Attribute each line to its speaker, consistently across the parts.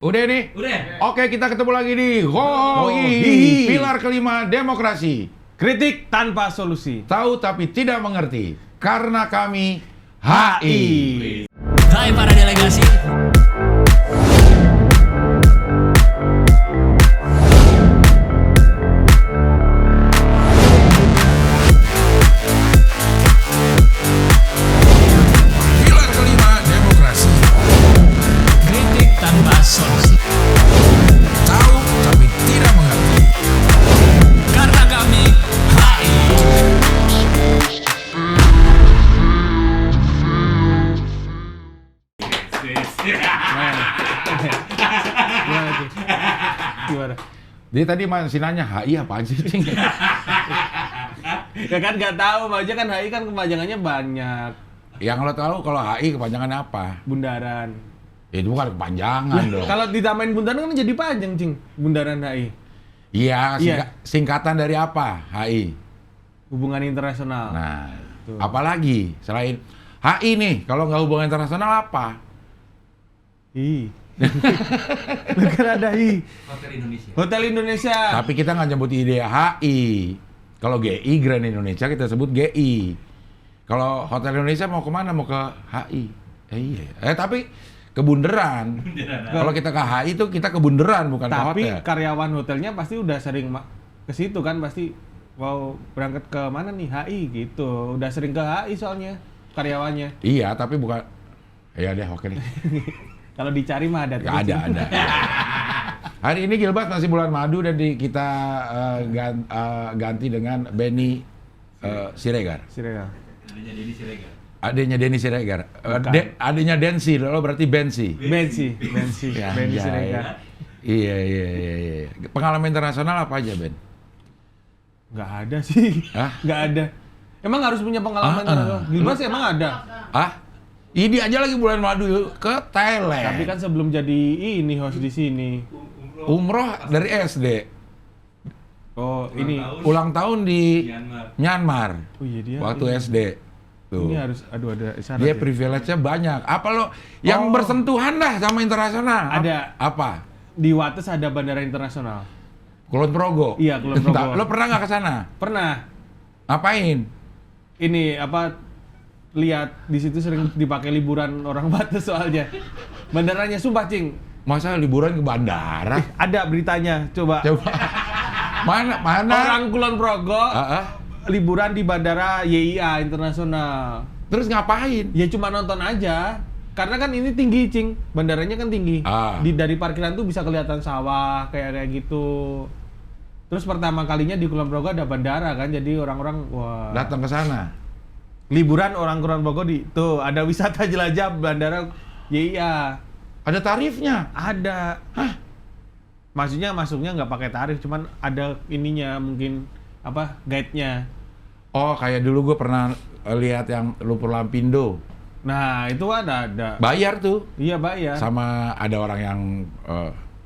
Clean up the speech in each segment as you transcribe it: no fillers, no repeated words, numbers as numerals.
Speaker 1: Udah nih?
Speaker 2: Udah.
Speaker 1: Oke, kita ketemu lagi di HOI, pilar kelima demokrasi.
Speaker 3: Kritik tanpa solusi.
Speaker 1: Tahu tapi tidak mengerti. Karena kami HI.
Speaker 2: Hai para delegasi.
Speaker 1: Pilar kelima demokrasi.
Speaker 2: Kritik tanpa solusi.
Speaker 1: Tahu tapi tidak mengerti.
Speaker 2: Karena kami HI.
Speaker 3: Gimana tuh? Gimana?
Speaker 1: Dia tadi masih nanya HI apaan sih, Cing?
Speaker 3: Ya kan nggak tahu, aja kan HI kan kepanjangannya banyak.
Speaker 1: Yang lo tahu kalau HI kepanjangan apa?
Speaker 3: Bundaran.
Speaker 1: Itu bukan kepanjangan dong.
Speaker 3: Kalau ditamain bundaran kan jadi panjang, Cing. Bundaran HI.
Speaker 1: Iya,
Speaker 3: Iya.
Speaker 1: singkatan dari apa? HI.
Speaker 3: Hubungan internasional.
Speaker 1: Nah,
Speaker 3: Tuh.
Speaker 1: apalagi selain HI nih, kalau nggak hubungan internasional apa?
Speaker 3: Hi. Lu kan ada Hi.
Speaker 2: Hotel Indonesia.
Speaker 3: Hotel Indonesia.
Speaker 1: Tapi kita nggak nyebut ide HI. Kalau GI, Grand Indonesia, kita sebut GI. Kalau Hotel Indonesia mau kemana? Mau ke HI. Iya. Tapi ke bundaran. Kalau kita ke HI itu kita ke bundaran, bukan ke
Speaker 3: Tapi
Speaker 1: hotel.
Speaker 3: karyawan hotelnya pasti udah sering ke situ kan, pasti mau berangkat ke mana nih HI gitu. Udah sering ke HI soalnya karyawannya.
Speaker 1: Iya, tapi bukan. Ya deh, oke deh.
Speaker 3: Kalau dicari mah ada.
Speaker 1: Nggak ada. Hari ini Gilbert masih bulan madu dan kita ganti dengan Benny Siregar.
Speaker 3: Siregar.
Speaker 2: Adanya Denny Siregar.
Speaker 1: Adanya Denny Siregar.
Speaker 3: Bukan.
Speaker 1: Adanya Densi, lo berarti Bensi.
Speaker 3: Bensi.
Speaker 1: Ya,
Speaker 3: Bensi
Speaker 1: iya,
Speaker 3: Siregar.
Speaker 1: Iya. Pengalaman internasional apa aja, Ben?
Speaker 3: Nggak ada sih.
Speaker 1: Hah?
Speaker 3: Nggak ada. Emang harus punya pengalaman internasional? Gilbert sih emang ada.
Speaker 1: Ah? Ini aja lagi bulan madu ke Thailand.
Speaker 3: Tapi kan sebelum jadi ini host di sini.
Speaker 1: Umroh dari SD.
Speaker 3: Oh, ini.
Speaker 1: Ulang tahun di
Speaker 2: Myanmar.
Speaker 1: Myanmar.
Speaker 3: Oh iya dia.
Speaker 1: Waktu
Speaker 3: ini.
Speaker 1: SD. Tuh.
Speaker 3: Ini harus ada isyarat.
Speaker 1: Dia
Speaker 3: ya?
Speaker 1: privilege-nya banyak. Apa lo yang
Speaker 3: Oh.
Speaker 1: bersentuhan dah sama internasional?
Speaker 3: Ada.
Speaker 1: Apa?
Speaker 3: Di Wates ada bandara internasional.
Speaker 1: Kulon Progo.
Speaker 3: Iya, Kulon Progo.
Speaker 1: Entah, lo pernah nggak ke sana?
Speaker 3: Pernah.
Speaker 1: Ngapain?
Speaker 3: Ini apa? Lihat di situ sering dipakai liburan orang Bates soalnya. Bandaranya sumpah, Cing.
Speaker 1: Masa liburan ke bandara?
Speaker 3: Ada beritanya, coba.
Speaker 1: Coba. Mana?
Speaker 3: Orang Kulon Progo
Speaker 1: Ah, ah.
Speaker 3: liburan di bandara YIA internasional.
Speaker 1: Terus ngapain?
Speaker 3: Ya cuma nonton aja. Karena kan ini tinggi, Cing. Bandaranya kan tinggi.
Speaker 1: Ah.
Speaker 3: Dari parkiran tuh bisa kelihatan sawah kayak gitu. Terus pertama kalinya di Kulon Progo ada bandara kan. Jadi orang-orang wah.
Speaker 1: Datang ke sana.
Speaker 3: Liburan orang Kulon Progo tuh ada wisata jelajah bandara YIA.
Speaker 1: Ada tarifnya.
Speaker 3: Ada.
Speaker 1: Hah?
Speaker 3: Maksudnya masuknya nggak pakai tarif, cuman ada ininya mungkin apa guide-nya.
Speaker 1: Oh, kayak dulu gue pernah lihat yang Lumpur Lampindo.
Speaker 3: Nah itu ada.
Speaker 1: Bayar tuh.
Speaker 3: Iya bayar.
Speaker 1: Sama ada orang yang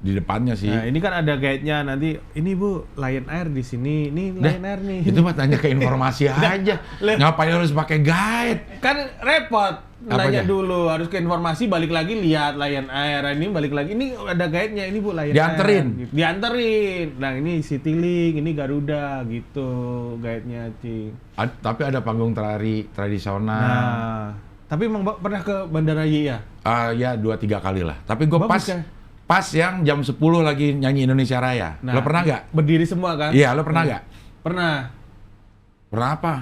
Speaker 1: di depannya sih.
Speaker 3: Nah ini kan ada guide-nya nanti. Ini Bu, Lion Air di sini. Ini
Speaker 1: Dah,
Speaker 3: Lion Air nih.
Speaker 1: Itu mah tanya ke informasi aja.
Speaker 3: Lah.
Speaker 1: Ngapain harus pakai guide?
Speaker 3: Kan repot.
Speaker 1: Apanya?
Speaker 3: Nanya dulu, harus ke informasi, balik lagi lihat Lion Air. Ini balik lagi, ini ada guide-nya. Ini Bu Lion
Speaker 1: Dianterin?
Speaker 3: Air. Gitu. Dianterin. Nah ini Citylink, ini Garuda gitu guide-nya, Cing.
Speaker 1: Tapi ada panggung tradisional.
Speaker 3: Nah, tapi emang pernah ke Bandara YIA?
Speaker 1: Ya 2-3 kali lah. Tapi gue
Speaker 3: Bagus kan?
Speaker 1: pas yang jam 10 lagi nyanyi Indonesia Raya.
Speaker 3: Nah,
Speaker 1: Lo pernah nggak?
Speaker 3: Berdiri semua kan?
Speaker 1: Iya, lo pernah nggak?
Speaker 3: Pernah.
Speaker 1: Pernah apa?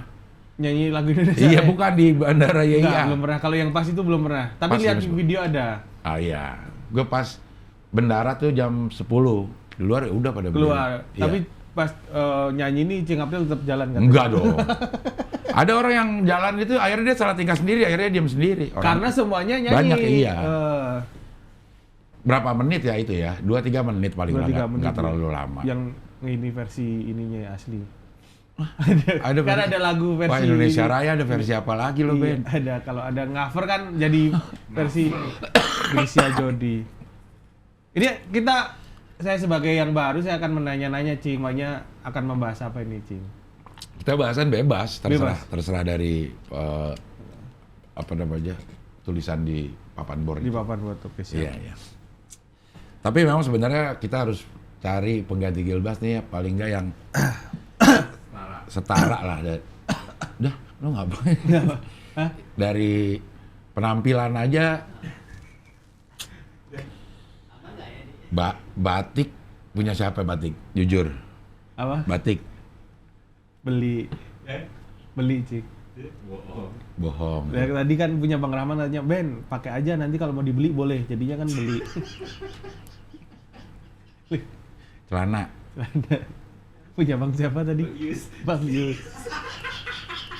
Speaker 3: Nyanyi lagu Indonesia.
Speaker 1: Iya,
Speaker 3: Raya?
Speaker 1: bukan di Bandara
Speaker 3: Enggak,
Speaker 1: YIA.
Speaker 3: belum pernah. Kalau yang pas itu belum pernah. Tapi
Speaker 1: Pas
Speaker 3: lihat
Speaker 1: jam 10.
Speaker 3: video ada.
Speaker 1: Ah iya. Gue pas bendara tuh jam 10. Di luar udah pada
Speaker 3: Keluar.
Speaker 1: berdiri. Iya.
Speaker 3: Tapi pas nyanyi ini Cing April tetap jalan kan?
Speaker 1: Enggak dong. Ada orang yang jalan itu akhirnya dia salah tingkah sendiri, akhirnya diam sendiri.
Speaker 3: Karena semuanya nyanyi.
Speaker 1: Banyak, iya.
Speaker 3: Eh,
Speaker 1: Berapa menit ya itu ya? 2-3 menit paling
Speaker 3: 2-3
Speaker 1: nggak
Speaker 3: menit.
Speaker 1: terlalu lama.
Speaker 3: Yang ini versi ininya asli.
Speaker 1: Ada
Speaker 3: Kan ada lagu versi
Speaker 1: Wah, Indonesia
Speaker 3: ini.
Speaker 1: Raya ada versi apa lagi lo,
Speaker 3: Iya,
Speaker 1: Ben?
Speaker 3: ada. Kalau ada cover kan jadi versi Indonesia Jodi. Ini saya sebagai yang baru saya akan menanya-nanya, Cing. Makanya akan membahas apa ini, Cing?
Speaker 1: Kita bahasan bebas, terserah dari apa namanya tulisan di papan board.
Speaker 3: Di papan buat oke siap.
Speaker 1: Iya, iya. Tapi memang sebenarnya kita harus cari pengganti Gilbas nih ya, paling nggak yang setara lah. Udah, lo ngapain?
Speaker 3: Hah?
Speaker 1: Dari penampilan aja, batik punya siapa batik? Jujur,
Speaker 3: Apa?
Speaker 1: batik
Speaker 3: Beli. Beli, Cik.
Speaker 1: bohong.
Speaker 3: Dari tadi kan punya Bang Rahman tanya, Ben, pakai aja nanti kalau mau dibeli boleh. Jadinya kan beli.
Speaker 1: Celana,
Speaker 3: Punya Bang siapa tadi? Bang Yus.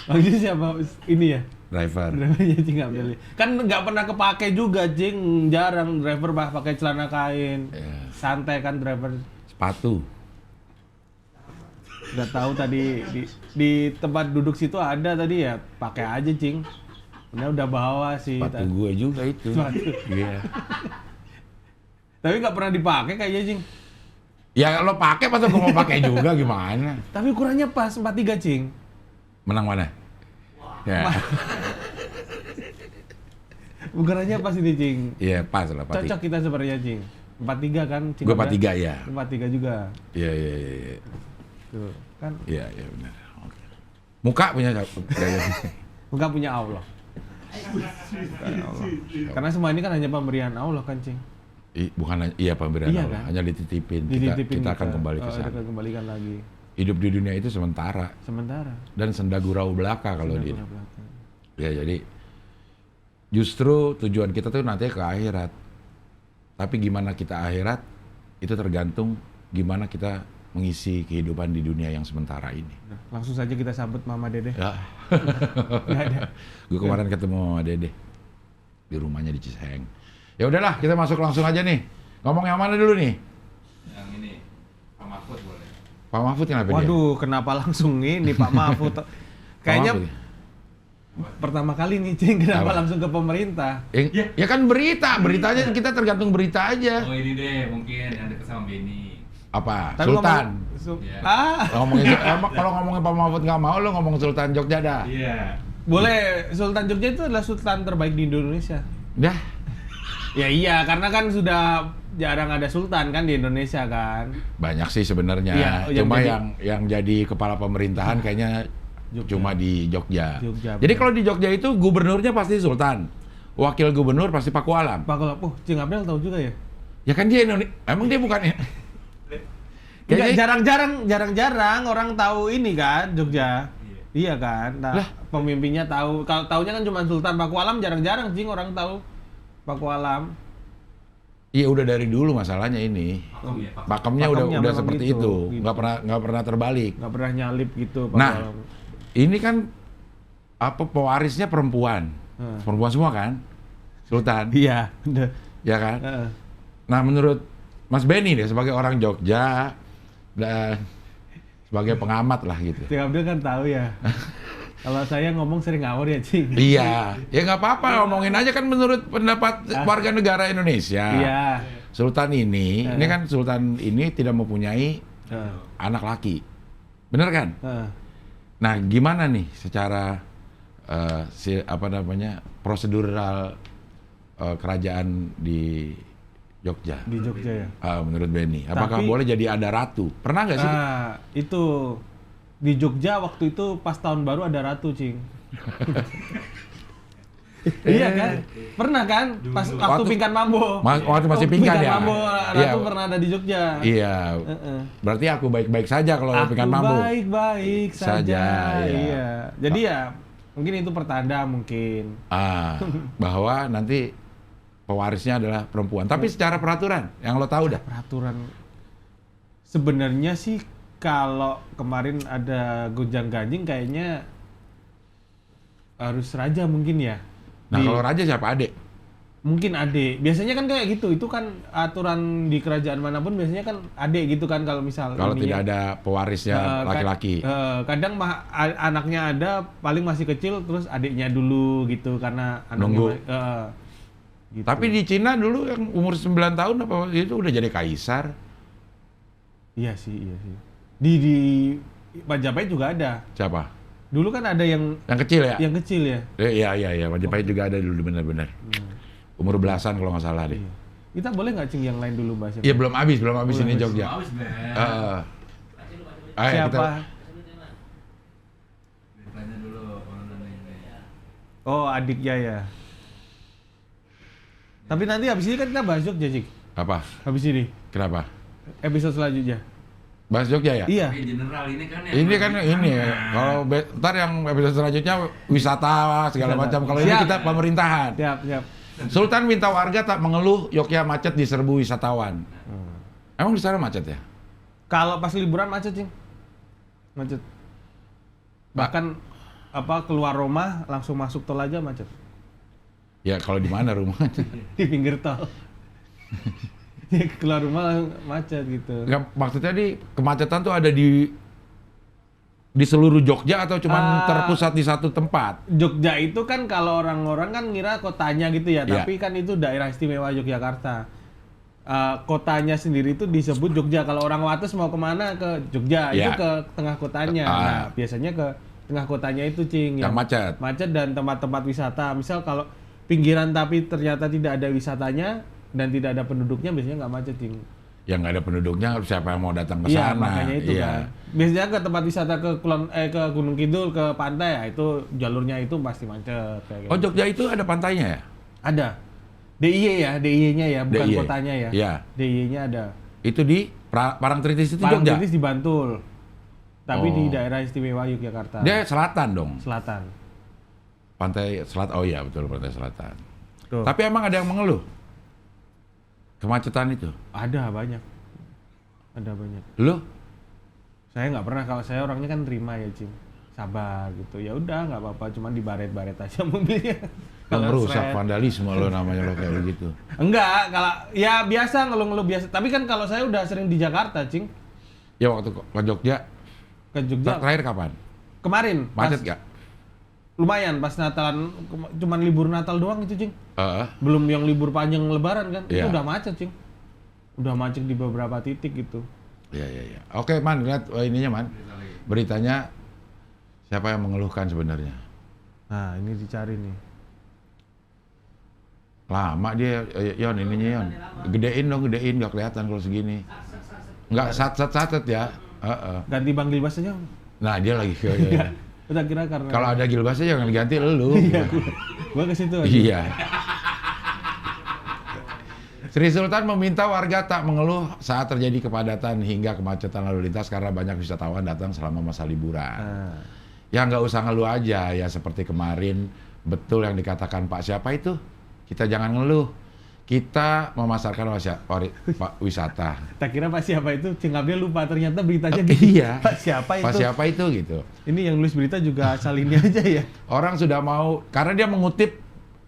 Speaker 3: Bang Yus siapa? Ini ya?
Speaker 1: driver.
Speaker 3: Drivernya Cing nggak beli. Kan nggak pernah kepake juga, Cing. Jarang driver pakai celana kain.
Speaker 1: Ya.
Speaker 3: Santai kan driver.
Speaker 1: Sepatu.
Speaker 3: Udah tahu tadi di tempat duduk situ ada tadi ya, pakai aja, Cing. Udah bawa sih.
Speaker 1: Sepatu gue juga itu.
Speaker 3: Sepatu.
Speaker 1: Iya.
Speaker 3: Tapi nggak pernah dipakai kayaknya, Cing.
Speaker 1: Ya lo pakai pas gue mau pakai juga gimana?
Speaker 3: Tapi ukurannya pas 43, Cing.
Speaker 1: Menang mana? Ya.
Speaker 3: Ukurannya pas ini, Cing.
Speaker 1: Iya, pas lah
Speaker 3: Cocok
Speaker 1: 43.
Speaker 3: kita sebenarnya, Cing. 43 kan, Cing.
Speaker 1: Gue 43 ya.
Speaker 3: 43 juga.
Speaker 1: Iya, iya, iya.
Speaker 3: Tuh, kan
Speaker 1: Iya, iya benar. Oke. Muka punya siapa?
Speaker 3: bukan punya Allah. Bukan Allah. Karena semua ini kan hanya pemberian Allah kan, Cing.
Speaker 1: Bukan iya pemberian
Speaker 3: Iya,
Speaker 1: Allah,
Speaker 3: kan?
Speaker 1: hanya dititipin.
Speaker 3: Dititipin
Speaker 1: Kita akan kembali ke sana.
Speaker 3: kita akan kembalikan lagi.
Speaker 1: Hidup di dunia itu sementara
Speaker 3: Sementara.
Speaker 1: dan senda gurau belaka kalau di.
Speaker 3: Sementara belakang.
Speaker 1: Ya jadi justru tujuan kita tuh nanti ke akhirat. Tapi gimana kita akhirat itu tergantung gimana kita mengisi kehidupan di dunia yang sementara ini.
Speaker 3: Udah, langsung saja kita sambut Mama Dede.
Speaker 1: Ya.
Speaker 3: Nggak ada.
Speaker 1: Gue kemarin ketemu sama Dede di rumahnya di Ciseheng. Ya udahlah, kita masuk langsung aja nih. Ngomong yang mana dulu nih?
Speaker 2: Yang ini, Pak Mahfud boleh.
Speaker 1: Pak Mahfud kenapa dia?
Speaker 3: Waduh, kenapa langsung ini Pak Mahfud? Kayaknya
Speaker 1: Pak Mahfud.
Speaker 3: pertama kali nih, Cing, kenapa
Speaker 1: Apa?
Speaker 3: langsung ke pemerintah?
Speaker 1: Ya kan beritanya kita tergantung berita aja.
Speaker 2: Oh ini deh, mungkin yang dekat sama Benny.
Speaker 1: Apa?
Speaker 3: Tapi
Speaker 1: Sultan.
Speaker 2: Iya.
Speaker 1: Kalau ngomongin Pak Mahfud nggak mau, lo ngomong Sultan Jogja dah.
Speaker 2: Iya.
Speaker 3: Boleh, Sultan Jogja itu adalah sultan terbaik di Indonesia.
Speaker 1: Dah.
Speaker 3: Ya iya, karena kan sudah jarang ada sultan kan di Indonesia kan.
Speaker 1: Banyak sih sebenarnya.
Speaker 3: Iya,
Speaker 1: Cuma
Speaker 3: yang
Speaker 1: yang jadi kepala pemerintahan kayaknya
Speaker 3: Jogja.
Speaker 1: cuma di Jogja.
Speaker 3: Jogja,
Speaker 1: Jadi
Speaker 3: benar.
Speaker 1: kalau di Jogja itu gubernurnya pasti Sultan. Wakil gubernur pasti Paku Alam.
Speaker 3: Pak Kolap, Cing Abdel tahu juga ya?
Speaker 1: Ya kan dia Indonesia. Emang dia bukan ya?
Speaker 3: Enggak,
Speaker 1: Kayaknya-
Speaker 3: jarang-jarang orang tahu ini kan Jogja. Iya kan? Nah,
Speaker 1: Lah.
Speaker 3: pemimpinnya tahu. Kalau taunya kan cuma Sultan. Paku Alam jarang-jarang, Cing, orang tahu. Paku Alam.
Speaker 1: Iya udah dari dulu masalahnya ini.
Speaker 2: Pakem ya, Pak.
Speaker 1: Pakemnya udah
Speaker 3: Pakemnya memang
Speaker 1: seperti
Speaker 3: gitu,
Speaker 1: itu.
Speaker 3: gitu.
Speaker 1: Nggak pernah terbalik.
Speaker 3: Nggak pernah nyalip gitu Paku
Speaker 1: Nah,
Speaker 3: Alam.
Speaker 1: ini kan apa pewarisnya perempuan. Perempuan semua kan? Sultan.
Speaker 3: Iya, bener.
Speaker 1: Ya kan?
Speaker 3: Heeh.
Speaker 1: Nah, menurut Mas Benny deh sebagai orang Jogja dan sebagai pengamat lah gitu.
Speaker 3: Cing Abdel kan tahu ya. Kalau saya ngomong sering ngawur ya, Cing.
Speaker 1: Iya, ya nggak apa-apa ngomongin aja kan menurut pendapat warga negara Indonesia.
Speaker 3: Iya.
Speaker 1: Sultan ini kan Sultan ini tidak mempunyai
Speaker 3: Heeh.
Speaker 1: anak laki. Bener kan?
Speaker 3: Heeh.
Speaker 1: Nah, gimana nih secara prosedural kerajaan di Jogja?
Speaker 3: Di Jogja ya.
Speaker 1: Menurut Benny, apakah
Speaker 3: Tapi-
Speaker 1: boleh jadi ada ratu? Pernah nggak sih?
Speaker 3: Nah, itu di Jogja waktu itu pas tahun baru ada ratu, Cing. Iya kan? Pernah kan? Pas waktu
Speaker 1: Waktu-
Speaker 3: Pingkan Mambo.
Speaker 1: Waktu masih pingkan ya?
Speaker 3: Mambo, ratu
Speaker 1: Iya.
Speaker 3: pernah ada di Jogja.
Speaker 1: Iya.
Speaker 3: Heeh.
Speaker 1: Berarti aku baik-baik saja kalau
Speaker 3: Aku
Speaker 1: Pingkan Mambo.
Speaker 3: baik-baik saja.
Speaker 1: Saja, iya.
Speaker 3: Iya. Jadi ya mungkin itu pertanda mungkin.
Speaker 1: Bahwa nanti pewarisnya adalah perempuan. Tapi secara peraturan, yang lo tahu dah.
Speaker 3: Peraturan sebenarnya sih kalau kemarin ada gonjang-ganjing kayaknya harus raja mungkin ya.
Speaker 1: Nah, kalau raja siapa? Adik?
Speaker 3: Mungkin adik. Biasanya kan kayak gitu. Itu kan aturan di kerajaan manapun biasanya kan adik gitu kan kalau misal
Speaker 1: Kalau
Speaker 3: ininya.
Speaker 1: tidak ada pewarisnya laki-laki.
Speaker 3: Kadang anaknya ada paling masih kecil terus adiknya dulu gitu karena anaknya
Speaker 1: Nunggu.
Speaker 3: gitu.
Speaker 1: Tapi di Cina dulu yang umur 9 tahun apa itu udah jadi kaisar.
Speaker 3: Iya sih. Di Majapahit juga ada.
Speaker 1: Siapa?
Speaker 3: Dulu kan ada yang
Speaker 1: Yang kecil ya?
Speaker 3: kecil ya.
Speaker 1: Iya. Majapahit juga ada dulu benar-benar. Umur belasan kalau nggak salah deh.
Speaker 3: Iya. Kita boleh nggak Cing yang lain dulu bahasnya?
Speaker 1: Iya belum habis
Speaker 3: Belum
Speaker 1: ini
Speaker 3: habis.
Speaker 1: Jogja.
Speaker 2: Habis, Ben.
Speaker 1: Ayo
Speaker 3: Siapa?
Speaker 1: kita
Speaker 2: Tanya dulu orang ini.
Speaker 3: Oh, adiknya ya. Tapi nanti habis ini kan kita bahas Jogja, Cing.
Speaker 1: apa?
Speaker 3: Habis ini.
Speaker 1: Kenapa?
Speaker 3: Episode selanjutnya.
Speaker 1: Bahas Jogja ya?
Speaker 3: Iya.
Speaker 2: Tapi general ini kan yang
Speaker 1: Ini kan ini ya. Kalau ntar yang episode selanjutnya wisata segala
Speaker 3: Wisata.
Speaker 1: macam. Kalau ini
Speaker 3: Siap.
Speaker 1: kita pemerintahan.
Speaker 3: Siap, siap.
Speaker 1: Sultan minta warga tak mengeluh Yogyakarta macet di serbu wisatawan. Emang di sana macet ya?
Speaker 3: Kalau pas liburan macet, Cing. Macet. Bahkan keluar rumah langsung masuk tol aja macet.
Speaker 1: Ya kalau di mana rumahnya?
Speaker 3: Di pinggir tol. Keluar rumah langsung macet gitu.
Speaker 1: Enggak, maksudnya di kemacetan tuh ada di seluruh Jogja atau cuma terpusat di satu tempat?
Speaker 3: Jogja itu kan kalau orang-orang kan ngira kotanya gitu ya,
Speaker 1: Iya.
Speaker 3: tapi kan itu daerah istimewa Yogyakarta. Kotanya sendiri itu disebut Jogja. Kalau orang Wates mau kemana ke Jogja, itu
Speaker 1: Iya.
Speaker 3: ke tengah kotanya. Nah, biasanya ke tengah kotanya itu, Cing.
Speaker 1: Yang macet.
Speaker 3: Macet dan tempat-tempat wisata. Misal kalau pinggiran tapi ternyata tidak ada wisatanya dan tidak ada penduduknya, biasanya nggak macet, Cing.
Speaker 1: Yang nggak ada penduduknya, siapa yang mau datang ke
Speaker 3: Iya,
Speaker 1: sana?
Speaker 3: makanya itu
Speaker 1: Iya.
Speaker 3: kan. Biasanya ke tempat wisata ke ke Gunung Kidul, ke pantai ya, itu jalurnya itu pasti macet kayak
Speaker 1: Oh
Speaker 3: gitu.
Speaker 1: Jogja itu ada pantainya ya?
Speaker 3: Ada. DIY ya, DIY-nya ya, bukan
Speaker 1: DIY.
Speaker 3: kotanya ya.
Speaker 1: Iya.
Speaker 3: DIY-nya ada.
Speaker 1: Itu di Parangtritis itu Jogja?
Speaker 3: Parangtritis di Bantul. Tapi
Speaker 1: Oh.
Speaker 3: di daerah istimewa Yogyakarta.
Speaker 1: Dia selatan dong.
Speaker 3: Selatan.
Speaker 1: Pantai Selatan. Oh iya betul pantai selatan.
Speaker 3: Tuh.
Speaker 1: Tapi emang ada yang mengeluh kemacetan itu?
Speaker 3: Ada banyak. Ada banyak.
Speaker 1: Lu?
Speaker 3: Saya nggak pernah, kalau saya orangnya kan terima ya, Cing. Sabar gitu. Ya udah nggak apa-apa, cuman dibaret-baret aja mobilnya.
Speaker 1: Lo merusak
Speaker 3: saya-
Speaker 1: vandalisme lo namanya lo kayak begitu.
Speaker 3: Enggak, kalau ya biasa ngeluh-ngeluh biasa. Tapi kan kalau saya udah sering di Jakarta, Cing.
Speaker 1: Ya waktu ke Jogja,
Speaker 3: Ke Jogja
Speaker 1: terakhir kapan?
Speaker 3: kemarin.
Speaker 1: Macet
Speaker 3: pas-
Speaker 1: gak?
Speaker 3: Lumayan pas Natalan, cuman libur Natal doang itu, Cing. Belum yang libur panjang Lebaran kan.
Speaker 1: Iya.
Speaker 3: Itu udah macet, Cing. Udah macet di beberapa titik gitu.
Speaker 1: Iya iya iya. Oke Man, lihat ininya Man. Beritanya siapa yang mengeluhkan sebenarnya?
Speaker 3: Nah, ini dicari nih.
Speaker 1: Lama dia, Yon ininya Yon. Gedein dong, gedein nggak kelihatan kalau segini. Nggak sat ya.
Speaker 3: Ganti Bang Gilbas aja.
Speaker 1: Nah dia lagi ke.
Speaker 3: Udah kira karena
Speaker 1: Kalau ada Gilbasnya jangan diganti lu.
Speaker 3: gua ke situ aja.
Speaker 1: Iya. Sri Sultan meminta warga tak mengeluh saat terjadi kepadatan hingga kemacetan lalu lintas karena banyak wisatawan datang selama masa liburan.
Speaker 3: Nah,
Speaker 1: Ya nggak usah ngeluh aja ya seperti kemarin betul yang dikatakan Pak siapa itu, kita jangan ngeluh, kita memasarkan wisata.
Speaker 3: tak kira Pak siapa itu, Cing Abdel lupa ternyata beritanya gitu.
Speaker 1: Iya.
Speaker 3: Pak siapa itu?
Speaker 1: Pak siapa itu gitu.
Speaker 3: Ini yang nulis berita juga asal ini aja ya.
Speaker 1: Orang sudah mau karena dia mengutip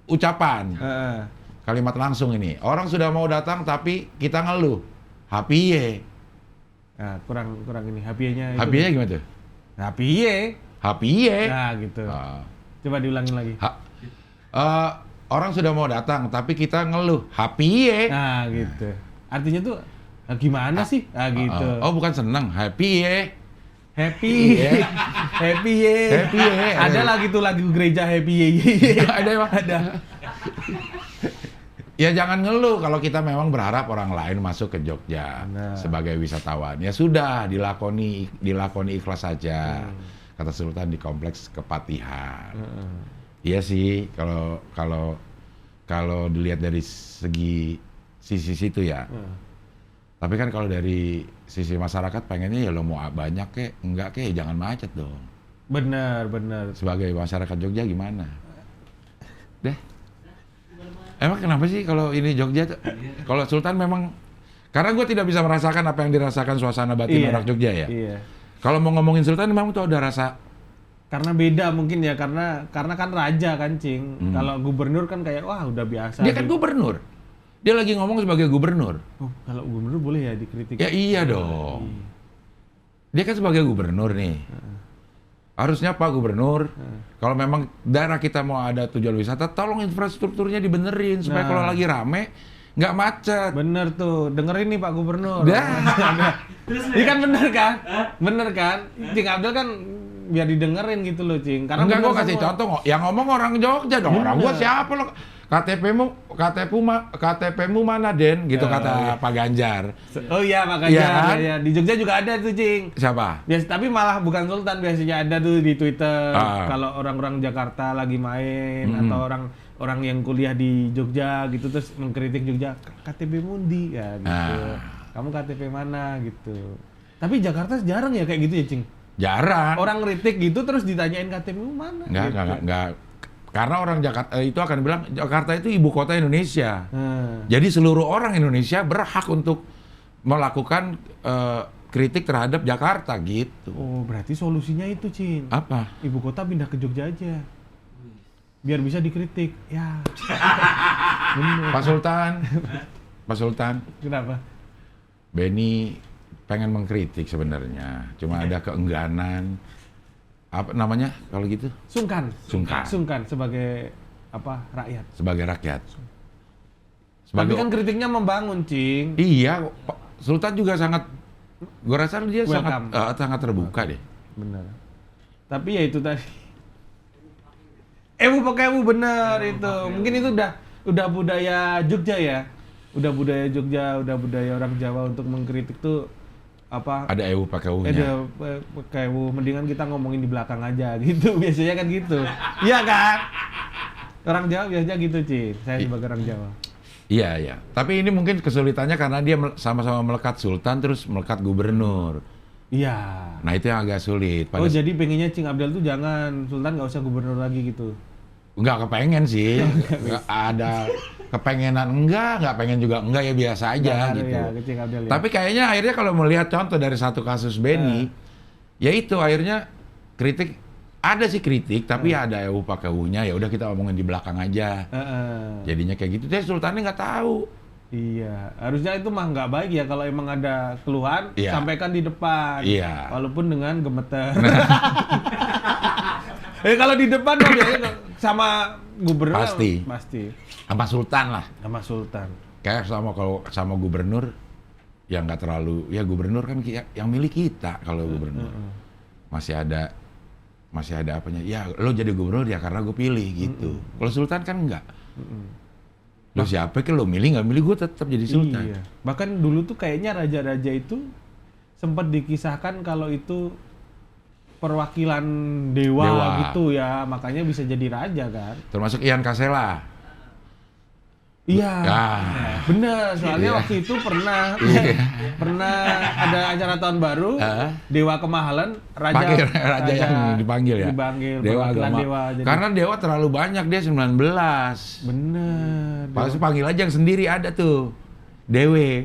Speaker 1: ucapan
Speaker 3: Heeh.
Speaker 1: kalimat langsung ini. Orang sudah mau datang tapi kita ngeluh. Hapiye.
Speaker 3: Nah, kurang ini HP-nya itu.
Speaker 1: Hapiye gimana tuh?
Speaker 3: HP-nya.
Speaker 1: Hapiye.
Speaker 3: Nah, gitu.
Speaker 1: Ah.
Speaker 3: Coba diulangin lagi.
Speaker 1: Orang sudah mau datang tapi kita ngeluh. Hapiye.
Speaker 3: Nah, gitu. Artinya tuh gimana sih? Ah, gitu.
Speaker 1: Oh, bukan senang. Hapiye.
Speaker 3: Happy.
Speaker 1: Iya.
Speaker 3: Happy ye.
Speaker 1: Happy ye.
Speaker 3: Ada lagi tuh lagu gereja Happy ye.
Speaker 1: Ada emang?
Speaker 3: Ada.
Speaker 1: Ya jangan ngeluh kalau kita memang berharap orang lain masuk ke Jogja
Speaker 3: Nah.
Speaker 1: sebagai wisatawan. Ya sudah, dilakoni ikhlas saja. Kata Sultan di kompleks Kepatihan. Iya sih, kalau dilihat dari segi sisi situ ya. Tapi kan kalau dari sisi masyarakat pengennya ya lo mau banyak enggak jangan macet dong.
Speaker 3: Bener.
Speaker 1: Sebagai masyarakat Jogja gimana? Deh. Emang kenapa sih kalau ini Jogja tuh? Kalau Sultan memang karena gue tidak bisa merasakan apa yang dirasakan suasana batin
Speaker 3: Iya.
Speaker 1: orang Jogja ya.
Speaker 3: Iya.
Speaker 1: Kalau mau ngomongin Sultan memang tuh ada rasa
Speaker 3: Karena beda mungkin ya, karena kan raja kan, Cing. Kalau gubernur kan kayak wah udah biasa.
Speaker 1: dia kan gubernur. Dia lagi ngomong sebagai gubernur.
Speaker 3: Oh, kalau gubernur boleh ya dikritik.
Speaker 1: Ya iya dong. Dia kan sebagai gubernur nih. Harusnya Pak Gubernur, kalau memang daerah kita mau ada tujuan wisata, tolong infrastrukturnya dibenerin supaya
Speaker 3: Nah.
Speaker 1: kalau lagi rame nggak macet.
Speaker 3: Bener tuh, dengerin nih Pak Gubernur.
Speaker 1: Dah.
Speaker 3: Ini kan bener kan? Bener kan? Cing Abdel kan biar didengerin gitu loh, Cing. Karena
Speaker 1: Enggak,
Speaker 3: bener
Speaker 1: gue kasih
Speaker 3: semua.
Speaker 1: contoh, yang ngomong orang Jogja dong, orang
Speaker 3: Bener.
Speaker 1: gue siapa lo? KTP-mu mana Den? Gitu kata Pak Ganjar.
Speaker 3: Oh iya makanya
Speaker 1: Iya kan?
Speaker 3: ya. Di Jogja juga ada tuh Cing.
Speaker 1: Siapa?
Speaker 3: Tapi malah bukan Sultan, biasanya ada tuh di Twitter kalau orang-orang Jakarta lagi main atau orang yang kuliah di Jogja gitu terus mengkritik Jogja, KTP Mundi ya gitu. Kamu KTP mana gitu. Tapi Jakarta jarang ya kayak gitu ya Cing.
Speaker 1: Jarang.
Speaker 3: Orang kritik gitu terus ditanyain KTP-mu mana?
Speaker 1: Enggak. Karena orang Jakarta itu akan bilang Jakarta itu ibu kota Indonesia.
Speaker 3: Hmm.
Speaker 1: Jadi seluruh orang Indonesia berhak untuk melakukan kritik terhadap Jakarta gitu.
Speaker 3: Oh, berarti solusinya itu, Cin.
Speaker 1: Apa?
Speaker 3: Ibu kota pindah ke Jogja aja. Biar bisa dikritik. Ya. Bener.
Speaker 1: Pak Sultan,
Speaker 3: Kenapa?
Speaker 1: Benny pengen mengkritik sebenarnya, cuma ada keengganan. Apa namanya kalau gitu?
Speaker 3: Sungkan.
Speaker 1: Sungkan.
Speaker 3: Sungkan sebagai apa? Rakyat.
Speaker 1: Sebagai rakyat.
Speaker 3: Tapi kan kritiknya membangun, Cing.
Speaker 1: Iya, Pak Sultan juga sangat, gue rasa dia
Speaker 3: Welcome.
Speaker 1: sangat terbuka deh.
Speaker 3: Bener. Tapi ya itu tadi. Pakai bener itu. Mungkin itu udah budaya Jogja ya. Udah budaya Jogja, udah budaya orang Jawa untuk mengkritik tuh apa?
Speaker 1: Ada pakai U-nya.
Speaker 3: Ada pakai U. Mendingan kita ngomongin di belakang aja gitu. Biasanya kan gitu. Iya kan? Orang Jawa biasanya gitu, Cin. Saya sebagai orang Jawa.
Speaker 1: Iya. Tapi ini mungkin kesulitannya karena dia sama-sama melekat Sultan terus melekat gubernur.
Speaker 3: Iya.
Speaker 1: Nah itu yang agak sulit.
Speaker 3: Oh jadi pengennya Cing Abdel tuh jangan Sultan nggak usah gubernur lagi gitu.
Speaker 1: Nggak kepengen sih. Nggak ada kepengenan nggak pengen juga enggak ya biasa aja
Speaker 3: Nggak,
Speaker 1: gitu.
Speaker 3: Ya, Cing Abdel, ya.
Speaker 1: Tapi kayaknya akhirnya kalau melihat contoh dari satu kasus Benny, ya itu akhirnya kritik ada sih kritik, tapi ya ada pakai U-nya ya udah kita omongin di belakang aja. Jadinya kayak gitu. Jadi Sultannya nggak tahu.
Speaker 3: Iya, harusnya itu mah nggak baik ya kalau emang ada keluhan sampaikan di depan.
Speaker 1: Iya.
Speaker 3: Walaupun dengan gemeter. Kalau di depan mah biasanya sama gubernur
Speaker 1: Pasti. Sama Sultan lah.
Speaker 3: Sama Sultan.
Speaker 1: Kayak kalau sama gubernur ya nggak terlalu, ya gubernur kan yang milik kita kalau gubernur. Masih ada apanya? Ya lo jadi gubernur ya karena gue pilih gitu. Kalau Sultan kan enggak. Lo siapa ke lo milih nggak milih gue tetap jadi Sultan.
Speaker 3: Iya. Bahkan dulu tuh kayaknya raja-raja itu sempat dikisahkan kalau itu perwakilan dewa gitu ya, makanya bisa jadi raja kan.
Speaker 1: Termasuk Ian Kasela.
Speaker 3: Iya, bener. Soalnya
Speaker 1: Iya.
Speaker 3: waktu itu pernah ada acara tahun baru, Dewa Kemahalan, raja
Speaker 1: yang dipanggil ya. Dewa agama.
Speaker 3: Jadi.
Speaker 1: Karena dewa terlalu banyak, dia 19.
Speaker 3: Bener.
Speaker 1: Pasti panggil aja yang sendiri ada tuh. Dewe.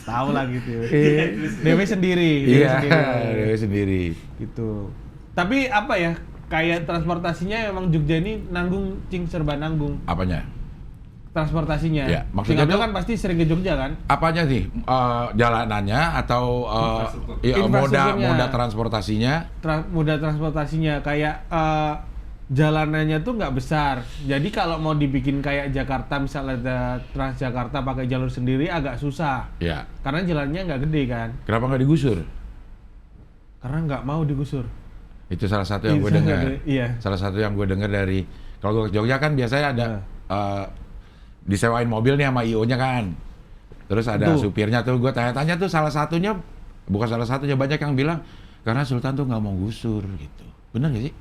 Speaker 3: Tahu lah gitu. Dewe sendiri.
Speaker 1: Dewe sendiri.
Speaker 3: Gitu. Tapi apa ya? Kayak transportasinya memang Jogja ini nanggung, Cing, serba nanggung.
Speaker 1: Apanya?
Speaker 3: Transportasinya.
Speaker 1: Ya, maksudnya
Speaker 3: Cing Abdel kan pasti sering ke Jogja kan?
Speaker 1: Apanya sih? Jalanannya atau moda transportasinya?
Speaker 3: Moda transportasinya kayak jalanannya tuh nggak besar. Jadi kalau mau dibikin kayak Jakarta, misalnya ada Transjakarta pakai jalur sendiri agak susah.
Speaker 1: Ya.
Speaker 3: Karena jalannya nggak gede kan.
Speaker 1: Kenapa nggak digusur?
Speaker 3: Karena nggak mau digusur.
Speaker 1: Itu salah satu yang gue dengar.
Speaker 3: Iya.
Speaker 1: Salah satu yang gue dengar dari, kalau gue ke Jogja kan biasanya ada disewain mobil nih sama IO-nya kan. Terus ada supirnya tuh, gue tanya-tanya tuh salah satunya, bukan salah satunya, banyak yang bilang karena Sultan tuh nggak mau gusur gitu. Bener nggak sih?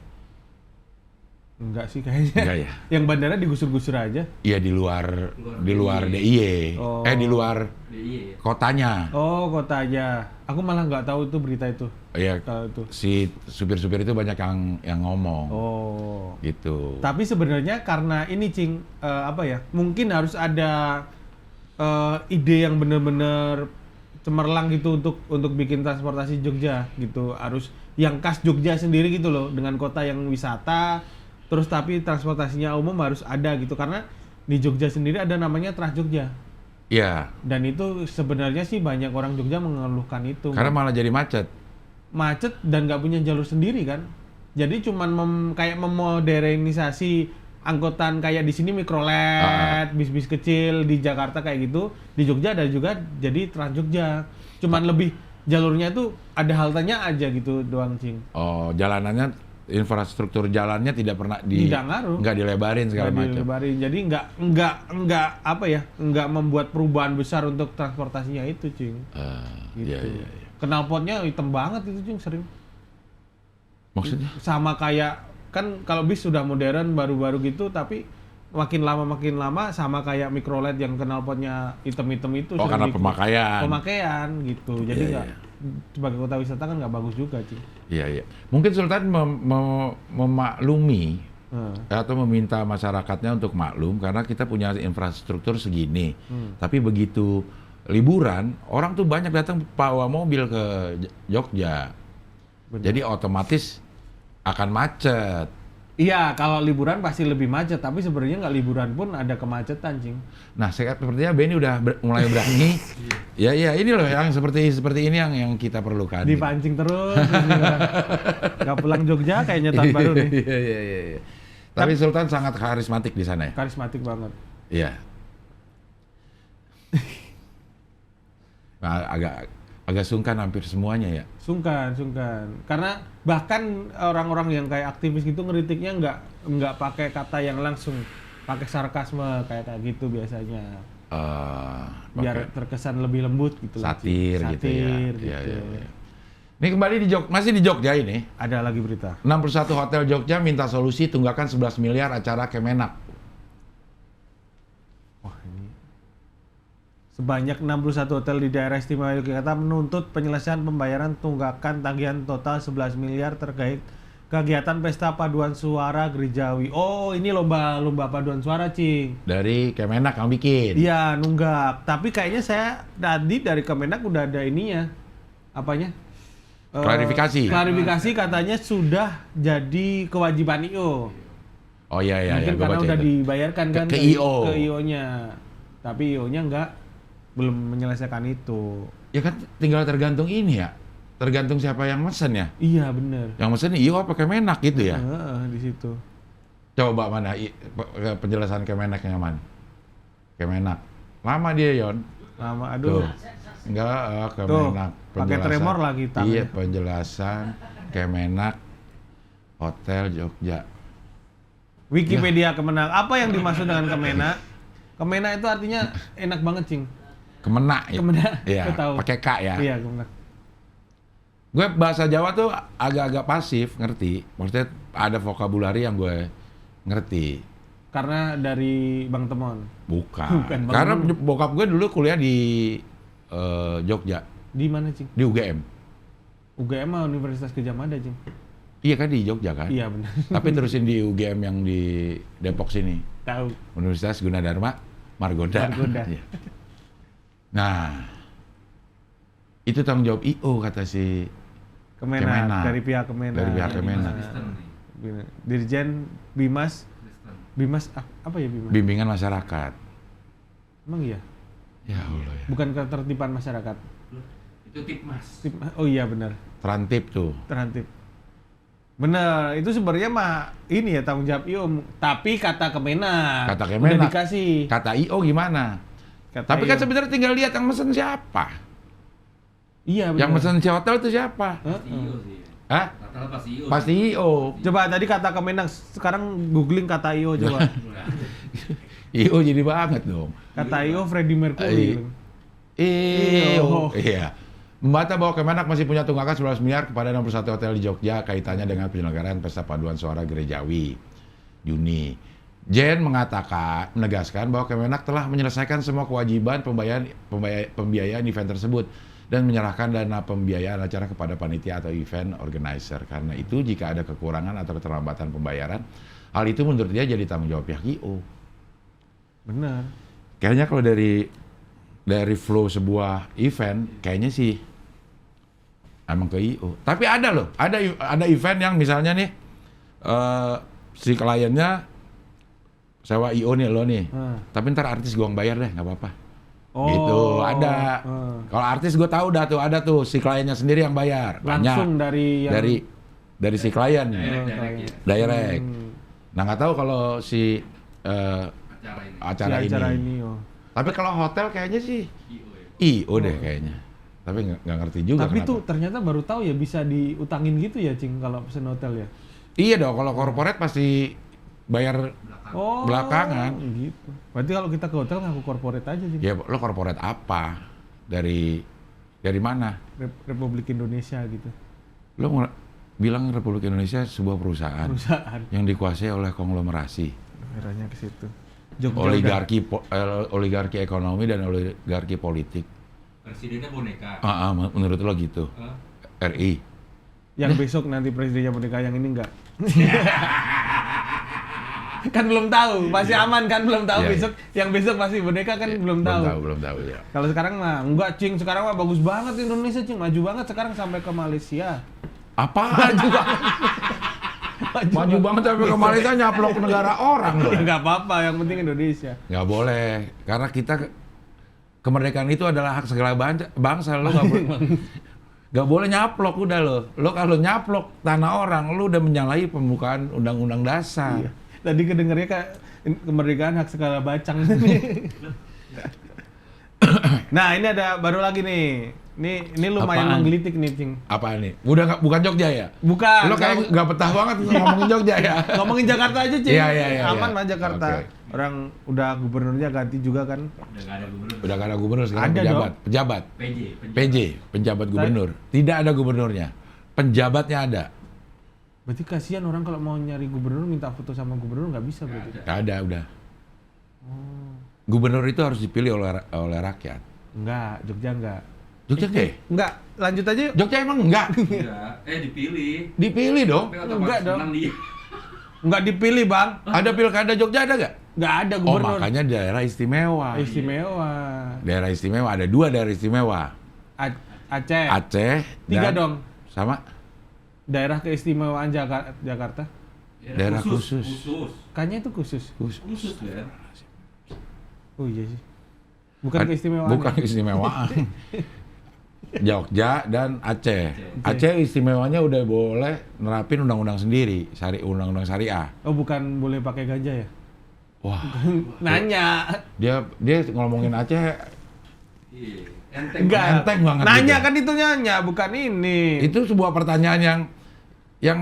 Speaker 3: Enggak sih kayaknya.
Speaker 1: Enggak ya?
Speaker 3: Yang bandara digusur-gusur aja.
Speaker 1: Iya di luar DIY.
Speaker 3: Oh.
Speaker 1: Di luar
Speaker 2: DIY.
Speaker 1: kotanya.
Speaker 3: Oh, kotanya. Aku malah nggak tahu itu berita itu.
Speaker 1: Iya.
Speaker 3: Kalau itu.
Speaker 1: Si supir-supir itu banyak yang ngomong.
Speaker 3: Oh.
Speaker 1: Gitu.
Speaker 3: Tapi sebenarnya karena ini, Cing, apa ya? Mungkin harus ada ide yang benar-benar cemerlang gitu untuk bikin transportasi Jogja gitu. Harus yang khas Jogja sendiri gitu loh, dengan kota yang wisata. Terus tapi transportasinya umum harus ada gitu, karena di Jogja sendiri ada namanya Trans Jogja.
Speaker 1: Iya.
Speaker 3: Dan itu sebenarnya sih banyak orang Jogja mengeluhkan itu.
Speaker 1: Karena malah jadi macet.
Speaker 3: Macet dan nggak punya jalur sendiri kan. Jadi cuman kayak memodernisasi angkutan kayak di sini mikrolet, bis-bis kecil di Jakarta kayak gitu. Di Jogja ada juga jadi Trans Jogja. Cuman lebih jalurnya tuh ada haltenya aja gitu doang, Cing.
Speaker 1: Oh, jalanannya infrastruktur jalannya tidak pernah
Speaker 3: Tidak ngaruh.
Speaker 1: nggak dilebarin segala
Speaker 3: Nggak
Speaker 1: macam.
Speaker 3: dilebarin. Jadi nggak apa ya, nggak membuat perubahan besar untuk transportasinya itu, Cing. Gitu.
Speaker 1: Iya, iya, iya.
Speaker 3: Knalpotnya hitam banget itu, Cing, sering.
Speaker 1: Maksudnya?
Speaker 3: Sama kayak kan kalau bis sudah modern baru-baru gitu, tapi makin lama sama kayak microled yang knalpotnya hitam-hitam itu.
Speaker 1: Oh, karena pemakaian.
Speaker 3: Pemakaian gitu. Jadi
Speaker 1: Iya,
Speaker 3: nggak sebagai kota wisata kan nggak bagus juga, Cing.
Speaker 1: Iya, iya. Mungkin Sultan memaklumi atau meminta masyarakatnya untuk maklum karena kita punya infrastruktur segini. Tapi begitu liburan, orang tuh banyak datang bawa mobil ke Jogja.
Speaker 3: Benar.
Speaker 1: Jadi otomatis akan macet.
Speaker 3: Iya, kalau liburan pasti lebih macet, tapi sebenarnya nggak liburan pun ada kemacetan, Cing.
Speaker 1: Nah, sepertinya Benny udah mulai berani. Ya, ya, ini loh yang seperti ini yang kita perlukan.
Speaker 3: Dipancing terus, nggak pulang Jogja kayaknya tahun baru nih.
Speaker 1: Iya, iya, iya, iya. Tapi Sultan sangat karismatik di sana ya.
Speaker 3: Karismatik banget.
Speaker 1: Iya. Nah, agak sungkan hampir semuanya ya.
Speaker 3: Sungkan. Karena bahkan orang-orang yang kayak aktivis gitu ngeritiknya nggak pakai kata yang langsung, pakai sarkasme kayak gitu biasanya. Biar terkesan lebih lembut gitu.
Speaker 1: Satir gitu ya.
Speaker 3: Gitu.
Speaker 1: Iya, iya, iya. Ini kembali masih di Jogja ini.
Speaker 3: Ada lagi berita.
Speaker 1: 61 hotel Jogja minta solusi tunggakan 11 miliar acara Kemenak.
Speaker 3: Wah, ini sebanyak 61 hotel di daerah istimewa Yogyakarta menuntut penyelesaian pembayaran tunggakan tagihan total 11 miliar terkait kegiatan pesta paduan suara gerejawi. Oh, ini lomba paduan suara, Cing.
Speaker 1: Dari Kemenak yang bikin.
Speaker 3: Iya, nunggak. Tapi kayaknya saya tadi dari Kemenak udah ada ininya. Apanya?
Speaker 1: Klarifikasi.
Speaker 3: Klarifikasi katanya sudah jadi kewajiban IO.
Speaker 1: Oh iya, iya,
Speaker 3: Mungkin
Speaker 1: gua
Speaker 3: karena
Speaker 1: baca
Speaker 3: udah
Speaker 1: itu.
Speaker 3: dibayarkan kan
Speaker 1: Ke IO.
Speaker 3: Ke IO-nya. Tapi IO-nya belum menyelesaikan itu.
Speaker 1: Ya kan tinggal tergantung ini ya. Tergantung siapa yang mesen ya.
Speaker 3: Iya, bener.
Speaker 1: Yang mesen IO apa Kemenak gitu ya.
Speaker 3: Di situ.
Speaker 1: Coba mana penjelasan Kemenak yang aman. Kemenak. Lama dia, Yon.
Speaker 3: Lama, aduh.
Speaker 1: Tuh. Enggak, Kemenak.
Speaker 3: Pakai tremor lagi tangannya.
Speaker 1: Iya, penjelasan Kemenak Hotel Jogja.
Speaker 3: Wikipedia Kemenak. Apa yang dimaksud dengan Kemenak? Kemenak itu artinya enak banget, Cing.
Speaker 1: Kemenak ya.
Speaker 3: Kemenak.
Speaker 1: Iya,
Speaker 3: Gua tahu.
Speaker 1: pakai K ya.
Speaker 3: Iya, Kemenak.
Speaker 1: Gue bahasa Jawa tuh agak-agak pasif, ngerti. Maksudnya ada vokabulari yang gue ngerti.
Speaker 3: Karena dari Bang Temon.
Speaker 1: Bukan.
Speaker 3: Bukan, Bang.
Speaker 1: Karena bokap gue dulu kuliah di Jogja,
Speaker 3: Di mana, Cing?
Speaker 1: di UGM.
Speaker 3: UGM mah Universitas Gadjah Mada, Cing.
Speaker 1: Iya kan di Jogja kan?
Speaker 3: Iya, benar.
Speaker 1: Tapi terusin di UGM yang di Depok sini.
Speaker 3: Tahu.
Speaker 1: Universitas Gunadarma Margonda.
Speaker 3: Margonda.
Speaker 1: Iya. Nah, itu tanggung jawab IO kata si
Speaker 3: Kemenak. Dari pihak Kemenak.
Speaker 1: Dari pihak Kemenak.
Speaker 2: Kristen nih.
Speaker 3: Dirjen Bimas.
Speaker 2: Kristen.
Speaker 3: Bimas apa ya Bimas?
Speaker 1: Bimbingan masyarakat.
Speaker 3: Emang iya?
Speaker 1: Ya Allah ya.
Speaker 3: Bukan ketertiban masyarakat.
Speaker 2: Itu Tipmas.
Speaker 3: Oh iya benar.
Speaker 1: Trantip tuh.
Speaker 3: Terhantip. Bener, itu sebenarnya mah ini ya tanggung jawab IO, tapi kata Kemenak.
Speaker 1: Kata
Speaker 3: Udah
Speaker 1: Kemenak.
Speaker 3: dikasih.
Speaker 1: Kata IO gimana?
Speaker 3: Kata
Speaker 1: Tapi kan
Speaker 3: IO.
Speaker 1: sebenarnya tinggal lihat yang mesen siapa.
Speaker 3: Iya benar.
Speaker 1: Yang mesen si hotel itu siapa?
Speaker 2: Pasti IO sih.
Speaker 1: Hah?
Speaker 2: Rata-rata pasti IO.
Speaker 1: Pasti IO.
Speaker 3: Coba tadi kata Kemenak, sekarang googling kata IO coba.
Speaker 1: IO jadi banget dong.
Speaker 3: Kata IO Freddie Mercury.
Speaker 1: IO. Iya. Membantah bahwa Kemenak masih punya tunggakan 11 miliar kepada 61 hotel di Jogja kaitannya dengan penyelenggaraan Pesta Paduan Suara Gerejawi Juni. Jen menegaskan bahwa Kemenak telah menyelesaikan semua kewajiban pembiayaan event tersebut dan menyerahkan dana pembiayaan acara kepada panitia atau event organizer. Karena itu jika ada kekurangan atau keterlambatan pembayaran, hal itu menurut dia jadi tanggung jawab pihak IO.
Speaker 3: Benar.
Speaker 1: Kayaknya kalau dari flow sebuah event, kayaknya sih emang ke IO. Tapi ada loh, ada event yang misalnya nih si kliennya sewa IO nih lo nih, tapi ntar artis gua yang bayar deh, nggak apa-apa.
Speaker 3: Oh.
Speaker 1: Gitu ada. Kalau artis gue tahu dah tuh ada tuh si kliennya sendiri yang bayar.
Speaker 3: Langsung
Speaker 1: Banyak. dari si klien.
Speaker 2: Direct ya.
Speaker 1: Direct. Nah nggak tahu kalau si
Speaker 2: Acara ini.
Speaker 1: acara ini.
Speaker 3: oh.
Speaker 1: Tapi kalau hotel kayaknya sih
Speaker 2: IO ya.
Speaker 1: IO deh kayaknya. Tapi nggak ngerti juga.
Speaker 3: Tapi
Speaker 1: kenapa.
Speaker 3: tuh ternyata baru tahu ya bisa diutangin gitu ya, Cing, kalau pesen hotel ya.
Speaker 1: Iya dong, kalau corporate pasti bayar.
Speaker 3: Oh,
Speaker 1: Belakangan.
Speaker 3: gitu. Berarti kalau kita ke hotel ngaku corporate aja sih.
Speaker 1: Ya lo corporate apa? Dari mana?
Speaker 3: Republik Indonesia gitu.
Speaker 1: Lo bilang Republik Indonesia sebuah perusahaan
Speaker 3: Perusahaan.
Speaker 1: yang dikuasai oleh konglomerasi,
Speaker 3: Merahnya ke situ. Jogja
Speaker 1: oligarki ekonomi dan oligarki politik.
Speaker 2: Presidennya boneka.
Speaker 1: Menurut lo gitu?
Speaker 2: Hah?
Speaker 1: RI.
Speaker 3: yang besok nanti presidennya boneka yang ini enggak. Kan belum tahu, masih aman kan belum tahu
Speaker 1: Iya,
Speaker 3: besok. Yang besok masih boneka kan belum tahu.
Speaker 1: Belum tahu ya.
Speaker 3: Kalau sekarang mah enggak, Cing. Sekarang mah bagus banget Indonesia, Cing. Maju banget sekarang sampai ke Malaysia.
Speaker 1: Apaan? Maju banget sampai ke Malaysia nyaplok negara orang loh.
Speaker 3: Ya enggak apa-apa, yang penting Indonesia.
Speaker 1: Nggak boleh, karena kita kemerdekaan itu adalah hak segala bangsa. Lo nggak boleh nyaplok udah lo. Lo kalau nyaplok tanah orang, lo udah menyalahi pembukaan undang-undang dasar.
Speaker 3: Iya. Tadi kedengarnya kayak kemerdekaan hak segala bacang. Nah, ini ada baru lagi nih. Ini lumayan
Speaker 1: Apaan?
Speaker 3: menggelitik nih, Cing.
Speaker 1: Apa nih? Bukan Jogja ya?
Speaker 3: Bukan.
Speaker 1: Lo kayak nggak betah banget ngomongin Jogja ya?
Speaker 3: Ngomongin Jakarta aja, Cing.
Speaker 1: Iya.
Speaker 3: Aman mah Jakarta.
Speaker 1: Oke.
Speaker 3: Orang udah gubernurnya ganti juga kan.
Speaker 2: Udah nggak ada gubernur.
Speaker 1: Udah nggak ada gubernur sekarang
Speaker 3: Ada
Speaker 1: pejabat.
Speaker 2: PJ.
Speaker 1: Penjabat gubernur. Tidak ada gubernurnya. Penjabatnya ada.
Speaker 3: Berarti kasihan orang kalau mau nyari gubernur minta foto sama gubernur nggak bisa berarti.
Speaker 1: Nggak ada udah. Gubernur itu harus dipilih oleh rakyat.
Speaker 3: Enggak, Jogja enggak.
Speaker 1: Jogja nggak?
Speaker 3: Enggak, lanjut aja yuk.
Speaker 1: Jogja emang enggak?
Speaker 2: Iya. Dipilih.
Speaker 1: Dipilih dong.
Speaker 2: Tapi
Speaker 3: Enggak
Speaker 2: otomatis
Speaker 3: dong.
Speaker 2: menang dia.
Speaker 3: Enggak dipilih, Bang.
Speaker 1: Ada pilkada Jogja ada nggak?
Speaker 3: Enggak ada
Speaker 1: Oh
Speaker 3: gubernur.
Speaker 1: makanya daerah istimewa.
Speaker 3: Istimewa.
Speaker 1: Daerah istimewa ada 2 daerah istimewa.
Speaker 3: Aceh.
Speaker 1: Aceh.
Speaker 3: 3
Speaker 1: dan
Speaker 3: dong.
Speaker 1: Sama
Speaker 3: Daerah keistimewaan Jakarta.
Speaker 2: Ya,
Speaker 1: Daerah khusus.
Speaker 3: Kayaknya itu khusus.
Speaker 2: Khusus ya.
Speaker 3: Oh iya sih. Bukan keistimewaan.
Speaker 1: Bukan keistimewaan. Jogja dan Aceh. Aceh istimewanya udah boleh nerapin undang-undang sendiri, undang-undang syariah.
Speaker 3: Oh, bukan boleh pakai ganja ya?
Speaker 1: Wah,
Speaker 3: Nanya.
Speaker 1: dia ngomongin Aceh
Speaker 2: Iya. Enteng.
Speaker 3: Enggak.
Speaker 1: enteng banget.
Speaker 3: Nanya
Speaker 1: gitu.
Speaker 3: kan itu nanya, bukan ini.
Speaker 1: Itu sebuah pertanyaan yang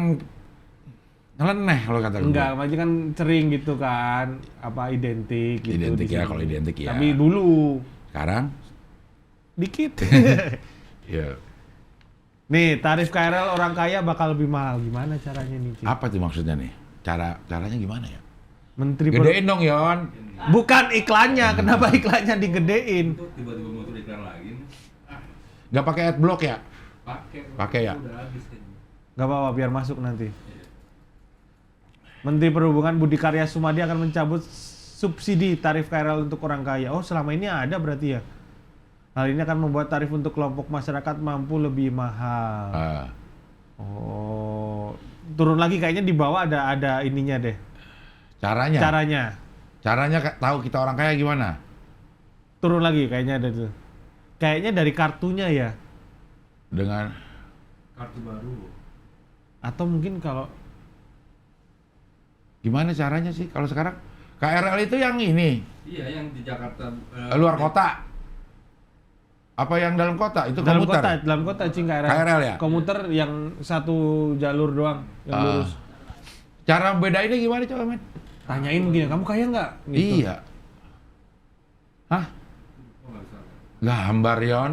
Speaker 1: nyeleneh kalau kata gue.
Speaker 3: Enggak, makanya kan sering gitu kan, apa identik gitu.
Speaker 1: Identik
Speaker 3: di
Speaker 1: ya,
Speaker 3: sini.
Speaker 1: kalau identik ya.
Speaker 3: Tapi dulu
Speaker 1: Sekarang
Speaker 3: dikit.
Speaker 1: ya
Speaker 3: Nih, tarif KRL orang kaya bakal lebih mahal. Gimana caranya nih, Cik?
Speaker 1: apa tuh maksudnya nih? Caranya gimana ya?
Speaker 3: Menteri
Speaker 1: Gedein dong, Yon.
Speaker 3: Bukan iklannya, kenapa iklannya digedein?
Speaker 2: Itu tiba-tiba muncul iklan lagi.
Speaker 1: Nggak pakai adblock ya?
Speaker 2: Pakai
Speaker 1: ya?
Speaker 2: Udah habis kan.
Speaker 3: Gak apa-apa, biar masuk nanti. Menteri Perhubungan Budi Karya Sumadi akan mencabut subsidi tarif KRL untuk orang kaya. Oh, selama ini ada berarti ya? Hal ini akan membuat tarif untuk kelompok masyarakat mampu lebih mahal.
Speaker 1: Ah.
Speaker 3: Oh, turun lagi kayaknya di bawah ada ininya deh.
Speaker 1: Caranya tahu kita orang kaya gimana?
Speaker 3: Turun lagi kayaknya ada tuh. Kayaknya dari kartunya ya.
Speaker 1: Dengan
Speaker 2: Kartu baru.
Speaker 3: Atau mungkin kalau
Speaker 1: gimana caranya sih? Kalau sekarang KRL itu yang ini
Speaker 2: Iya, yang di Jakarta.
Speaker 1: luar kota. Apa yang dalam kota? Itu
Speaker 3: dalam
Speaker 1: komuter.
Speaker 3: dalam kota Cing KRL.
Speaker 1: KRL ya?
Speaker 3: Komuter yang satu jalur doang yang lurus.
Speaker 1: Cara bedainnya gimana coba, men?
Speaker 3: Tanyain gini, kamu kaya nggak? Gitu.
Speaker 1: Iya. Hah?
Speaker 2: Oh, nggak bisa.
Speaker 1: Gambar, Yon.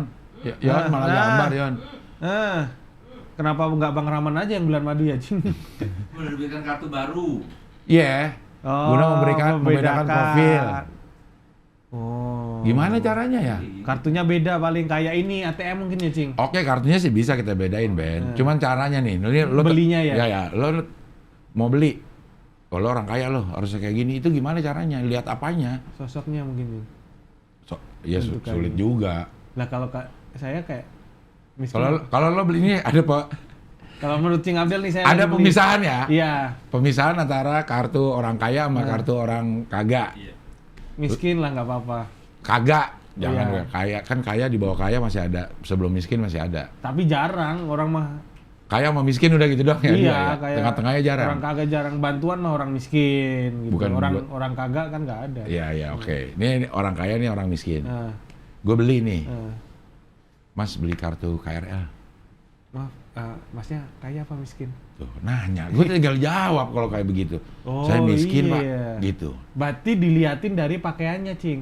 Speaker 1: Yon malah gambar, Yon.
Speaker 3: Kenapa nggak Bang Rahman aja yang bulan madu ya, Cing?
Speaker 2: Udah diberikan kartu baru.
Speaker 1: Iya. Guna membedakan profil.
Speaker 3: Oh.
Speaker 1: Gimana caranya ya?
Speaker 3: Kartunya beda paling kayak ini ATM mungkin ya, Cing.
Speaker 1: Oke, kartunya sih bisa kita bedain, Ben. Cuman caranya nih, lo
Speaker 3: Belinya ya?
Speaker 1: Ya, lo mau beli. Kalau orang kaya lo harusnya kayak gini, itu gimana caranya? Lihat apanya?
Speaker 3: Sosoknya mungkin.
Speaker 1: Ya
Speaker 3: Untuk kayak
Speaker 1: sulit
Speaker 3: gini.
Speaker 1: juga.
Speaker 3: Lah kalau saya kayak miskin.
Speaker 1: Kalau lo beli ini ada
Speaker 3: Kalau menurut Cing Abdel nih saya
Speaker 1: ada
Speaker 3: lagi beli.
Speaker 1: pemisahan ya?
Speaker 3: Iya,
Speaker 1: Pemisahan antara kartu orang kaya sama kartu orang kagak.
Speaker 2: Iya.
Speaker 3: miskin lah nggak apa-apa.
Speaker 1: Kagak, jangan
Speaker 3: Iya.
Speaker 1: kaya. Kan kaya di bawah kaya masih ada, sebelum miskin masih ada.
Speaker 3: Tapi jarang orang mah.
Speaker 1: Kaya sama miskin udah gitu doang ya. dia
Speaker 3: Iya,
Speaker 1: ya?
Speaker 3: kayak
Speaker 1: Tengah-tengahnya jarang.
Speaker 3: Orang kagak jarang bantuan mah orang miskin gitu.
Speaker 1: Bukan
Speaker 3: orang kagak kan nggak ada.
Speaker 1: Iya, oke. Ini orang kaya nih orang miskin.
Speaker 3: Nah,
Speaker 1: Gue beli nih.
Speaker 3: nah.
Speaker 1: Mas beli kartu KRL.
Speaker 3: Maaf, Masnya kaya apa miskin?
Speaker 1: Tuh, nanya. Gue tinggal jawab kalau kayak begitu.
Speaker 3: Oh,
Speaker 1: Saya miskin,
Speaker 3: iya.
Speaker 1: Pak. Gitu.
Speaker 3: Berarti diliatin dari pakaiannya, Cing.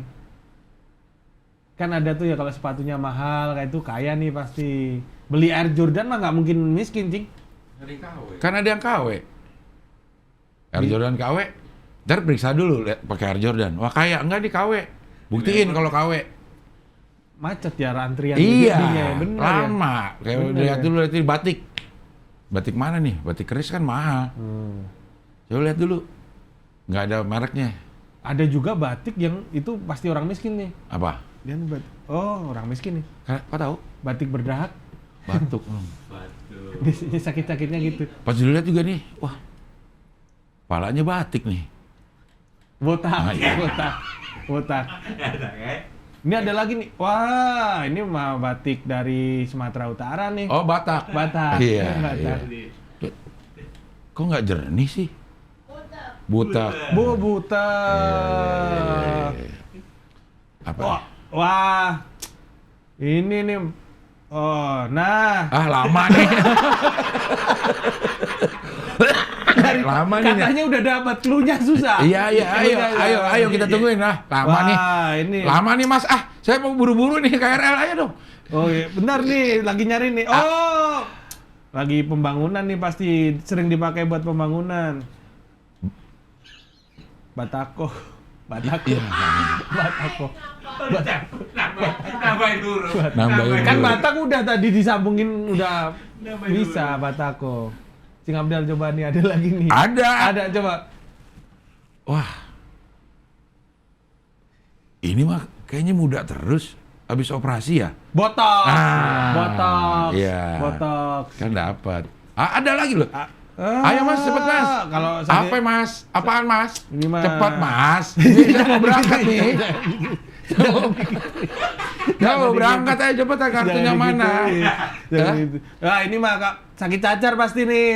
Speaker 3: Kan ada tuh ya kalau sepatunya mahal kayak itu kaya nih pasti. Beli Air Jordan mah nggak mungkin miskin, Cing.
Speaker 2: Dari KW.
Speaker 1: Kan ada yang KW. Air Jordan KW. Ntar periksa dulu lihat pakai Air Jordan. Wah, kaya enggak di KW. Buktiin kalau KW.
Speaker 3: Macet ya antrian
Speaker 1: Iya,
Speaker 3: jadinya, bener ya.
Speaker 1: lama. Kayak
Speaker 3: Bener
Speaker 1: lihat
Speaker 3: ya.
Speaker 1: dulu lihat di batik. Batik mana nih? Batik keris kan mahal. Coba lihat dulu. Nggak ada mereknya.
Speaker 3: Ada juga batik yang itu pasti orang miskin nih.
Speaker 1: Apa?
Speaker 3: Dia nih batik. Oh, orang miskin nih.
Speaker 1: Kau tahu?
Speaker 3: Batik berdahak.
Speaker 1: Batuk.
Speaker 2: Batu.
Speaker 3: Biasanya sakit-sakitnya gitu.
Speaker 1: Pas dilihat juga nih, wah, palanya batik nih.
Speaker 3: Botak,
Speaker 1: Ah, iya.
Speaker 3: botak. Ini ada lagi nih. Wah, ini mah batik dari Sumatera Utara nih.
Speaker 1: Oh, Batak.
Speaker 3: Batak.
Speaker 1: Iya,
Speaker 3: Batak.
Speaker 1: iya. Kok nggak jernih sih? Butak.
Speaker 3: Butak.
Speaker 1: Iya. Apa?
Speaker 3: Wah. Ini nih. Oh, nah.
Speaker 1: Ah, lama nih. Lama nih.
Speaker 3: Katanya udah dapat, cluenya susah.
Speaker 1: Iya, ayo kita tungguin lah. Lama nih.
Speaker 3: Ini.
Speaker 1: Lama nih, Mas. Ah, saya mau buru-buru nih KRL aja dong.
Speaker 3: Oh iya, benar nih, lagi nyari nih. Oh. Lagi pembangunan nih pasti sering dipakai buat pembangunan. Batako. Batako.
Speaker 1: Iya.
Speaker 3: Batako.
Speaker 2: Nambahin dulu.
Speaker 1: Nambahin
Speaker 3: Kan
Speaker 1: dulu.
Speaker 3: Batak udah tadi disambungin udah
Speaker 2: Nambahin
Speaker 3: bisa Batako. Cing Abdal coba nih ada lagi nih.
Speaker 1: Ada.
Speaker 3: Ada coba.
Speaker 1: Wah. Ini mah kayaknya muda terus. Habis operasi ya?
Speaker 3: Botox.
Speaker 1: Ah,
Speaker 3: Botox.
Speaker 1: iya.
Speaker 3: Botox.
Speaker 1: Kan dapat. Ah, ada lagi loh.
Speaker 3: Ah,
Speaker 1: Ayo Mas, cepet Mas.
Speaker 3: Kalau
Speaker 1: Apa Mas? Apaan Mas?
Speaker 3: Ini Mas.
Speaker 1: Cepat Mas. Ini mau berangkat nih. Ya mau berangkat aja cepet kartunya
Speaker 3: Jangan
Speaker 1: mana?
Speaker 3: digituin. Jangan
Speaker 1: Hah?
Speaker 3: gitu. Nah, ini mah Kak, sakit cacar pasti nih.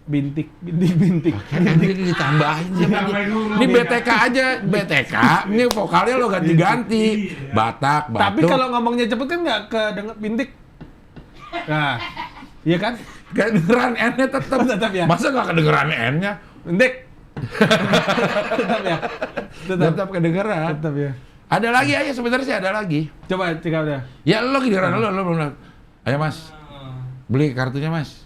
Speaker 3: Bintik.
Speaker 1: Ini ditambahin sih.
Speaker 2: Ditambahin dulu.
Speaker 1: Ini BTK aja, BTK. Ini vokalnya lo ganti-ganti. Batak, batuk.
Speaker 3: Tapi kalau ngomongnya cepet kan nggak kedenger bintik. Nah, iya kan?
Speaker 1: kedengeran N-nya tetap.
Speaker 3: Tetap ya?
Speaker 1: Masa nggak kedengeran N-nya?
Speaker 3: Bintik. Tetap ya?
Speaker 1: Tetap kedengeran.
Speaker 3: Tetap ya.
Speaker 1: Ada lagi aja sebenarnya sih ada lagi.
Speaker 3: Coba cek udah.
Speaker 1: Ya lo giliran lo belum. Ayo Mas, beli kartunya Mas.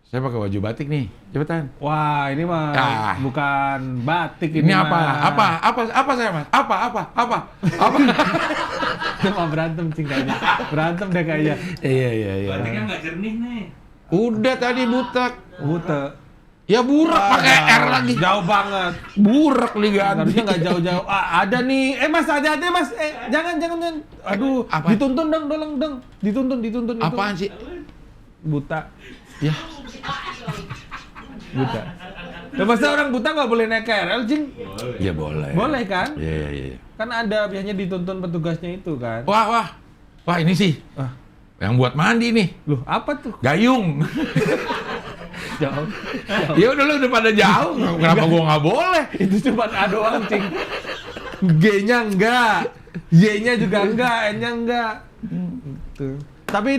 Speaker 1: Saya pakai baju batik nih, cepetan.
Speaker 3: Wah, ini mah
Speaker 1: Ah.
Speaker 3: bukan batik
Speaker 1: Ini
Speaker 3: mah.
Speaker 1: apa saya Mas? Apa?
Speaker 3: Itu mah berantem cing kayaknya. Berantem deh kayaknya.
Speaker 1: Iya.
Speaker 2: Batiknya nggak jernih nih.
Speaker 1: Udah tadi butak.
Speaker 3: Ute.
Speaker 1: Ya burak pakai R lagi.
Speaker 3: Jauh banget.
Speaker 1: Burak nih ganti.
Speaker 3: Harusnya nggak jauh-jauh. Ah, ada nih. Mas, hati-hati Mas. Jangan. Aduh,
Speaker 1: Apa?
Speaker 3: dituntun dong. Dituntun. Itu.
Speaker 1: Apaan sih?
Speaker 3: Buta.
Speaker 1: Ya,
Speaker 3: Buta. Ya masa orang buta nggak boleh naik KRL, Cing?
Speaker 1: ya boleh.
Speaker 3: Boleh kan?
Speaker 1: Iya.
Speaker 3: Kan ada biasanya dituntun petugasnya itu kan.
Speaker 1: Wah, ini sih.
Speaker 3: Ah,
Speaker 1: Yang buat mandi nih.
Speaker 3: loh apa tuh?
Speaker 1: Gayung.
Speaker 3: Jauh.
Speaker 1: Ya udah lo udah pada jauh. Kenapa gua nggak boleh?
Speaker 3: Itu cuma A doang, Cing. G-nya enggak. Y-nya juga enggak, N-nya enggak. Gitu. Tapi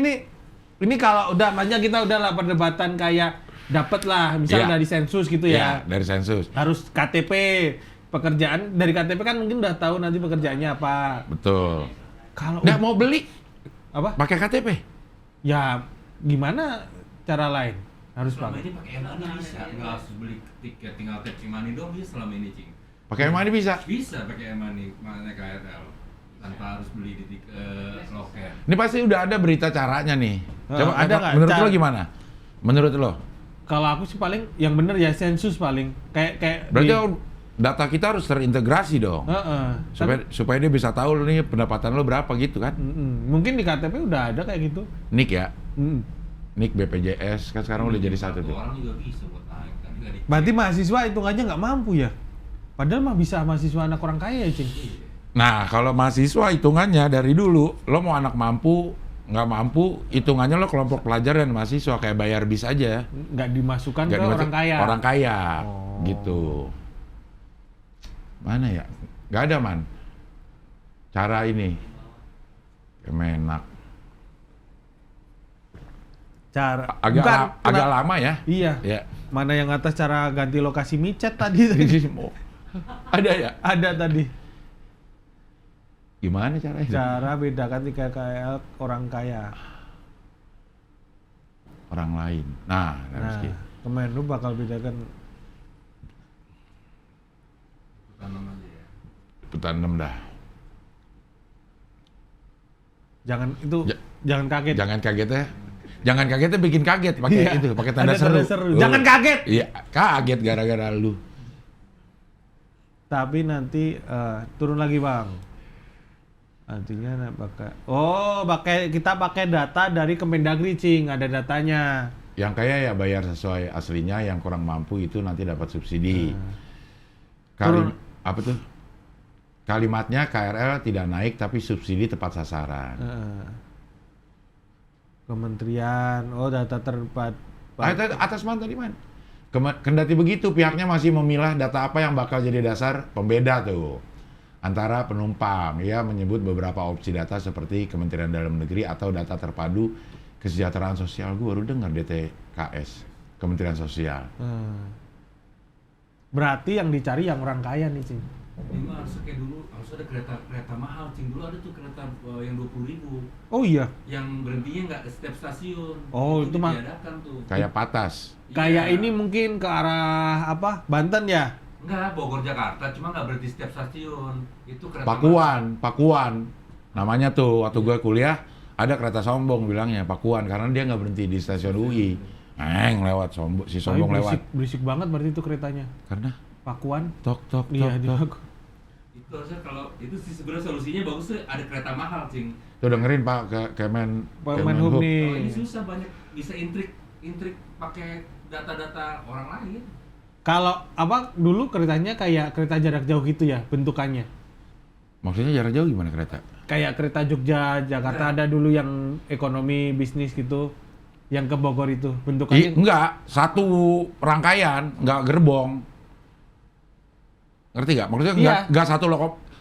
Speaker 3: ini kalau udah makanya kita udah lah perdebatan kayak dapet lah misalnya
Speaker 1: Iya.
Speaker 3: dari sensus gitu ya.
Speaker 1: Dari sensus.
Speaker 3: Harus KTP pekerjaan dari KTP kan mungkin udah tahu nanti pekerjaannya apa.
Speaker 1: Betul.
Speaker 3: Kalau
Speaker 1: Nggak mau beli
Speaker 3: apa?
Speaker 1: pakai KTP.
Speaker 3: Ya gimana cara lain? Harus
Speaker 2: Selama
Speaker 3: pakai.
Speaker 2: ini pakai e-money bisa. Nggak harus beli tiket, tinggal tap e-money doang bisa selama ini, Cing.
Speaker 1: Pakai mana bisa?
Speaker 2: Bisa pakai e-money, mana KRL. Tanpa harus beli di loket.
Speaker 1: Ini pasti udah ada berita caranya nih. Coba
Speaker 3: ada nggak
Speaker 1: menurut
Speaker 3: cara-
Speaker 1: lo gimana? Menurut lo?
Speaker 3: Kalau aku sih paling yang bener ya sensus paling kayak
Speaker 1: Berarti
Speaker 3: di-
Speaker 1: data kita harus terintegrasi dong.
Speaker 3: Heeh.
Speaker 1: Supaya dia bisa tahu nih pendapatan lo berapa gitu kan.
Speaker 3: Mungkin di KTP udah ada kayak gitu.
Speaker 1: Nik ya.
Speaker 3: Mm.
Speaker 1: Nik BPJS kan sekarang udah jadi satu tuh.
Speaker 2: Orang juga bisa buat naik, kan nggak di.
Speaker 3: Berarti mahasiswa hitungannya nggak mampu ya? Padahal mah bisa mahasiswa anak orang kaya ya, Cing.
Speaker 1: Nah, kalau mahasiswa hitungannya dari dulu, lo mau anak mampu, nggak mampu, hitungannya lo kelompok pelajar dan mahasiswa kayak bayar bis aja.
Speaker 3: Nggak dimasukkan
Speaker 1: Nggak
Speaker 3: ke
Speaker 1: dimasuk-
Speaker 3: orang kaya.
Speaker 1: Orang kaya,
Speaker 3: Oh.
Speaker 1: gitu. Mana ya? Nggak ada man. Cara ini, Kemenak. agak
Speaker 3: bukan,
Speaker 1: agak lama ya.
Speaker 3: Iya.
Speaker 1: Ya.
Speaker 3: Mana yang atas cara ganti lokasi micet tadi?
Speaker 1: Ada ya?
Speaker 3: Ada tadi.
Speaker 1: Gimana caranya?
Speaker 3: Cara bedakan TKKL orang kaya.
Speaker 1: Orang lain. Nah,
Speaker 3: Nah, Kemenlu bakal bedakan.
Speaker 2: Tanam aja ya.
Speaker 1: Tanam dah.
Speaker 3: Jangan itu
Speaker 1: Ja-
Speaker 3: jangan kaget.
Speaker 1: Jangan kaget ya. Jangan kagetnya bikin kaget pakai
Speaker 3: Iya.
Speaker 1: itu, pakai tanda
Speaker 3: Ada tanda
Speaker 1: seru.
Speaker 3: seru.
Speaker 1: Oh.
Speaker 3: Jangan kaget.
Speaker 1: Iya, kaget gara-gara lu.
Speaker 3: Tapi nanti turun lagi, Bang. Artinya kita pakai data dari Kemendagri, Cing, ada datanya.
Speaker 1: Yang kaya ya bayar sesuai aslinya, yang kurang mampu itu nanti dapat subsidi.
Speaker 3: Turun.
Speaker 1: Apa tuh? Kalimatnya KRL tidak naik tapi subsidi tepat sasaran.
Speaker 3: Kementerian, data
Speaker 1: Atas mana tadi man? Kendati begitu pihaknya masih memilah data apa yang bakal jadi dasar pembeda tuh antara penumpang. Ya menyebut beberapa opsi data seperti Kementerian Dalam Negeri atau data terpadu kesejahteraan sosial. Gue baru dengar DTKS, Kementerian Sosial.
Speaker 3: Berarti yang dicari yang orang kaya nih, Cing.
Speaker 2: Ini mah harus kayak dulu, harus ada kereta mahal, Cing. Dulu ada tuh kereta yang 20.000
Speaker 3: Oh iya,
Speaker 2: yang berhentinya nggak ke setiap stasiun.
Speaker 3: Oh, itu mah
Speaker 2: ditiadakan tuh.
Speaker 1: Kayak patas.
Speaker 3: kayak
Speaker 2: Iya.
Speaker 3: ini mungkin ke arah apa? Banten ya?
Speaker 2: Enggak, Bogor Jakarta cuma nggak berhenti setiap stasiun. Itu kereta
Speaker 1: Pakuan. Namanya tuh waktu gue kuliah ada kereta sombong bilangnya Pakuan karena dia nggak berhenti di stasiun UI. Lewat si sombong
Speaker 3: Tapi
Speaker 1: lewat.
Speaker 3: berisik banget berarti itu keretanya.
Speaker 1: Karena
Speaker 3: Pakuan.
Speaker 1: tok.
Speaker 3: Iya,
Speaker 2: Itu harusnya kalau itu sih sebenarnya solusinya bagus tuh ada kereta mahal, Cing.
Speaker 1: Tuh dengerin Pak ke Kemenhub.
Speaker 3: Kemenhub nih.
Speaker 2: Kalau ini susah, banyak bisa intrik pakai data-data orang lain.
Speaker 3: Kalau apa dulu keretanya kayak kereta jarak jauh gitu ya bentukannya.
Speaker 1: Maksudnya jarak jauh gimana kereta?
Speaker 3: Kayak kereta Jogja, Jakarta ada dulu yang ekonomi bisnis gitu. Yang ke Bogor itu bentukannya.
Speaker 1: Enggak, satu rangkaian, enggak gerbong. Ngerti nggak? Maksudnya
Speaker 3: Iya.
Speaker 1: enggak satu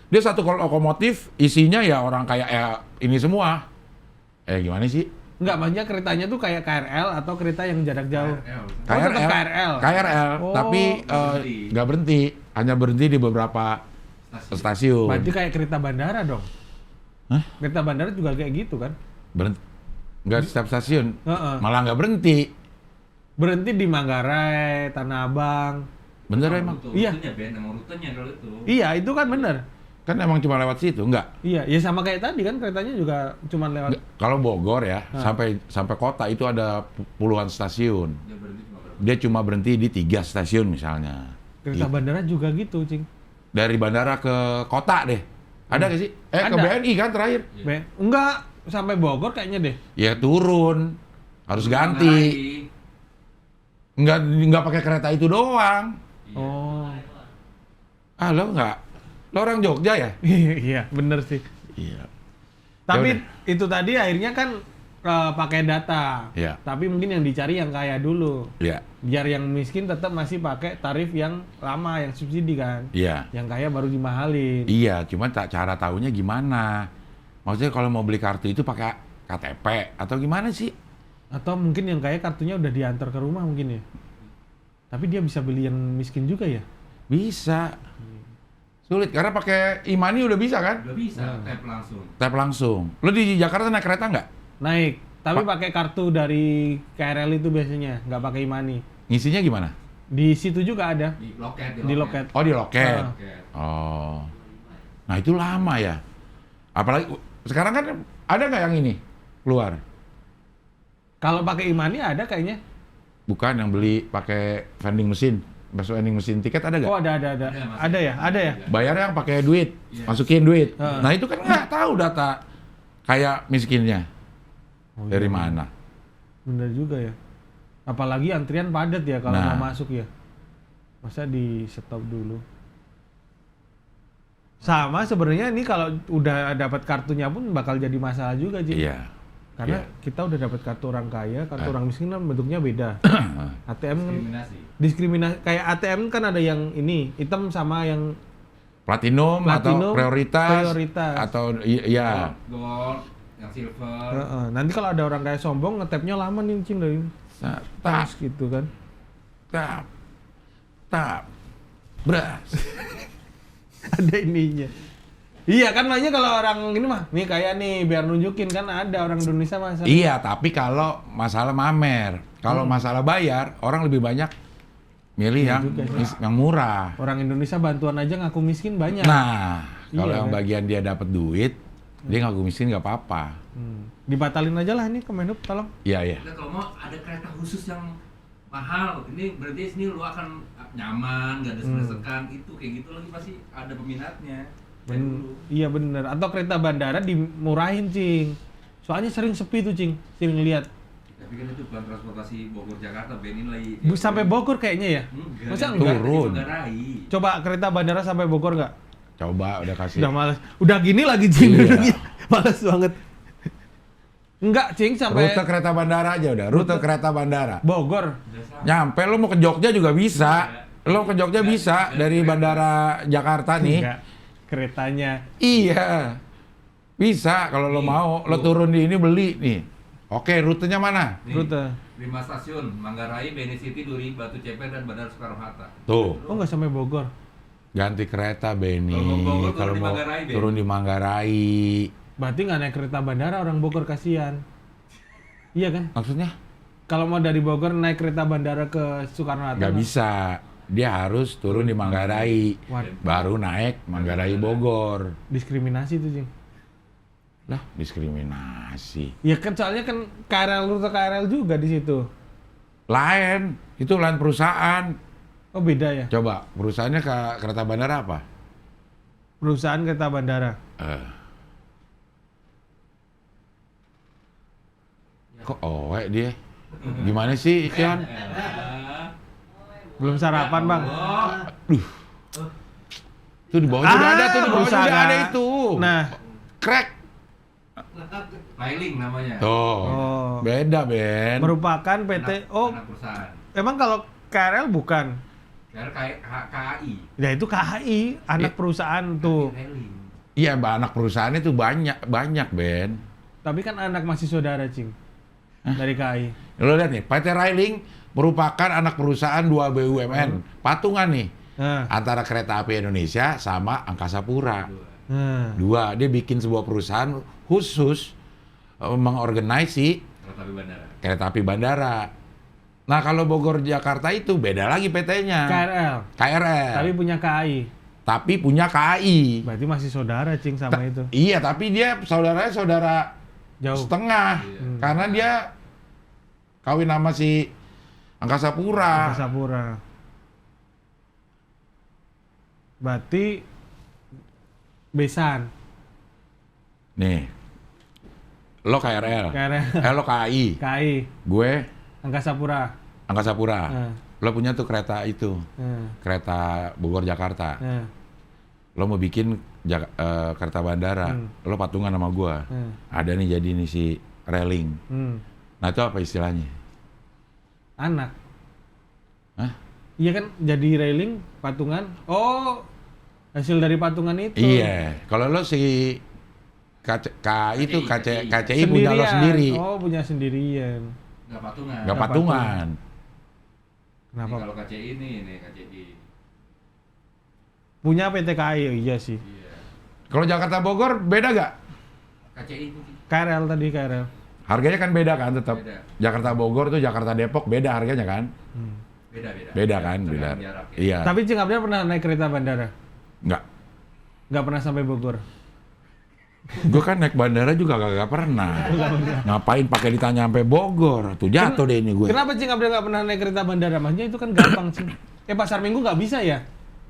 Speaker 1: dia satu lokomotif, isinya ya orang kayak ini semua. Gimana sih?
Speaker 3: Enggak, maksudnya keretanya tuh kayak KRL atau kereta yang jarak jauh.
Speaker 2: KRL.
Speaker 3: Oh, tetap KRL.
Speaker 1: KRL,
Speaker 3: Oh.
Speaker 1: tapi nggak berhenti, hanya berhenti di beberapa stasiun.
Speaker 3: Berarti kayak kereta bandara dong.
Speaker 1: Hah?
Speaker 3: Kereta bandara juga kayak gitu kan?
Speaker 1: Berhenti, nggak setiap stasiun,
Speaker 3: Heeh.
Speaker 1: malah nggak berhenti.
Speaker 3: Berhenti di Manggarai, Tanah Abang.
Speaker 1: Bener emang?
Speaker 3: Iya.
Speaker 2: Rutenya, Ben, emang rutenya kalau itu.
Speaker 3: Iya, itu kan bener.
Speaker 1: Kan emang cuma lewat situ, enggak?
Speaker 3: Iya, ya sama kayak tadi kan keretanya juga cuma lewat.
Speaker 1: Kalau Bogor ya, sampai kota itu ada puluhan stasiun.
Speaker 2: Dia berhenti cuma berapa?
Speaker 1: Dia cuma berhenti di 3 stasiun misalnya.
Speaker 3: Kereta bandara juga gitu, Cing.
Speaker 1: Dari bandara ke kota deh. Ada nggak sih? Ke
Speaker 3: Ada.
Speaker 1: BNI kan terakhir.
Speaker 3: Enggak, sampai Bogor kayaknya deh.
Speaker 1: Ya turun. Harus ganti. Nggak pakai kereta itu doang.
Speaker 2: Iya.
Speaker 3: Oh.
Speaker 1: Lo nggak? Lo orang Jogja ya?
Speaker 3: Iya, bener sih.
Speaker 1: Iya.
Speaker 3: Tapi
Speaker 1: Yaudah.
Speaker 3: itu tadi akhirnya kan pakai data.
Speaker 1: Iya.
Speaker 3: Tapi mungkin yang dicari yang kaya dulu.
Speaker 1: Iya.
Speaker 3: Biar yang miskin tetap masih pakai tarif yang lama, yang subsidi kan.
Speaker 1: Iya.
Speaker 3: Yang kaya baru dimahalin.
Speaker 1: Iya, cuma cara tahunya gimana? Maksudnya kalau mau beli kartu itu pakai KTP atau gimana sih?
Speaker 3: Atau mungkin yang kaya kartunya udah diantar ke rumah mungkin ya. Tapi dia bisa beli yang miskin juga ya.
Speaker 1: Bisa. Sulit karena pakai e-money udah bisa kan?
Speaker 2: Udah bisa, tap langsung.
Speaker 1: Tap langsung. Lo di Jakarta naik kereta nggak?
Speaker 3: Naik, tapi pakai kartu dari KRL itu biasanya, nggak pakai e-money.
Speaker 1: Ngisinya gimana?
Speaker 3: Di situ juga ada,
Speaker 2: Di loket.
Speaker 3: di loket.
Speaker 1: Oh di loket.
Speaker 3: Ah.
Speaker 2: Loket.
Speaker 1: Oh. Nah itu lama ya. Apalagi sekarang kan ada nggak yang ini keluar?
Speaker 3: Kalau pakai e-money ada kayaknya.
Speaker 1: Bukan yang beli pakai vending mesin, vending mesin tiket ada nggak?
Speaker 3: Oh ada.
Speaker 2: Ada, Mas.
Speaker 3: Ada ya, ada ya.
Speaker 1: Bayar yang pakai duit,
Speaker 2: Iya.
Speaker 1: masukin duit.
Speaker 3: Ah.
Speaker 1: Nah itu kan nggak tahu data kayak miskinnya
Speaker 3: Oh,
Speaker 1: dari
Speaker 3: iya.
Speaker 1: mana.
Speaker 3: Bener juga ya. Apalagi antrian padat ya kalau
Speaker 1: Nah.
Speaker 3: mau masuk ya. Masa di stop dulu. Sama sebenarnya ini kalau udah dapat kartunya pun bakal jadi masalah juga, Ji.
Speaker 1: Iya.
Speaker 3: Karena
Speaker 1: Iya.
Speaker 3: kita udah dapat kartu orang kaya, kartu orang miskin kan bentuknya beda. ATM kan
Speaker 2: Diskriminasi.
Speaker 3: diskriminasi, kayak ATM kan ada yang ini hitam sama yang
Speaker 1: Platinum, atau
Speaker 3: Platinum,
Speaker 1: prioritas,
Speaker 3: prioritas.
Speaker 1: atau iya.
Speaker 2: Gold. yang silver.
Speaker 3: Nanti kalau ada orang kayak sombong ngetapnya lama nih Cing dari
Speaker 1: tap
Speaker 3: tas gitu kan.
Speaker 1: tap bras.
Speaker 3: Ada ininya. Iya kan makanya kalau orang ini mah nih kayak nih biar nunjukin kan ada orang Indonesia masa.
Speaker 1: Iya, tapi kalau masalah mamer, kalau masalah bayar, orang lebih banyak milih yang
Speaker 3: juga sih.
Speaker 1: yang murah.
Speaker 3: Orang Indonesia bantuan aja ngaku miskin banyak.
Speaker 1: Nah, kalau
Speaker 3: Iya,
Speaker 1: yang
Speaker 3: kan?
Speaker 1: bagian dia dapat duit, dia ngaku miskin nggak apa-apa.
Speaker 3: Dibatalin aja lah nih Kemenhub tolong.
Speaker 1: Iya, iya.
Speaker 2: Kita kalau mau ada kereta khusus yang mahal, ini berarti sini lu akan nyaman, gak ada sedekan, itu kayak gitu lagi pasti ada peminatnya. Kayak dulu.
Speaker 3: Iya bener. Atau kereta bandara dimurahin Cing. Soalnya sering sepi tuh Cing. Sering lihat.
Speaker 2: Tapi kan itu bukan transportasi Bogor Jakarta, Benin lagi.
Speaker 3: Sampai Bogor kayaknya ya.
Speaker 2: Enggak.
Speaker 3: Masa
Speaker 2: dia
Speaker 3: enggak?
Speaker 1: Turun.
Speaker 2: Manggarai.
Speaker 3: Coba kereta bandara sampai Bogor nggak?
Speaker 1: Coba udah kasih.
Speaker 3: Udah males. Udah gini lagi Cing.
Speaker 1: Iya.
Speaker 3: Udah gini. Males banget. Enggak Cing sampai
Speaker 1: Rute kereta bandara aja udah, rute kereta bandara.
Speaker 3: Bogor.
Speaker 2: Udah sama.
Speaker 1: Nyampe lo mau ke Jogja juga bisa. Lo ke Jogja bisa dari bandara Jakarta nih.
Speaker 3: Enggak. Keretanya.
Speaker 1: Iya. Bisa kalau lo
Speaker 2: Nih,
Speaker 1: mau, lo
Speaker 2: tuh.
Speaker 1: turun di ini beli nih. Oke, rutenya mana?
Speaker 2: Nih,
Speaker 3: Rute.
Speaker 2: 5 stasiun, Manggarai, Benin City, Duri, Batu Ceper, dan Bandara Soekarno-Hatta.
Speaker 1: Tuh,
Speaker 3: Oh nggak sampai Bogor.
Speaker 1: ganti kereta Beni.
Speaker 2: Kalau mau Bogor,
Speaker 1: Kalau
Speaker 2: turun di
Speaker 1: mau
Speaker 2: Manggarai, Ben.
Speaker 1: turun di Manggarai.
Speaker 3: Berarti nggak naik kereta bandara orang Bogor kasihan. Iya kan?
Speaker 1: Maksudnya?
Speaker 3: Kalau mau dari Bogor naik kereta bandara ke Soekarno-Hatta
Speaker 1: Nggak bisa. Dia harus turun di Manggarai.
Speaker 3: Waduh.
Speaker 1: Baru naik Manggarai Bogor.
Speaker 3: Diskriminasi tuh Cing.
Speaker 1: Lah, diskriminasi.
Speaker 3: Ya kan soalnya kan KRL rute KRL juga di situ.
Speaker 1: Lain, itu lain perusahaan.
Speaker 3: Oh beda ya.
Speaker 1: Coba, perusahaannya ke kereta bandara apa?
Speaker 3: Perusahaan kereta bandara.
Speaker 1: Kok owek dia? Gimana sih, Ion?
Speaker 3: Belum sarapan bang.
Speaker 1: Tuh di bawah sudah ada, tuh di bawah sudah ada itu.
Speaker 3: Nah,
Speaker 1: Crack.
Speaker 2: Railing namanya.
Speaker 1: Tuh,
Speaker 3: Oh.
Speaker 1: beda Ben.
Speaker 3: merupakan PT. Oh,
Speaker 2: Anak perusahaan.
Speaker 3: emang kalau KRL bukan?
Speaker 2: Karena kayak KAI.
Speaker 3: Ya itu KHI, anak perusahaan tuh.
Speaker 2: Railing.
Speaker 1: Iya, anak perusahaan itu banyak Ben.
Speaker 3: Tapi kan anak masih saudara Cing. Dari KHI.
Speaker 1: Lo lihat nih, PT Railing merupakan anak perusahaan 2 BUMN. Patungan nih
Speaker 3: Nah,
Speaker 1: antara Kereta Api Indonesia sama Angkasa Pura.
Speaker 3: nah.
Speaker 1: Dua, dia bikin sebuah perusahaan khusus mengorganisasi
Speaker 2: Kereta api bandara.
Speaker 1: kereta api bandara. Nah, kalau Bogor Jakarta itu beda lagi PT-nya.
Speaker 3: KRL.
Speaker 1: KRL.
Speaker 3: Tapi punya KHI.
Speaker 1: Tapi punya KAI.
Speaker 3: Berarti masih saudara Cing sama itu.
Speaker 1: Iya, tapi dia saudaranya saudara
Speaker 3: Jauh.
Speaker 1: setengah. Karena dia kawin sama si Angkasa Pura.
Speaker 3: Angkasa Pura. Berarti besan.
Speaker 1: Nih. Lo KRL.
Speaker 3: KRL.
Speaker 1: Lo KAI.
Speaker 3: KHI.
Speaker 1: Gue
Speaker 3: Angkasa Pura.
Speaker 1: Angkasa Pura.
Speaker 3: Nah,
Speaker 1: Lo punya tuh kereta itu.
Speaker 3: nah,
Speaker 1: Kereta Bogor Jakarta.
Speaker 3: nah,
Speaker 1: Lo mau bikin kereta bandara. Lo patungan sama gua.
Speaker 3: nah.
Speaker 1: Ada nih jadi nih si Railing. Nah, itu apa istilahnya?
Speaker 3: Anak.
Speaker 1: Hah?
Speaker 3: Iya kan jadi railing patungan. Oh, hasil dari patungan itu.
Speaker 1: Iya. Kalau lo si itu KCI punya lo
Speaker 3: Sendirian.
Speaker 1: sendiri.
Speaker 3: Oh, punya sendirian.
Speaker 2: Nggak patungan.
Speaker 1: Nggak patungan.
Speaker 3: Kenapa?
Speaker 2: Ini kalau KCI ini KCI.
Speaker 3: Punya PT KAI, oh, iya sih.
Speaker 2: Iya.
Speaker 1: Kalau Jakarta Bogor beda gak?
Speaker 2: KCI itu.
Speaker 3: KRL tadi KRL.
Speaker 1: Harganya kan beda kan tetap.
Speaker 2: Beda.
Speaker 1: Jakarta Bogor tuh Jakarta Depok beda harganya kan?
Speaker 2: Beda.
Speaker 1: Beda kan, beda.
Speaker 2: Tergantung jarak, ya.
Speaker 1: Iya.
Speaker 3: Tapi Cing Abdel pernah naik kereta bandara?
Speaker 1: Nggak.
Speaker 3: Nggak pernah sampai Bogor.
Speaker 1: Gue kan naik bandara juga gak pernah. Ngapain pakai ditanya sampai Bogor? Tuh jatuh deh ini gue.
Speaker 3: Kenapa Cing Abdel nggak pernah naik kereta bandara? Maksudnya itu kan gampang Cing. Pasar Minggu nggak bisa ya?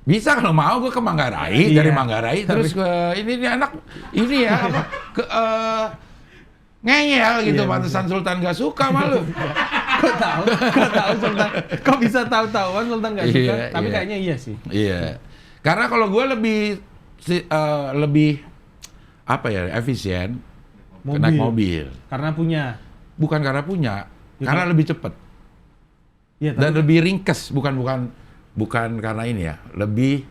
Speaker 1: Bisa kalau mau gue ke Manggarai,
Speaker 3: Iya.
Speaker 1: dari Manggarai terus ke ini nih anak ini ya apa ke ngeyel gitu,
Speaker 3: Iya,
Speaker 1: pantesan Sultan gak suka malu.
Speaker 3: Kok tahu? Kok tahu Sultan? Kok bisa tahu-tahuan Sultan nggak suka?
Speaker 1: Iya,
Speaker 3: Tapi
Speaker 1: iya.
Speaker 3: kayaknya iya sih.
Speaker 1: Iya. Karena kalau gue lebih apa ya, efisien naik mobil.
Speaker 3: Karena punya.
Speaker 1: Bukan karena punya,
Speaker 3: Ya,
Speaker 1: karena lebih cepat
Speaker 3: Iya,
Speaker 1: dan
Speaker 3: tapi
Speaker 1: lebih ringkes, bukan karena ini ya, lebih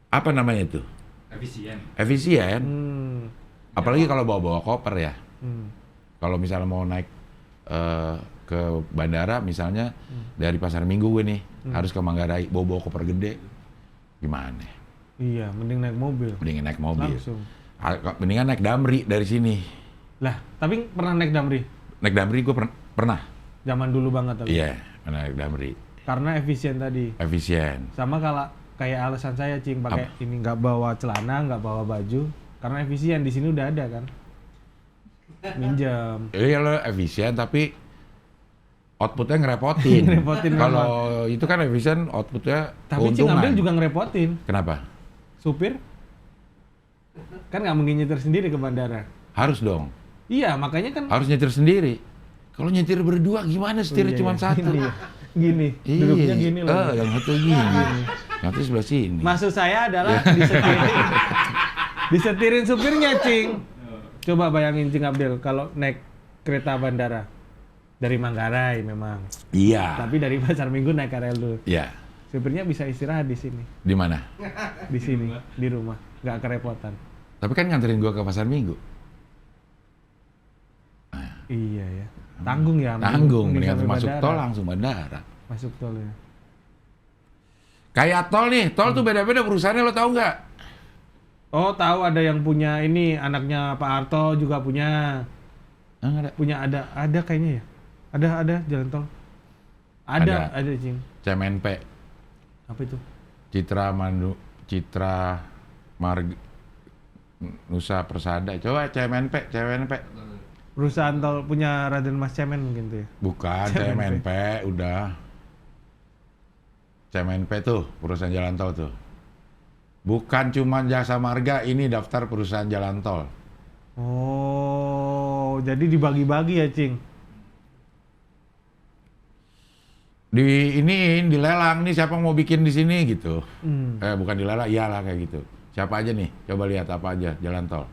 Speaker 1: apa namanya itu?
Speaker 2: Efisien.
Speaker 1: Efisien.
Speaker 3: Hmm.
Speaker 1: Apalagi kalau bawa koper ya. Kalau misalnya mau naik ke bandara misalnya dari Pasar Minggu gue nih harus ke Manggarai, bawa koper gede, gimana?
Speaker 3: Iya, mending naik mobil.
Speaker 1: Mendingan naik mobil.
Speaker 3: Langsung.
Speaker 1: Mendingan naik Damri dari sini.
Speaker 3: Lah, tapi pernah naik Damri?
Speaker 1: Naik Damri gue pernah.
Speaker 3: Zaman dulu banget tapi.
Speaker 1: Iya, pernah naik Damri.
Speaker 3: Karena efisien tadi.
Speaker 1: Efisien.
Speaker 3: Sama kalau kayak alasan saya Cing pakai ini nggak bawa celana, nggak bawa baju, karena efisien di sini udah ada kan. Minjam.
Speaker 1: Iya lo efisien tapi outputnya ngerepotin.
Speaker 3: Ngerepotin
Speaker 1: Kalau itu kan efisien outputnya
Speaker 3: Tapi Cing
Speaker 1: keuntungan.
Speaker 3: ambil juga ngerepotin.
Speaker 1: Kenapa?
Speaker 3: Supir kan nggak mungkin nyetir sendiri ke bandara.
Speaker 1: Harus dong.
Speaker 3: Iya, makanya kan
Speaker 1: Harus nyetir sendiri. Kalau nyetir berdua gimana setirnya
Speaker 3: iya,
Speaker 1: cuma
Speaker 3: iya.
Speaker 1: satu?
Speaker 3: Gini, duduknya gini loh.
Speaker 1: Yang satu gini. Yang satu sebelah sini.
Speaker 3: Maksud saya adalah disetirin supirnya, Cing. Coba bayangin Cing Abdel kalau naik kereta bandara dari Manggarai memang.
Speaker 1: Iya.
Speaker 3: Tapi dari Pasar Minggu naik KRL dulu.
Speaker 1: Iya.
Speaker 3: Supirnya bisa istirahat di sini,
Speaker 1: Di mana?
Speaker 3: di sini, di rumah, nggak kerepotan.
Speaker 1: Tapi kan nganterin gua ke Pasar Minggu.
Speaker 3: Iya ya, tanggung ya.
Speaker 1: Tanggung,
Speaker 3: mending
Speaker 1: mendingan
Speaker 3: sampai
Speaker 1: masuk
Speaker 3: bandara.
Speaker 1: tol langsung bandara.
Speaker 3: Masuk tol ya.
Speaker 1: Kayak tol nih, tol tuh beda-beda perusahaannya lo tau nggak?
Speaker 3: Oh tahu ada yang punya ini anaknya Pak Harto juga punya.
Speaker 1: Ada.
Speaker 3: Punya ada kayaknya ya. Ada jalan tol. Ada Cing.
Speaker 1: CMNP,
Speaker 3: Apa itu?
Speaker 1: Citra Marga Nusa Persada. Coba CMNP.
Speaker 3: Perusahaan tol punya Raden Mas Cemen mungkin tuh ya.
Speaker 1: Bukan
Speaker 3: CMNP.
Speaker 1: CMNP, udah. CMNP tuh perusahaan jalan tol tuh. Bukan cuma Jasa Marga, ini daftar perusahaan jalan tol.
Speaker 3: Oh, jadi dibagi-bagi ya, Cing.
Speaker 1: Dilelang nih siapa mau bikin di sini gitu.
Speaker 3: Hmm.
Speaker 1: Bukan dilelang, iyalah kayak gitu. Siapa aja nih? Coba lihat apa aja jalan tol.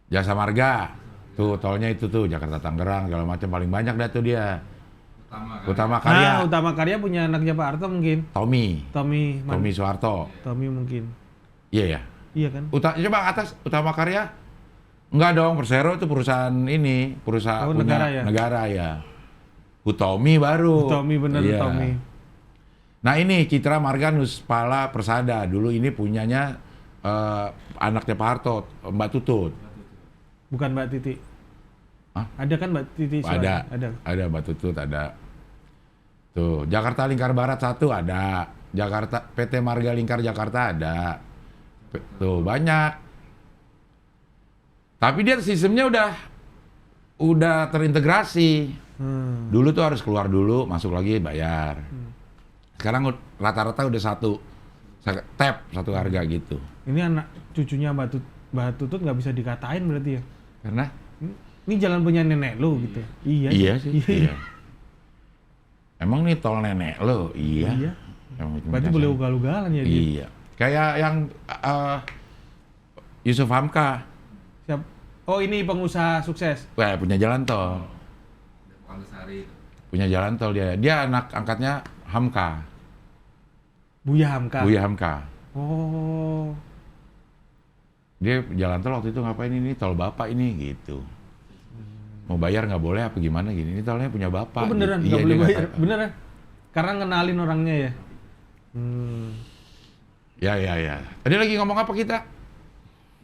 Speaker 1: Jasa Marga. Tuh tolnya itu tuh Jakarta Tangerang segala macam paling banyak dah tuh dia. Utama Karya.
Speaker 3: Nah, Utama Karya punya anaknya Pak Harto mungkin. Tommy
Speaker 1: Soeharto.
Speaker 3: Tommy mungkin.
Speaker 1: Iya ya.
Speaker 3: Iya kan?
Speaker 1: Coba atas Utama Karya. Enggak dong, Persero itu perusahaan ini, perusahaan
Speaker 3: Oh,
Speaker 1: punya
Speaker 3: negara ya?
Speaker 1: negara ya. Utomi baru.
Speaker 3: Tommy bener
Speaker 1: Iya.
Speaker 3: Tommy.
Speaker 1: Nah ini Citra Marga Nuspala Persada. Dulu ini punyanya anaknya Pak Harto, Mbak Tutut.
Speaker 3: Bukan Mbak Titi.
Speaker 1: Hah?
Speaker 3: Ada kan Mbak Titi?
Speaker 1: Ada.
Speaker 3: Ada.
Speaker 1: Ada Mbak Tutut, ada. Tuh, Jakarta Lingkar Barat 1 ada. Jakarta PT Marga Lingkar Jakarta ada. Tuh, banyak. Tapi dia sistemnya udah terintegrasi. Dulu tuh harus keluar dulu, masuk lagi bayar. Sekarang rata-rata udah satu harga gitu.
Speaker 3: Ini anak cucunya Mbak Tutut nggak bisa dikatain berarti ya?
Speaker 1: Karena
Speaker 3: Ini jalan punya nenek lu gitu.
Speaker 1: iya sih. Iya. Emang nih tol nenek lo? Iya. Emang
Speaker 3: Berarti boleh ugal-ugalan ya dia?
Speaker 1: Iya. Kayak yang Yusuf Hamka.
Speaker 3: Siap. Oh ini pengusaha sukses.
Speaker 1: Wah, punya jalan tol. Punya jalan tol dia. Dia anak angkatnya Hamka.
Speaker 3: Buya Hamka.
Speaker 1: Buya Hamka.
Speaker 3: Oh.
Speaker 1: Dia jalan tol waktu itu ngapain ini tol bapak ini gitu. Mau bayar nggak boleh apa gimana gini. Ini tolnya punya bapak.
Speaker 3: Oh beneran
Speaker 1: gitu.
Speaker 3: nggak
Speaker 1: Iya,
Speaker 3: boleh
Speaker 1: dia
Speaker 3: bayar.
Speaker 1: kata.
Speaker 3: Beneran. Karena ngenalin orangnya ya.
Speaker 1: Ya. Tadi lagi ngomong apa kita?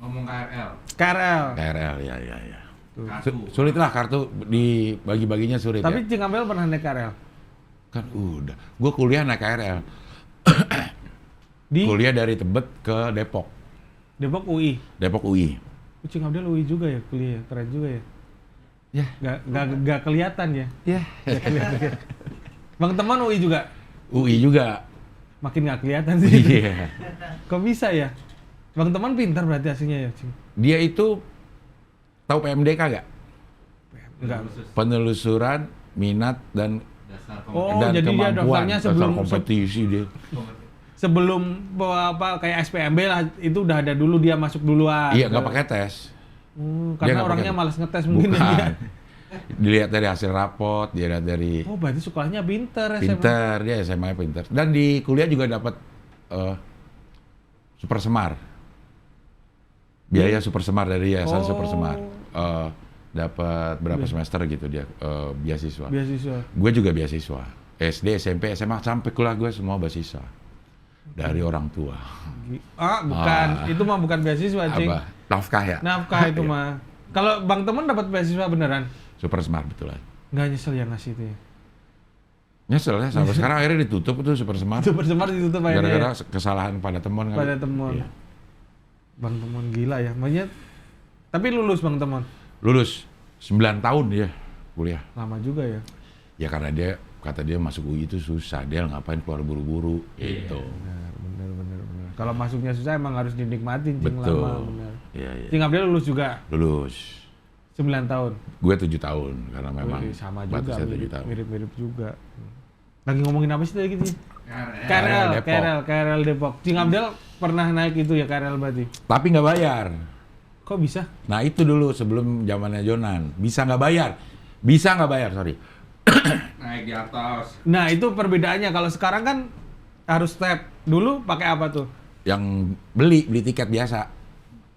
Speaker 2: Ngomong KRL.
Speaker 3: KRL.
Speaker 1: KRL, ya.
Speaker 2: Kartu.
Speaker 1: Sulit lah kartu dibagi-baginya sulit
Speaker 3: Tapi
Speaker 1: ya.
Speaker 3: Cing Abel pernah naik KRL?
Speaker 1: Kan udah. Gue kuliah naik KRL.
Speaker 3: Di
Speaker 1: Kuliah dari Tebet ke Depok.
Speaker 3: Depok UI.
Speaker 1: Depok UI.
Speaker 3: Cing Abdel UI juga ya kuliah, keren juga ya.
Speaker 1: Ya.
Speaker 3: Gak kelihatan ya.
Speaker 1: Ya.
Speaker 3: Gak kelihatan. Bang Teman UI juga.
Speaker 1: UI juga.
Speaker 3: Makin gak kelihatan sih.
Speaker 1: Iya.
Speaker 3: Kok bisa ya? Bang Teman pintar berarti aslinya ya, Cing.
Speaker 1: Dia itu tahu PMDK gak?
Speaker 3: Enggak.
Speaker 1: Penelusuran minat dan
Speaker 2: Dasar
Speaker 3: Oh,
Speaker 1: dan
Speaker 3: jadi dia
Speaker 1: kemampuan
Speaker 3: daftarnya sebelum
Speaker 1: kompetisi dia.
Speaker 3: sebelum apa kayak SPMB lah itu udah ada dulu dia masuk duluan.
Speaker 1: Iya, nggak pakai tes. Dia
Speaker 3: Karena
Speaker 1: nggak
Speaker 3: orangnya
Speaker 1: pakai-
Speaker 3: malas ngetes mungkin ya
Speaker 1: Bukan.
Speaker 3: dia.
Speaker 1: Dilihat dari hasil rapot, dilihat dari
Speaker 3: Oh, berarti sekolahnya pinter SMA.
Speaker 1: pinter, dia SMA pinter. Dan di kuliah juga dapat Super Semar. Biaya Super Semar dari Yayasan Super Semar. dapat berapa semester gitu dia beasiswa.
Speaker 3: Beasiswa.
Speaker 1: Gue juga beasiswa. SD, SMP, SMA sampai kuliah gue semua beasiswa dari orang tua.
Speaker 3: Bukan. Itu mah bukan beasiswa, Cing.
Speaker 1: Apa? Nafkah ya?
Speaker 3: Nafkah itu mah. Kalau Bang Temen dapat beasiswa beneran?
Speaker 1: Super Smart betulan.
Speaker 3: Nggak nyesel ya ngasih itu ya?
Speaker 1: Nyesel ya, sampai sekarang akhirnya ditutup itu Super Smart.
Speaker 3: Super Smart ditutup akhirnya
Speaker 1: Gara-gara
Speaker 3: ya?
Speaker 1: kesalahan pada teman kan.
Speaker 3: Pada Temon.
Speaker 1: Iya.
Speaker 3: Bang Temon gila ya. Makanya, tapi lulus Bang Temon?
Speaker 1: Lulus 9 tahun dia kuliah.
Speaker 3: Lama juga ya?
Speaker 1: Ya karena dia kata dia masuk UI itu susah, dia ngapain keluar buru-buru gitu.
Speaker 3: Bener. Kalau masuknya susah emang harus dinikmatin, Cing,
Speaker 1: Betul.
Speaker 3: lama bener.
Speaker 1: Iya, iya.
Speaker 3: Cing Abdel lulus juga?
Speaker 1: Lulus.
Speaker 3: 9 tahun?
Speaker 1: Gue 7 tahun karena memang
Speaker 3: Wih, sama juga,
Speaker 1: batasnya 7 tahun.
Speaker 3: mirip juga. Lagi ngomongin apa sih tadi gitu?
Speaker 2: KRL.
Speaker 3: KRL Depok. Cing Abdel pernah naik itu ya KRL berarti?
Speaker 1: Tapi nggak bayar.
Speaker 3: Kok bisa?
Speaker 1: Nah itu dulu sebelum zamannya Jonan. Bisa nggak bayar, sorry.
Speaker 2: Naik di atas.
Speaker 3: Nah itu perbedaannya. Kalau sekarang kan harus tap. Dulu pakai apa tuh?
Speaker 1: Yang beli tiket biasa.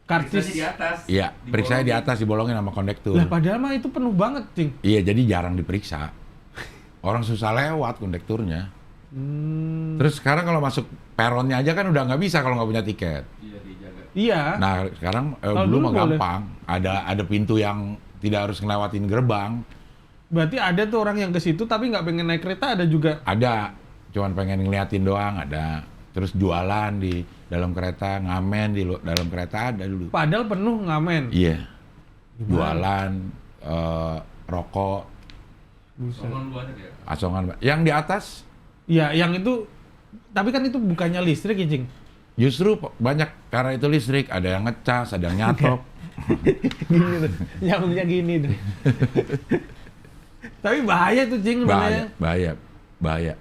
Speaker 3: Karcis.
Speaker 2: Periksanya di atas.
Speaker 1: Iya, periksanya di atas dibolongin sama kondektur.
Speaker 3: Lah padahal mah itu penuh banget, Cing.
Speaker 1: Iya, jadi jarang diperiksa. Orang susah lewat kondekturnya. Terus sekarang kalau masuk peronnya aja kan udah nggak bisa kalau nggak punya tiket.
Speaker 2: Iya, dijaga.
Speaker 3: Iya.
Speaker 1: Nah sekarang
Speaker 3: Kalau
Speaker 1: dulu
Speaker 3: dulu
Speaker 1: mah
Speaker 3: boleh.
Speaker 1: gampang. Ada pintu yang tidak harus ngelewatin gerbang.
Speaker 3: Berarti ada tuh orang yang ke situ tapi nggak pengen naik kereta, ada juga.
Speaker 1: Ada, cuman pengen ngeliatin doang ada. Terus jualan di dalam kereta, ngamen di dalam kereta ada dulu.
Speaker 3: Padahal penuh ngamen.
Speaker 1: Iya. Jualan, rokok,
Speaker 3: Buset.
Speaker 2: Soalnya banyak ya.
Speaker 1: asongan. Yang di atas
Speaker 3: Iya, yang itu. Tapi kan itu bukannya listrik ya, Cing.
Speaker 1: justru banyak karena itu listrik. Ada yang ngecas, ada yang nyatok.
Speaker 3: Gini tuh, nyambungnya gini tuh. Tapi bahaya tuh, Cing, sebenarnya.
Speaker 1: Bahaya.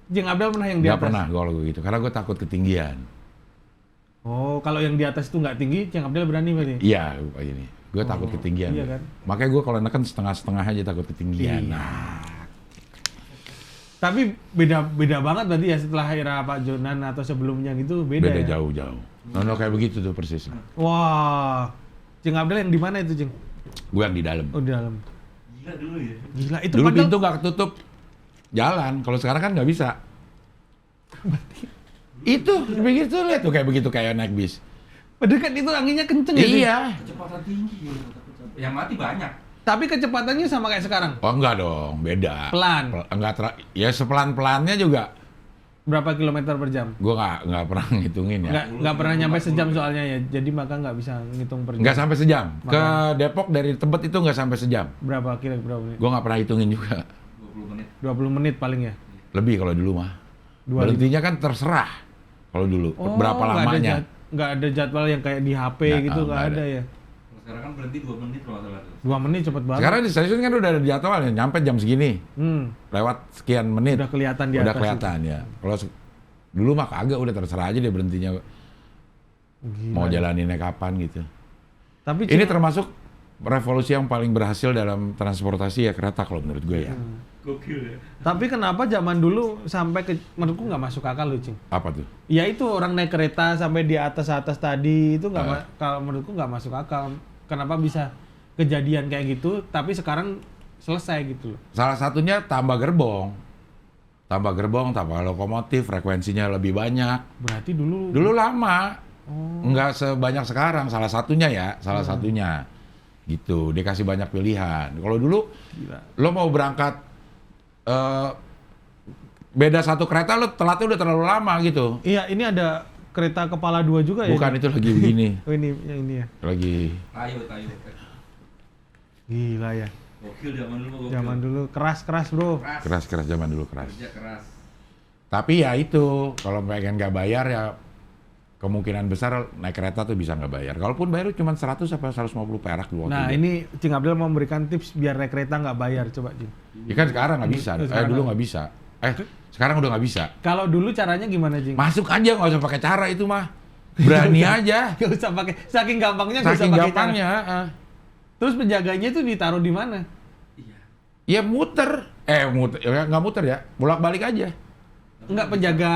Speaker 3: Cing Abdel pernah yang di
Speaker 1: Gak
Speaker 3: atas?
Speaker 1: pernah kalau gitu, karena gue takut ketinggian.
Speaker 3: Oh, kalau yang di atas itu nggak tinggi, Cing Abdel berani berarti?
Speaker 1: Iya, ini. Gue takut ketinggian.
Speaker 3: iya kan?
Speaker 1: Makanya gue kalau neken setengah-setengah aja takut ketinggian.
Speaker 3: Iya.
Speaker 1: Nah,
Speaker 3: Tapi beda banget berarti ya setelah era Pak Jonan atau sebelumnya gitu beda
Speaker 1: beda
Speaker 3: ya?
Speaker 1: jauh-jauh. Nono kayak begitu tuh persis.
Speaker 3: Wah, Cing Abdel yang di mana itu, Cing?
Speaker 1: Gue yang di dalam.
Speaker 3: Oh, di dalam.
Speaker 2: Gila dulu ya.
Speaker 3: Gila, itu
Speaker 1: Dulu
Speaker 3: padahal
Speaker 1: pintu nggak ketutup jalan. Kalau sekarang kan nggak bisa. Itu begitu lihat tuh kayak naik bis.
Speaker 3: padahal kan itu anginnya kenceng ya, Cing?
Speaker 1: Iya.
Speaker 2: Kecepatan tinggi ya. Yang mati banyak.
Speaker 3: Tapi kecepatannya sama kayak sekarang?
Speaker 1: Oh enggak dong, beda.
Speaker 3: Pelan?
Speaker 1: Ya sepelan-pelannya juga.
Speaker 3: Berapa kilometer per jam?
Speaker 1: Gue nggak pernah ngitungin ya.
Speaker 3: Nggak pernah nyampe sejam soalnya ya, jadi maka nggak bisa ngitung per jam.
Speaker 1: Nggak sampai sejam. Ke
Speaker 3: Makanya.
Speaker 1: Depok dari Tebet itu nggak sampai sejam.
Speaker 3: Berapa berapa menit?
Speaker 1: Gue nggak pernah hitungin juga.
Speaker 2: 20 menit.
Speaker 3: 20 menit paling ya?
Speaker 1: Lebih kalau dulu mah.
Speaker 3: 25.
Speaker 1: Berhentinya kan terserah. Kalau dulu berapa
Speaker 3: nggak ada
Speaker 1: lamanya.
Speaker 3: nggak ada jadwal yang kayak di HP gitu, nggak ada ya?
Speaker 2: Kalau sekarang kan berhenti 2 menit kalau nggak salah tuh.
Speaker 3: 2 menit cepet banget.
Speaker 1: Sekarang di stasiun kan udah ada jadwal ya, nyampe jam segini. Lewat sekian menit.
Speaker 3: Udah kelihatan di
Speaker 1: Udah
Speaker 3: atas
Speaker 1: kelihatan ya. Kalau dulu mah kagak, udah terserah aja dia berhentinya.
Speaker 3: Gila.
Speaker 1: Mau jalaninnya kapan gitu.
Speaker 3: Tapi
Speaker 1: Ini termasuk revolusi yang paling berhasil dalam transportasi ya kereta kalau menurut gue ya.
Speaker 2: Gokil ya.
Speaker 3: Tapi kenapa zaman dulu sampai ke menurutku nggak masuk akal loh, Cing.
Speaker 1: Apa tuh?
Speaker 3: Ya itu orang naik kereta sampai di atas tadi itu nggak kalau menurutku nggak masuk akal. Kenapa bisa kejadian kayak gitu? Tapi sekarang selesai gitu loh.
Speaker 1: Salah satunya tambah gerbong, tambah lokomotif, frekuensinya lebih banyak.
Speaker 3: Berarti dulu.
Speaker 1: Dulu lama, nggak sebanyak sekarang. Salah satunya ya, satunya. Gitu, dikasih banyak pilihan. Kalau dulu,
Speaker 3: Gila.
Speaker 1: lo mau berangkat beda satu kereta, lo telatnya udah terlalu lama gitu.
Speaker 3: Iya, ini ada kereta kepala 2 juga ya?
Speaker 1: Bukan, itu lagi begini,
Speaker 3: Oh ini yang ini ya.
Speaker 1: lagi.
Speaker 2: Tayo.
Speaker 3: Gila ya.
Speaker 2: Gokil zaman dulu mah gokil.
Speaker 3: Zaman dulu keras bro.
Speaker 1: Keras zaman dulu keras.
Speaker 2: Kerja keras.
Speaker 1: Tapi ya itu, kalau pengen nggak bayar ya kemungkinan besar naik kereta tuh bisa nggak bayar. Kalaupun bayar cuma 100 apa 150 perak dulu.
Speaker 3: Nah ini Cing Abdel mau memberikan tips biar naik kereta nggak bayar, coba Cing.
Speaker 1: Ya kan sekarang nggak bisa.
Speaker 3: Sekarang
Speaker 1: Dulu nggak bisa. Sekarang udah nggak bisa.
Speaker 3: Kalau dulu caranya gimana, Cing?
Speaker 1: Masuk aja, nggak usah pakai cara itu mah. Berani aja.
Speaker 3: Gak usah pakai, saking gampangnya nggak usah
Speaker 1: Saking
Speaker 3: pakai
Speaker 1: gampangnya.
Speaker 3: cara. Terus penjaganya itu ditaruh di mana?
Speaker 2: Iya.
Speaker 1: Ya muter. Muter. Ya, nggak muter ya. Bolak-balik aja.
Speaker 3: Enggak, penjaga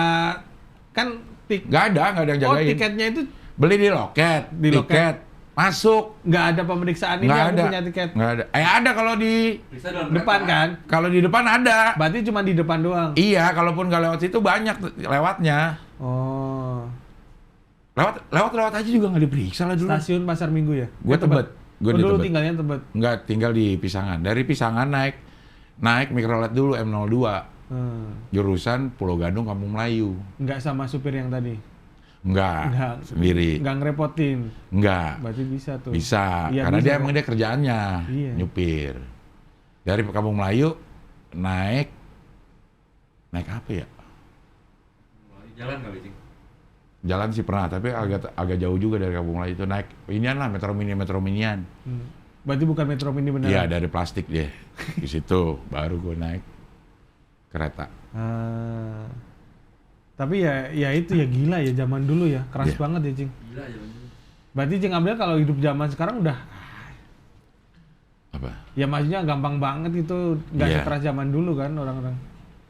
Speaker 3: kan
Speaker 1: Nggak ada yang jagain.
Speaker 3: tiketnya itu
Speaker 1: Beli di loket.
Speaker 3: Di loket.
Speaker 1: Masuk.
Speaker 3: Nggak ada pemeriksaan ini
Speaker 1: Nggak
Speaker 3: aku
Speaker 1: ada.
Speaker 3: punya tiket.
Speaker 1: Nggak ada. Ada kalau di
Speaker 2: Periksa dalam
Speaker 3: Depan
Speaker 2: kereta.
Speaker 3: kan?
Speaker 1: kalau di depan ada.
Speaker 3: Berarti cuma di depan doang.
Speaker 1: Iya, kalaupun nggak lewat situ banyak lewatnya.
Speaker 3: Oh.
Speaker 1: Lewat aja juga nggak diperiksa lah dulu.
Speaker 3: Stasiun Pasar Minggu ya?
Speaker 1: Gue Tebet. Gue
Speaker 3: Oh,
Speaker 1: di
Speaker 3: dulu
Speaker 1: Tebet.
Speaker 3: tinggalnya Tebet.
Speaker 1: Nggak, tinggal di Pisangan. Dari Pisangan naik mikrolet dulu M02. Jurusan Pulau Gadung Kampung Melayu.
Speaker 3: Nggak sama supir yang tadi.
Speaker 1: Enggak, sendiri.
Speaker 3: Nggak ngerepotin.
Speaker 1: Enggak.
Speaker 3: Berarti bisa tuh.
Speaker 1: Bisa,
Speaker 3: Iya,
Speaker 1: karena
Speaker 3: bisa.
Speaker 1: dia emang dia kerjaannya
Speaker 3: Iya.
Speaker 1: nyupir. Dari Kampung Melayu naik apa ya?
Speaker 2: Jalan kali, Cing.
Speaker 1: Jalan sih pernah, tapi agak jauh juga dari Kampung Melayu itu naik inian lah metro minian.
Speaker 3: Berarti bukan Metro Mini beneran?
Speaker 1: Iya, dari plastik dia. Di situ baru gue naik kereta.
Speaker 3: Ah. Tapi ya itu ya gila ya zaman dulu ya. Keras
Speaker 1: Iya.
Speaker 3: banget ya, Cing.
Speaker 2: Gila jalan dulu.
Speaker 3: Berarti Cing Abdel kalau hidup zaman sekarang udah
Speaker 1: Apa?
Speaker 3: ya maksudnya gampang banget itu, nggak
Speaker 1: Iya.
Speaker 3: sekeras zaman dulu kan orang-orang.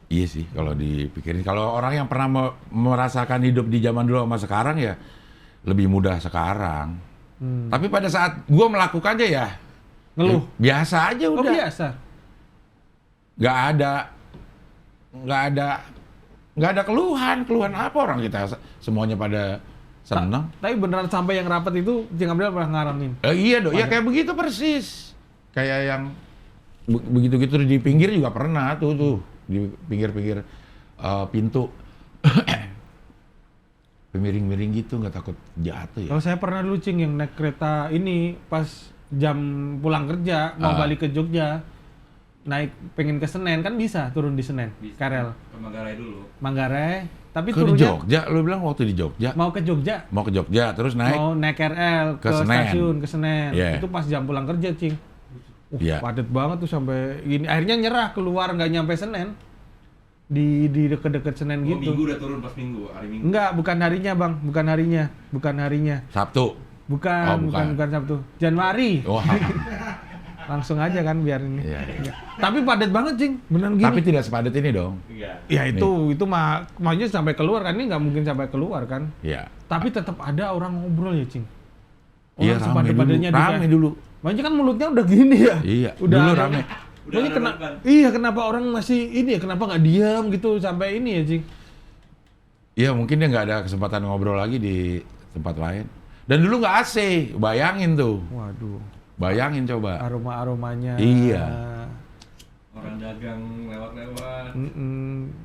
Speaker 1: Iya sih, kalau dipikirin. Kalau orang yang pernah merasakan hidup di zaman dulu sama sekarang ya lebih mudah sekarang. Tapi pada saat gue melakukannya ya
Speaker 3: Ngeluh.
Speaker 1: biasa aja
Speaker 3: Oh
Speaker 1: udah.
Speaker 3: biasa.
Speaker 1: Nggak ada keluhan apa orang kita semuanya pada senang.
Speaker 3: Tapi beneran sampai yang rapat itu Cing Abdel pernah ngalamin.
Speaker 1: Iya dong, ya kayak begitu persis. Kayak yang begitu-gitu di pinggir juga pernah tuh di pinggir-pinggir pintu. Miring-miring gitu, nggak takut jatuh ya.
Speaker 3: Kalau saya pernah dulu Cing yang naik kereta ini pas jam pulang kerja mau balik ke Jogja, naik pengen ke Senen kan bisa turun di Senen,
Speaker 2: Bisa.
Speaker 3: Karel,
Speaker 2: Ke Manggarai dulu.
Speaker 3: Manggarai, tapi
Speaker 1: Ke di
Speaker 3: turunnya
Speaker 1: Jogja, lu bilang waktu di Jogja.
Speaker 3: mau ke Jogja,
Speaker 1: Mau ke Jogja, terus naik.
Speaker 3: mau naik KRL
Speaker 1: ke
Speaker 3: ke
Speaker 1: Senen.
Speaker 3: stasiun ke Senen,
Speaker 1: Iya.
Speaker 3: itu pas jam pulang kerja Cing.
Speaker 1: Iya.
Speaker 3: Padet banget tuh sampai gini, akhirnya nyerah keluar nggak nyampe Senen, di deket-deket Senen
Speaker 2: Oh,
Speaker 3: gitu.
Speaker 2: Minggu udah turun pas Minggu, hari Minggu.
Speaker 3: Enggak, bukan harinya bang, bukan harinya,
Speaker 1: Sabtu.
Speaker 3: bukan,
Speaker 1: Oh, bukan.
Speaker 3: bukan Sabtu, Januari.
Speaker 1: Wah.
Speaker 3: Langsung aja kan biar ini.
Speaker 1: Iya.
Speaker 3: Ya. Tapi padat banget Cing, beneran gini.
Speaker 1: Tapi tidak sepadat ini dong.
Speaker 2: Iya.
Speaker 3: Ya itu mah maksudnya sampai keluar kan, ini nggak mungkin sampai keluar kan.
Speaker 1: Iya.
Speaker 3: Tapi tetap ada orang ngobrol ya Cing.
Speaker 1: Iya,
Speaker 3: Orang
Speaker 1: rame dulu.
Speaker 3: sepadan-padannya
Speaker 1: Rame dulu.
Speaker 3: Maksudnya kan mulutnya udah gini ya.
Speaker 1: Iya,
Speaker 3: Udah
Speaker 1: dulu
Speaker 3: ada-
Speaker 1: rame.
Speaker 2: Udah
Speaker 3: Maksudnya
Speaker 2: ada depan.
Speaker 3: iya kenapa orang masih ini ya, kenapa nggak diam gitu sampai ini ya Cing.
Speaker 1: Iya, mungkin dia nggak ada kesempatan ngobrol lagi di tempat lain. Dan dulu nggak AC, bayangin tuh.
Speaker 3: Waduh,
Speaker 1: Bayangin coba.
Speaker 3: aroma-aromanya.
Speaker 1: Iya.
Speaker 2: Orang dagang lewat-lewat.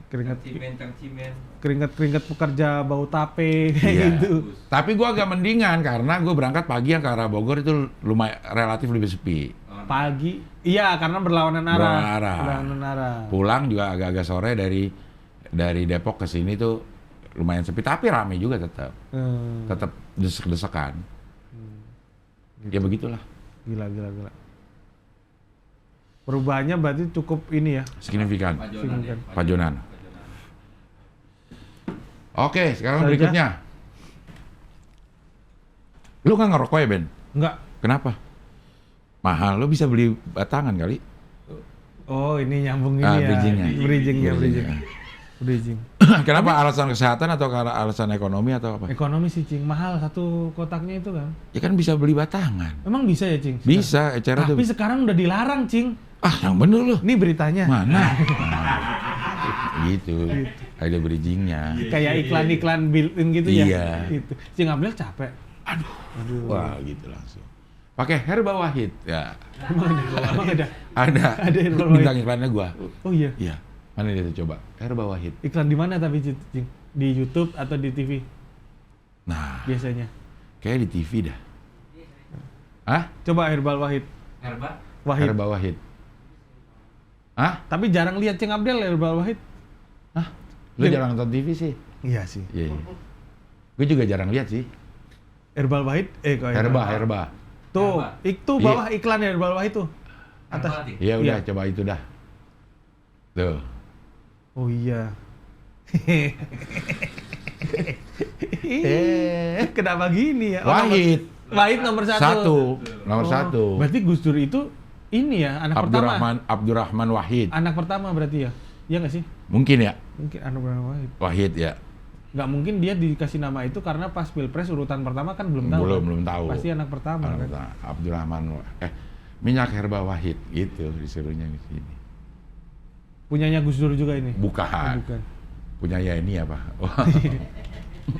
Speaker 3: Keringat
Speaker 2: Cangcimen.
Speaker 3: keringat pekerja bau tape kayak
Speaker 1: Iya.
Speaker 3: gitu.
Speaker 1: Tapi gua agak mendingan karena gue berangkat pagi yang ke arah Bogor itu lumayan relatif lebih sepi.
Speaker 3: Pagi, iya karena berlawanan arah.
Speaker 1: Berlawanan arah.
Speaker 3: Berlawanan arah.
Speaker 1: Pulang juga agak-agak sore dari Depok ke sini tuh lumayan sepi, tapi rame juga tetap.
Speaker 3: Hmm,
Speaker 1: Tetap desek-desekan. Ya begitulah.
Speaker 3: gila. Perubahannya berarti cukup ini ya.
Speaker 1: Signifikan.
Speaker 2: Pajonan ya.
Speaker 1: Pajonan. Oke, sekarang
Speaker 3: Saja.
Speaker 1: berikutnya. Lu nggak ngerokok ya, Ben?
Speaker 3: Enggak.
Speaker 1: Kenapa? Mahal, lu bisa beli batangan kali.
Speaker 3: Oh, ini nyambung ini
Speaker 1: Ah,
Speaker 3: ya.
Speaker 1: bridging-nya.
Speaker 3: Bridging. Bridging.
Speaker 1: Kenapa? Alasan kesehatan atau karena alasan ekonomi atau apa?
Speaker 3: Ekonomi sih, Cing. Mahal satu kotaknya itu kan.
Speaker 1: Ya kan bisa beli batangan.
Speaker 3: Emang bisa ya, Cing?
Speaker 1: Bisa, ecer
Speaker 3: Tapi
Speaker 1: tuh.
Speaker 3: sekarang udah dilarang, Cing.
Speaker 1: Ah, yang bener lu.
Speaker 3: Ini beritanya.
Speaker 1: Mana? Gitu. Ada bridgingnya.
Speaker 3: Kayak iklan-iklan built-in gitu ya.
Speaker 1: Iya.
Speaker 3: Gitu. Cing Abdel capek.
Speaker 1: Aduh. Wah, gitu langsung. Pakai Herba Wahid. Ya.
Speaker 3: Emang ada?
Speaker 1: Ada.
Speaker 3: Ada Herba Wahid.
Speaker 1: Bintang iklannya gua.
Speaker 3: Oh iya.
Speaker 1: Iya. Mana dia tuh coba? Herba Wahid.
Speaker 3: Iklan di mana tapi, Cing? Di YouTube atau di TV
Speaker 1: Nah,
Speaker 3: biasanya?
Speaker 1: kayak di TV dah. Hah?
Speaker 3: Coba Herbal Wahid.
Speaker 2: Herba.
Speaker 3: Wahid.
Speaker 1: Herba Wahid. Hah?
Speaker 3: Tapi jarang lihat Cing Abdel Herbal Wahid.
Speaker 1: Hah? Lu
Speaker 3: Iya.
Speaker 1: jarang nonton TV sih?
Speaker 3: Iya sih.
Speaker 1: Iya. Gue juga jarang lihat sih.
Speaker 3: Herbal Wahid, kok
Speaker 1: Herba.
Speaker 3: Tuh,
Speaker 2: Herba.
Speaker 3: itu
Speaker 1: Iya.
Speaker 3: bawah iklan Herbal Wahid tuh. Atas.
Speaker 2: Herba, Cing.
Speaker 1: Iya udah,
Speaker 3: Iya.
Speaker 1: coba itu dah. Tuh.
Speaker 3: Oh iya. Kenapa gini ya? Oh,
Speaker 1: Wahid.
Speaker 3: Wahid nomor satu.
Speaker 1: Nomor
Speaker 3: Oh,
Speaker 1: satu.
Speaker 3: Berarti Gus Dur itu ini ya, anak pertama.
Speaker 1: Abdurrahman Wahid.
Speaker 3: Anak pertama berarti ya? Iya nggak sih?
Speaker 1: Mungkin ya.
Speaker 3: Mungkin anak pertama Wahid.
Speaker 1: Wahid ya.
Speaker 3: nggak mungkin dia dikasih nama itu karena pas pilpres urutan pertama kan belum tahu.
Speaker 1: Belum tahu.
Speaker 3: Pasti anak pertama kan.
Speaker 1: Abdurrahman minyak herba Wahid gitu disuruhnya di sini.
Speaker 3: Punyanya Gus Dur juga ini.
Speaker 1: Bukan.
Speaker 3: Bukan.
Speaker 1: Punya Yeni apa?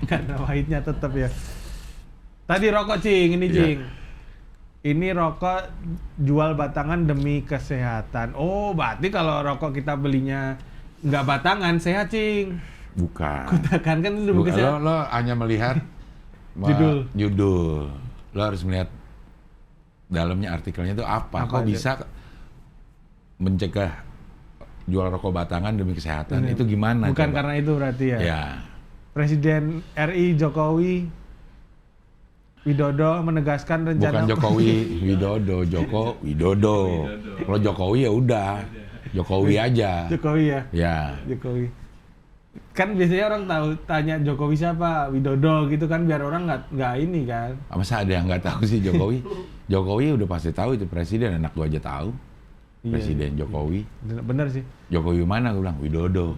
Speaker 3: Karena Wahidnya tetap ya. Tadi rokok Cing, ini
Speaker 1: Iya.
Speaker 3: Cing. Ini rokok jual batangan demi kesehatan. Oh, berarti kalau rokok kita belinya nggak batangan sehat Cing.
Speaker 1: Bukan.
Speaker 3: Kutakan kan itu demi kesehatan.
Speaker 1: Lo hanya melihat judul. Lo harus melihat dalamnya artikelnya itu apa. Kok
Speaker 3: itu?
Speaker 1: bisa mencegah jual rokok batangan demi kesehatan?
Speaker 3: Ini.
Speaker 1: Itu gimana?
Speaker 3: Bukan
Speaker 1: coba?
Speaker 3: karena itu berarti ya.
Speaker 1: Ya.
Speaker 3: Presiden RI Jokowi Widodo menegaskan rencana
Speaker 1: Bukan Jokowi Widodo, Joko Widodo. Kalau Jokowi ya udah, Jokowi aja.
Speaker 3: Jokowi ya.
Speaker 1: Ya.
Speaker 3: Jokowi. Kan biasanya orang tahu tanya Jokowi siapa, Widodo gitu kan biar orang nggak ini kan.
Speaker 1: Masa ada yang nggak tahu sih Jokowi? Jokowi udah pasti tahu itu presiden, anak gua aja tahu.
Speaker 3: Iya,
Speaker 1: Presiden
Speaker 3: iya.
Speaker 1: Jokowi.
Speaker 3: Bener sih.
Speaker 1: Jokowi mana? Gue bilang Widodo.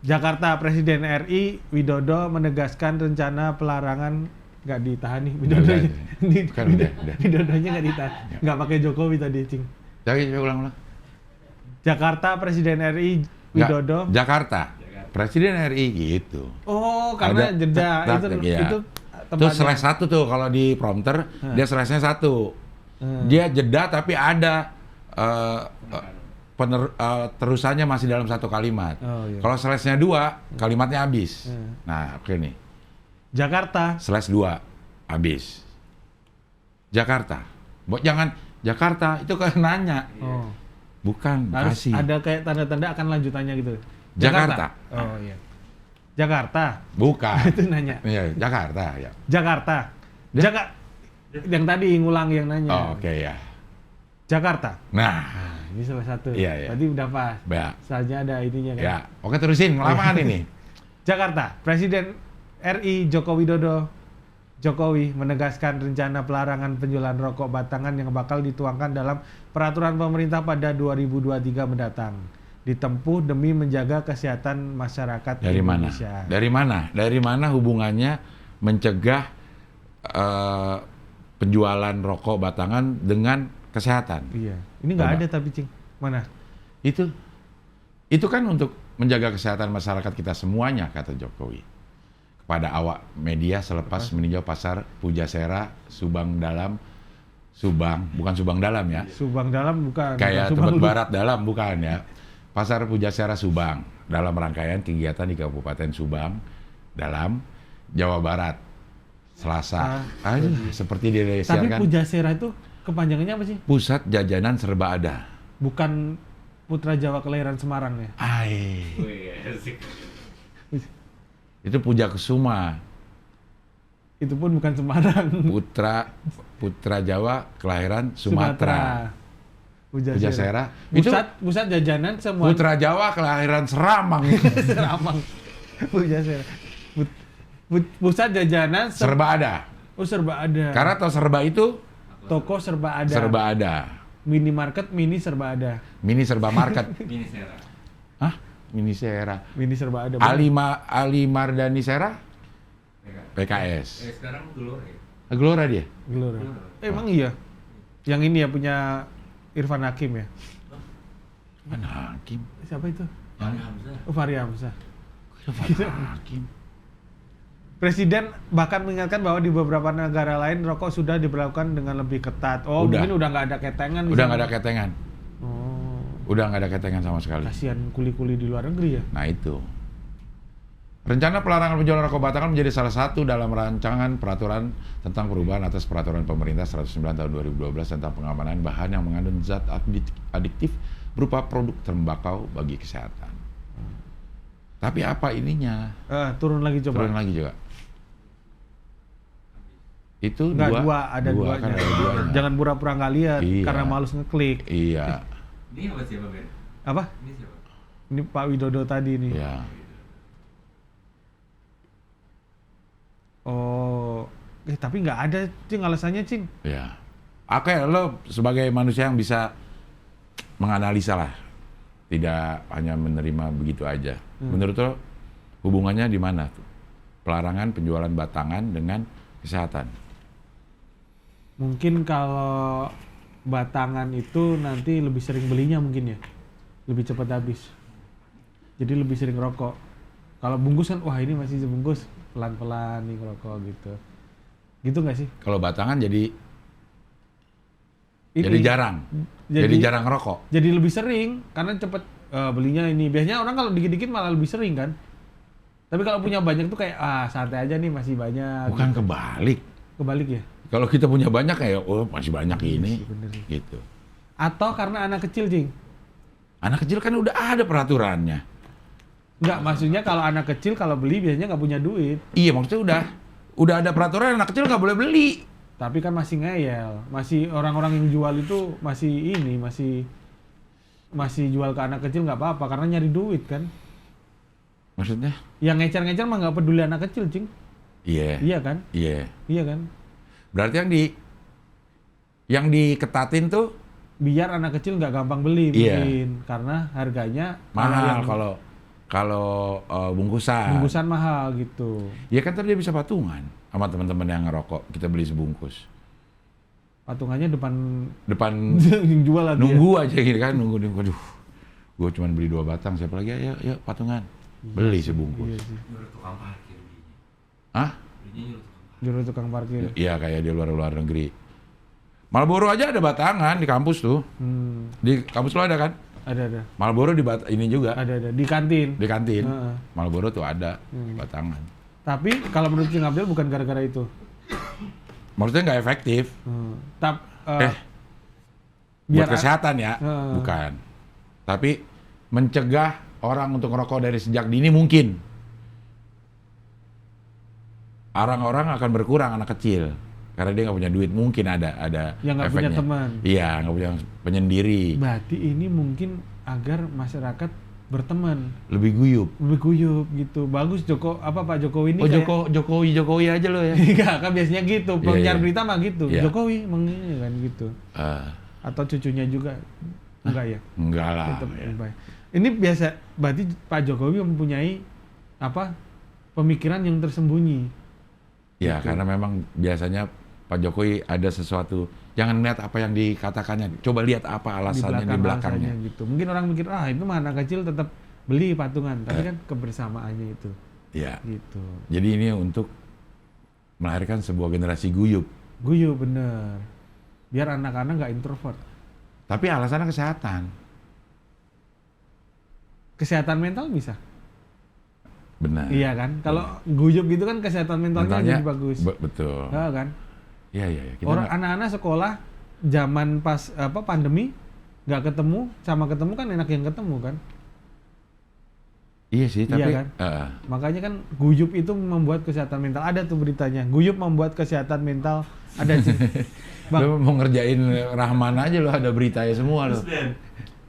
Speaker 3: Jakarta, Presiden RI Widodo menegaskan rencana pelarangan nggak ditahan nih Widodonya.
Speaker 1: Kan udah.
Speaker 3: Widodonya nggak ditahan, nggak pakai Jokowi tadi, Cing.
Speaker 1: Coba ulang.
Speaker 3: Jakarta, Presiden RI Widodo.
Speaker 1: Jakarta. Presiden RI gitu.
Speaker 3: Oh, karena
Speaker 1: Ada-
Speaker 3: jeda
Speaker 1: iya.
Speaker 3: itu
Speaker 1: Tuh slash satu tuh kalau di prompter dia slashnya satu. Dia jeda tapi ada terusannya masih dalam satu kalimat.
Speaker 3: Oh, iya.
Speaker 1: Kalau slashnya dua, kalimatnya habis. Nah, oke nih.
Speaker 3: Jakarta.
Speaker 1: Slash dua, habis. Jakarta. Jangan Jakarta, itu kan nanya.
Speaker 3: Oh.
Speaker 1: Bukan,
Speaker 3: Harus
Speaker 1: Bekasi.
Speaker 3: ada kayak tanda-tanda akan lanjutannya gitu.
Speaker 1: Jakarta.
Speaker 3: Oh iya. Jakarta.
Speaker 1: Bukan.
Speaker 3: Itu nanya.
Speaker 1: Iya, Jakarta ya.
Speaker 3: Jakarta. Yang tadi ngulang yang nanya.
Speaker 1: Oh, oke ya.
Speaker 3: Jakarta.
Speaker 1: Nah,
Speaker 3: Nah, ini salah satu.
Speaker 1: Iya, iya.
Speaker 3: Berarti udah pas.
Speaker 1: ya.
Speaker 3: Selanjutnya ada ininya kan.
Speaker 1: Ya. Oke, terusin kelamaan ini.
Speaker 3: Jakarta. Presiden RI Joko Widodo Jokowi menegaskan rencana pelarangan penjualan rokok batangan yang bakal dituangkan dalam peraturan pemerintah pada 2023 mendatang. Ditempuh demi menjaga kesehatan masyarakat
Speaker 1: Dari mana?
Speaker 3: Indonesia.
Speaker 1: Dari mana hubungannya mencegah penjualan rokok batangan dengan kesehatan?
Speaker 3: Iya. Ini nggak
Speaker 1: Coba.
Speaker 3: ada tapi Cing. Mana?
Speaker 1: Itu kan untuk menjaga kesehatan masyarakat kita semuanya, kata Jokowi kepada awak media selepas meninjau pasar Pujasera Subang Dalam. Bukan Subang Dalam ya,
Speaker 3: Subang Dalam bukan.
Speaker 1: kayak
Speaker 3: bukan Subang
Speaker 1: Tebet Barat Dalam bukan ya. Pasar Pujasera Subang dalam rangkaian kegiatan di Kabupaten Subang Dalam, Jawa Barat, Selasa. Seperti
Speaker 3: Tapi
Speaker 1: disiarkan.
Speaker 3: Pujasera itu kepanjangannya apa sih?
Speaker 1: Pusat Jajanan Serba Ada.
Speaker 3: Bukan Putra Jawa kelahiran Semarang ya?
Speaker 2: Wih, asik.
Speaker 1: Itu Puja Kesuma,
Speaker 3: Itu pun bukan Semarang.
Speaker 1: Putra Jawa kelahiran Sumatera. Pujasera. Itu
Speaker 3: Pusat jajanan semua.
Speaker 1: Putra Jawa kelahiran Seramang.
Speaker 3: Seramang. Pujasera. Pusat jajanan
Speaker 1: Serba Ada.
Speaker 3: Oh, serba ada.
Speaker 1: Karena tau serba itu
Speaker 3: Toko serba ada.
Speaker 1: serba ada.
Speaker 3: Minimarket mini serba ada.
Speaker 1: Mini serba market.
Speaker 2: Ini Sera.
Speaker 1: Hah? Mini Sera.
Speaker 3: Mini serba ada.
Speaker 1: Ali Mardani Sera? PKS.
Speaker 2: Sekarang dulu
Speaker 1: Gelora dia?
Speaker 3: Gelora. Emang iya. Yang ini ya punya Irfan Hakim ya.
Speaker 1: Mana Hakim?
Speaker 3: Siapa itu?
Speaker 2: Fahri Hamzah.
Speaker 3: Oh, Fahri Hamzah.
Speaker 1: Hakim.
Speaker 3: Presiden bahkan mengingatkan bahwa di beberapa negara lain rokok sudah diberlakukan dengan lebih ketat. Oh,
Speaker 1: Udah.
Speaker 3: mungkin udah nggak ada ketengan. di
Speaker 1: Udah
Speaker 3: sana.
Speaker 1: nggak ada ketengan.
Speaker 3: Oh,
Speaker 1: Udah nggak ada ketengan sama sekali.
Speaker 3: kasihan kuli-kuli di luar negeri ya.
Speaker 1: Nah itu. Rencana pelarangan penjualan rokok batangan menjadi salah satu dalam rancangan peraturan tentang perubahan atas peraturan pemerintah 109 tahun 2012 tentang pengamanan bahan yang mengandung zat adiktif berupa produk tembakau bagi kesehatan. Tapi apa ininya?
Speaker 3: Turun lagi coba.
Speaker 1: Turun lagi juga. Itu
Speaker 3: Enggak, ada
Speaker 1: dua
Speaker 3: duanya.
Speaker 1: kan ada duanya.
Speaker 3: Jangan pura-pura nggak lihat
Speaker 1: Iya.
Speaker 3: karena males ngeklik.
Speaker 1: Iya,
Speaker 2: Ini apa siapa Ben?
Speaker 3: Apa?
Speaker 2: Ini siapa?
Speaker 3: Ini Pak Widodo tadi nih.
Speaker 1: iya.
Speaker 3: Oh, tapi nggak ada Cing alasannya Cing.
Speaker 1: Ya. Oke, lo sebagai manusia yang bisa menganalisa lah. Tidak hanya menerima begitu aja. Menurut lo, Hubungannya di mana tuh? Pelarangan penjualan batangan dengan kesehatan.
Speaker 3: Mungkin kalau batangan itu nanti lebih sering belinya mungkin ya. Lebih cepat habis. Jadi lebih sering rokok. Kalau bungkus kan, wah ini masih sebungkus, pelan-pelan nih rokok gitu. Gitu nggak sih?
Speaker 1: Kalau batangan jadi
Speaker 3: Ini,
Speaker 1: jarang. Jadi jarang rokok.
Speaker 3: Jadi lebih sering karena cepet belinya ini. Biasanya orang kalau dikit-dikit malah lebih sering kan. Tapi kalau punya banyak tuh kayak santai aja nih masih banyak.
Speaker 1: Bukan
Speaker 3: gitu.
Speaker 1: kebalik.
Speaker 3: Kebalik ya?
Speaker 1: Kalau kita punya banyak kayak masih banyak ini.
Speaker 3: sih, bener sih.
Speaker 1: Gitu.
Speaker 3: Atau karena anak kecil, Cing?
Speaker 1: Anak kecil kan udah ada peraturannya.
Speaker 3: Enggak, maksudnya kalau anak kecil kalau beli biasanya nggak punya duit.
Speaker 1: Iya, maksudnya udah ada peraturan anak kecil nggak boleh beli.
Speaker 3: Tapi kan masih ngeyel. Masih orang-orang yang jual itu masih jual ke anak kecil nggak apa-apa karena nyari duit kan.
Speaker 1: Maksudnya?
Speaker 3: Yang ngecer-ngecer mah nggak peduli anak kecil, Cing.
Speaker 1: Iya.
Speaker 3: Iya kan?
Speaker 1: Iya.
Speaker 3: Iya kan?
Speaker 1: Berarti yang diketatin tuh
Speaker 3: Biar anak kecil nggak gampang beli
Speaker 1: Iya.
Speaker 3: mungkin karena harganya
Speaker 1: mahal
Speaker 3: yang
Speaker 1: kalau bungkusan.
Speaker 3: bungkusan mahal gitu.
Speaker 1: Ya kan tadi dia bisa patungan sama teman-teman yang ngerokok. Kita beli sebungkus.
Speaker 3: Patungannya depan
Speaker 1: Depan
Speaker 3: yang jual lagi.
Speaker 1: nunggu aja gitu kan, nunggu. Aduh, gue cuma beli 2 batang. Siapa lagi? Ayo patungan. Beli sebungkus.
Speaker 3: Iya sih.
Speaker 2: Nyuruh tukang parkir belinya.
Speaker 1: Hah?
Speaker 2: Belinya nyuruh tukang parkir.
Speaker 3: Juru tukang parkir.
Speaker 1: Iya kayak di luar negeri. Marlboro aja ada batangan di kampus tuh. Di kampus lo ada kan?
Speaker 3: Ada.
Speaker 1: Marlboro ini juga
Speaker 3: Ada di kantin.
Speaker 1: di kantin.
Speaker 3: Heeh.
Speaker 1: Marlboro tuh ada batangan.
Speaker 3: Tapi kalau menurut Cing Abdel bukan gara-gara itu.
Speaker 1: Maksudnya nggak efektif. Buat kesehatan ya, bukan. Tapi mencegah orang untuk ngerokok dari sejak dini mungkin. Orang-orang akan berkurang anak kecil karena dia nggak punya duit, mungkin ada
Speaker 3: Yang nggak punya
Speaker 1: efeknya.
Speaker 3: teman.
Speaker 1: Iya, nggak punya penyendiri,
Speaker 3: Berarti ini mungkin agar masyarakat berteman,
Speaker 1: lebih guyup.
Speaker 3: lebih guyup gitu. Bagus Pak Jokowi ini kayak
Speaker 1: Jokowi aja lo ya.
Speaker 3: Enggak, kan biasanya gitu.
Speaker 1: Iya,
Speaker 3: Penyiar
Speaker 1: iya.
Speaker 3: berita mah gitu.
Speaker 1: Iya.
Speaker 3: Jokowi menginginkan kan gitu. Atau cucunya juga. Enggak ya?
Speaker 1: Enggak lah.
Speaker 3: Tetap
Speaker 1: Ya.
Speaker 3: baik. Ini biasa berarti Pak Jokowi mempunyai pemikiran yang tersembunyi.
Speaker 1: Ya,
Speaker 3: Gitu.
Speaker 1: karena memang biasanya Pak Jokowi ada sesuatu. Jangan lihat apa yang dikatakannya, coba lihat apa alasannya di belakangnya.
Speaker 3: alasannya gitu. Mungkin orang mikir itu mah anak kecil tetap beli patungan, tapi kan kebersamaannya itu.
Speaker 1: Ya.
Speaker 3: Gitu.
Speaker 1: Jadi ini untuk melahirkan sebuah generasi guyup.
Speaker 3: Guyup bener. Biar anak-anak nggak introvert.
Speaker 1: Tapi alasannya kesehatan.
Speaker 3: Kesehatan mental bisa.
Speaker 1: Benar.
Speaker 3: Iya kan? Kalau guyup gitu kan kesehatan mentalnya jadi bagus.
Speaker 1: Betul.
Speaker 3: Ya kan?
Speaker 1: Iya. Kita
Speaker 3: Orang anak-anak sekolah zaman pas pandemi nggak ketemu, sama ketemu kan enak yang ketemu kan?
Speaker 1: Iya sih, tapi
Speaker 3: Iya kan? Makanya kan guyup itu membuat kesehatan mental. Ada tuh beritanya. Guyup membuat kesehatan mental ada sih.
Speaker 1: lo mau ngerjain Rahman aja lo ada beritanya semua lo.